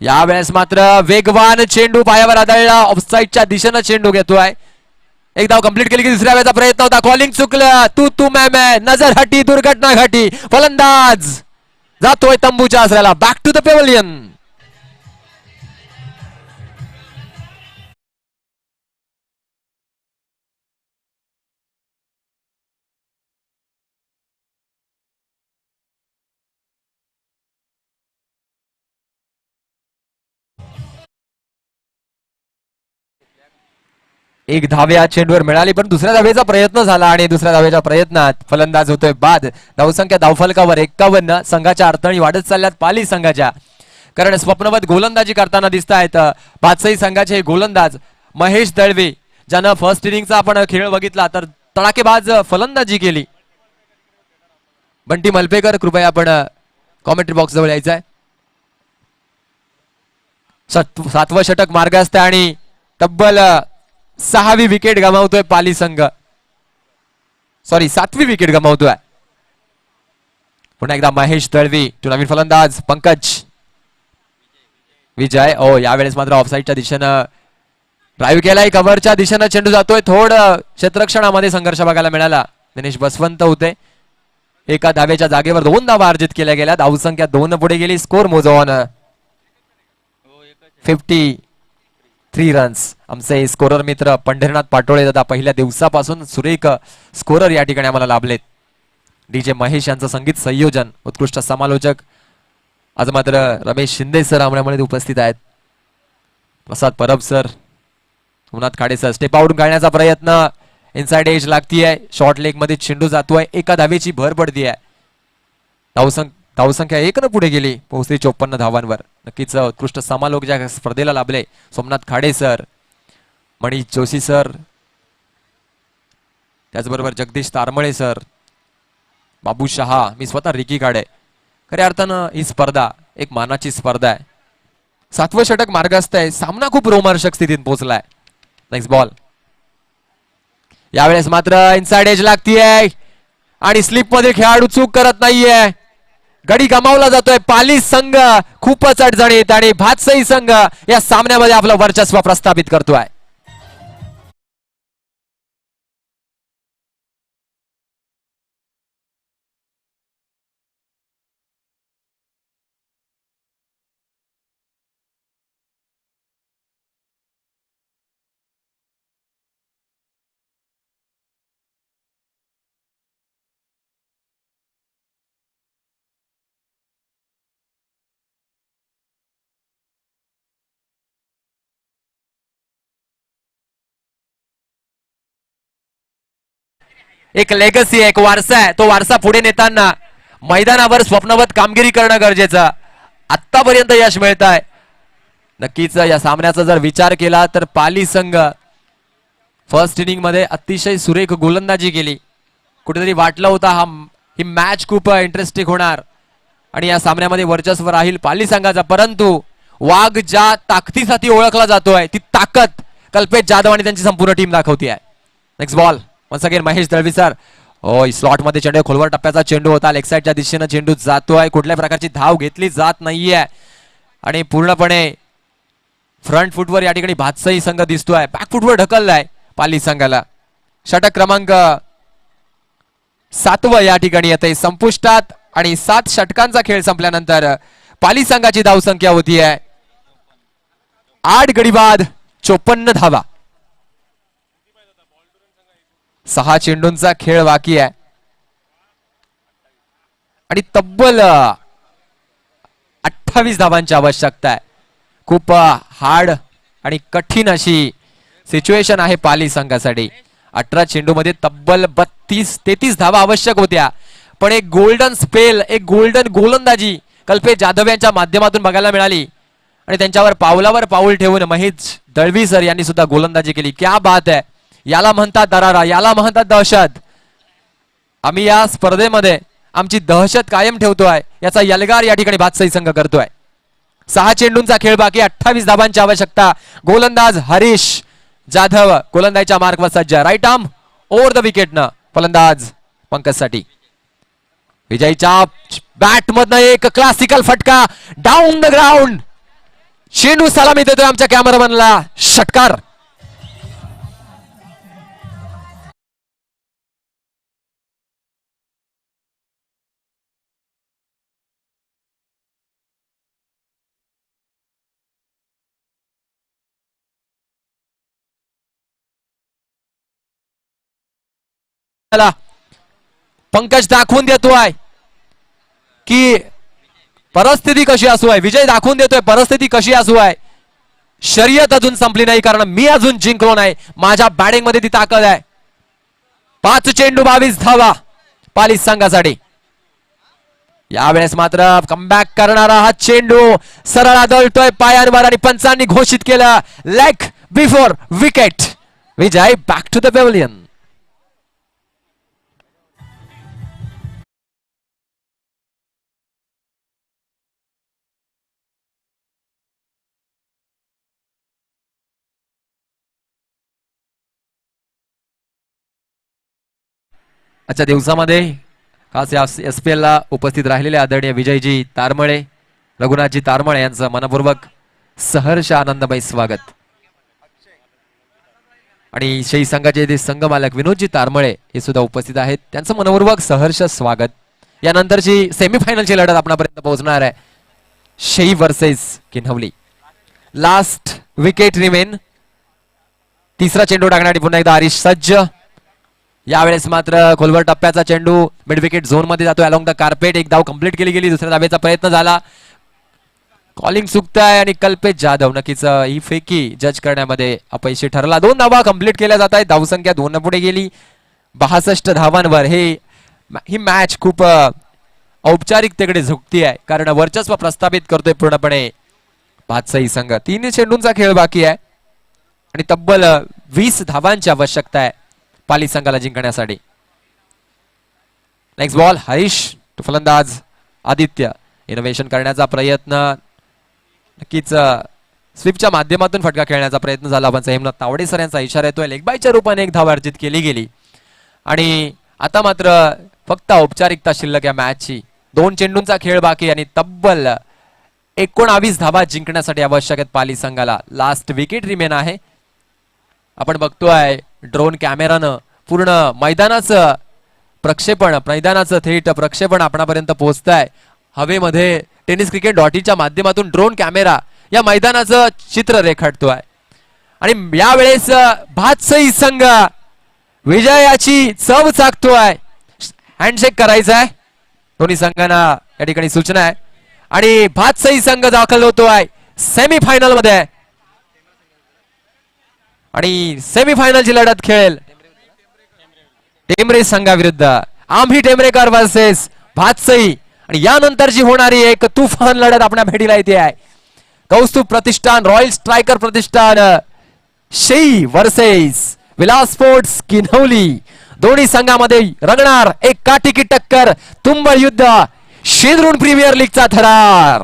यावेळेस मात्र वेगवान चेंडू पायावर आदळला. ऑफसाईडच्या दिशेनं चेंडू घेतोय. एक धाव कंप्लीट केली की दुसऱ्या वेळेचा प्रयत्न होता. कॉलिंग चुकलं. तू मैं नजर हटी दुर्घटना घटी. फलंदाज जातोय तंबूच्या आसऱ्याला. Back to the pavilion. एक धाव या चेंडूवर मिळाली पण दुसऱ्या धावेचा प्रयत्न झाला आणि दुसऱ्या धावेच्या प्रयत्नात फलंदाज होतोय बाद. धावसंख्या धावफलकावर 51. संघाच्या अडचणी वाढत चालल्यात पाली संघाच्या, कारण स्वप्नवत गोलंदाजी करताना दिसत आहेत पाचही संघाचे गोलंदाज. महेश दळवे ज्यानं फर्स्ट इनिंगचा आपण खेळ बघितला तर तडाखेबाज फलंदाजी केली. बंटी मलपेकर कृपया आपण कॉमेंट्री बॉक्स जवळ यायचं आहे. 7वं षटक मार्गस्थ आहे आणि तब्बल 6वी विकेट गमावतोय पाली संघ. 7वी विकेट गमावतोय. पुन्हा एकदा महेश दळवी टू नवीन फलंदाज पंकज विजय. यावेळेस मात्र ऑफसाईडच्या दिशेनं ड्राईव्ह केलाय. कव्हरच्या दिशेनं चेंडू जातोय. थोडं क्षेत्ररक्षणामध्ये संघर्ष बघायला मिळाला. दिनेश बसवंत होते. एका धावेच्या जागेवर 2 धावा अर्जित केल्या गेल्या. धावसंख्या 2 पुढे गेली. स्कोर मोजवून 53 रन्स. आमचे स्कोरर मित्र पंढरीनाथ पाटोळे दादा पहिल्या दिवसापासून सुरेख स्कोरर या ठिकाणी आम्हाला लाभलेत. डीजे महेश यांचं संगीत संयोजन. उत्कृष्ट समालोचक आज मात्र रमेश शिंदे सर आमच्यामध्ये उपस्थित आहेत. प्रसाद परब सर, उन्हात खाडे सर. स्टेप आउट काढण्याचा प्रयत्न. इनसाइड एज लागतीये. शॉर्ट लेग मध्ये चेंडू जातोय. एका धावेची भर पडतीये. धावसंख्या 1 पुढे गेली. पोहोचली 54 धावांवर. नक्कीच उत्कृष्ट समालोक ज्या स्पर्धेला लाभले सोमनाथ खाडे सर, मणीष जोशी सर, त्याचबरोबर जगदीश तारमळे सर, बाबू शहा, मी स्वतः रिकी काडे. खऱ्या अर्थानं ही स्पर्धा एक मानाची स्पर्धा आहे. 7वं षटक मार्गस्थ आहे. सामना खूप रोमहर्षक स्थितीत पोहोचलाय. Next ball. यावेळेस मात्र इनसाइड एज लागतीये आणि स्लिप मध्ये खेळाडू चूक करत नाहीये. गडी गमावला जातोय. पाली संघ खूपच अडचणीत आणि भातसई संघ या सामन्यामध्ये आपलं वर्चस्व प्रस्थापित करतोय. एक लेगसी आहे, एक वारसा आहे. तो वारसा पुढे नेताना मैदानावर स्वप्नवत कामगिरी करणं गरजेचं. आतापर्यंत यश मिळत आहे. नक्कीच या सामन्याचा जर विचार केला तर पाली संघ फर्स्ट इनिंग मध्ये अतिशय सुरेख गोलंदाजी केली. कुठेतरी वाटलं होतं ही मॅच खूप इंटरेस्टिंग होणार आणि या सामन्यामध्ये वर्चस्व राहील पाली संघाचा, परंतु वाघ ज्या ताकदीसाठी ओळखला जातोय ती ताकद कल्पेश जाधव आणि त्यांची संपूर्ण टीम दाखवती आहे. Next ball. Once again Mahesh Dalvi sir. Slot मध्ये चेंडू, खोलवर टप्प्याचा चेंडू होता. लेग साईडच्या दिशेनं चेंडू जातोय. कुठल्या प्रकारची धाव घेतली जात नाहीये आणि पूर्णपणे फ्रंट फुटवर या ठिकाणी भातसई संघ दिसतोय. बॅक फुटवर ढकललाय पाली संघाला. षटक क्रमांक 7 या ठिकाणी येते संपुष्टात आणि 7 षटकांचा खेळ संपल्यानंतर पाली संघाची धावसंख्या होती आहे 8 गडी बाद 54 धावा. 6 चेंडूंचा खेळ बाकी आहे आणि तब्बल 28 धावांची आवश्यकता आहे. खूप हार्ड आणि कठीण अशी सिच्युएशन आहे पाली संघासाठी. 18 चेंडू मध्ये तब्बल 32-33 धावा आवश्यक होत्या, पण एक गोल्डन स्पेल, एक गोल्डन गोलंदाजी कल्पेश जाधव यांच्या माध्यमातून बघायला मिळाली आणि त्यांच्यावर पावलावर पाऊल ठेवून महेश दळवी सर यांनी सुद्धा गोलंदाजी केली. क्या बात आहे. याला म्हणतात दरारा, याला म्हणतात दहशत. आम्ही या स्पर्धेमध्ये आमची दहशत कायम ठेवतोय, याचा यलगार या ठिकाणी बादशाही संघ करतोय. 6 चेंडूंचा खेळ बाकी, 28 धाबांची आवश्यकता. गोलंदाज हरीश जाधव गोलंदाजीच्या मार्कवर सज्ज. राईट आर्म ओव्हर द विकेटनं फलंदाज पंकजसाठी. विजयच्या बॅट मधनं एक क्लासिकल फटका डाऊन द ग्राउंड. चेंडू सलामी देतोय आमच्या कॅमेरामॅनला. षटकार. पंकज दाखवून देतोय की परिस्थिती कशी असू आहे. विजय दाखवून देतोय परिस्थिती कशी असू आहे. शर्यत अजून संपली नाही, कारण मी अजून जिंकलो नाही. माझ्या बॅटिंग मध्ये ती ताकद आहे. 5 चेंडू 22 धावा पालिस संघासाठी. यावेळेस मात्र कमबॅक करणारा हा चेंडू सरळ आदळतोय पायांवर आणि पंचांनी घोषित केलं leg before wicket. Vijay back to the pavilion. आजच्या दिवसामध्ये खास SPL ला उपस्थित राहिलेले आदरणीय विजयजी तारमळे, रघुनाथजी तारमळे यांचं मनपूर्वक सहर्ष आनंदमय स्वागत. आणि शेही संघाचे जे संघ मालक विनोदजी तारमळे हे सुद्धा उपस्थित आहेत, त्यांचं मनपूर्वक सहर्ष स्वागत. यानंतरची सेमीफायनलची लढत आपणापर्यंत पोहोचणार आहे. Shei versus Kinhavali. Last wicket remain. तिसरा चेंडू टाकण्यासाठी पुन्हा एकदा हरीश सज्ज. यावेळेस मात्र खोलवर टप्प्याचा चेंडू मिड विकेट झोन मध्ये जातो अलॉंग द कार्पेट. एक धाव कंप्लीट केली गेली. दुसऱ्या धावेचा प्रयत्न झाला. कॉलिंग चुकत आहे आणि कल्पेश जाधव नक्कीच ही फेकी जज करण्यामध्ये अपयशी ठरला. 2 धावा कंप्लीट केल्या जात आहेत. धावसंख्या 2 पुढे गेली 62 धावांवर. ही मॅच खूप औपचारिकतेकडे झुकती आहे, कारण वर्चस्व प्रस्थापित करतोय पूर्णपणे बादशाही संघ. 3 चेंडूंचा खेळ बाकी आहे आणि तब्बल 20 धावांची आवश्यकता आहे पाली संघाला जिंकण्यासाठी. नेक्स्ट बॉल हरीश टू फलंदाज आदित्य. इनोव्हेशन करण्याचा प्रयत्न, नक्कीच स्वीपच्या माध्यमातून फटका खेळण्याचा प्रयत्न झाला, पण हेमंत तावडे सर यांचा इशारा येतोय. लेग बायच्या रूपाने एक धाव अर्जित केली गेली आणि आता मात्र फक्त औपचारिकता शिल्लक या मॅचची. 2 चेंडूंचा खेळ बाकी आणि तब्बल 19 धावा जिंकण्यासाठी आवश्यक आहेत पाली संघाला. लास्ट विकेट रिमेन आहे. आपण बघतोय ड्रोन कॅमेरानं पूर्ण मैदानाचं प्रक्षेपण, मैदानाचं थेट प्रक्षेपण आपणापर्यंत पोहोचत आहे. हवेमध्ये टेनिस क्रिकेट .च्या माध्यमातून ड्रोन कॅमेरा या मैदानाचं चित्र रेखाटतोय आणि यावेळेस बादशाही संघ विजयाची चव चाकतोय. हँडशेक करायचा आहे दोन्ही संघांना या ठिकाणी सूचना आहे आणि बादशाही संघ दाखल होतोय सेमीफायनल मध्ये आणि सेमीफायनलची लढत खेळेल टेमरे संघाविरुद्ध. आम्ही टेमरेकर वर्सेस बादशाही. आणि यानंतरची होणारी एक तुफान लढत आपल्या भेटीला येते आहे. कौस्तुभ प्रतिष्ठान, रॉयल स्ट्रायकर प्रतिष्ठान, शेही वर्सेस विलास स्पोर्ट्स किन्हवली. दोन्ही संघामध्ये रंगणार एक काटिकी टक्कर, तुंबळ युद्ध, शेंद्रून प्रीमियर लीगचा थरार.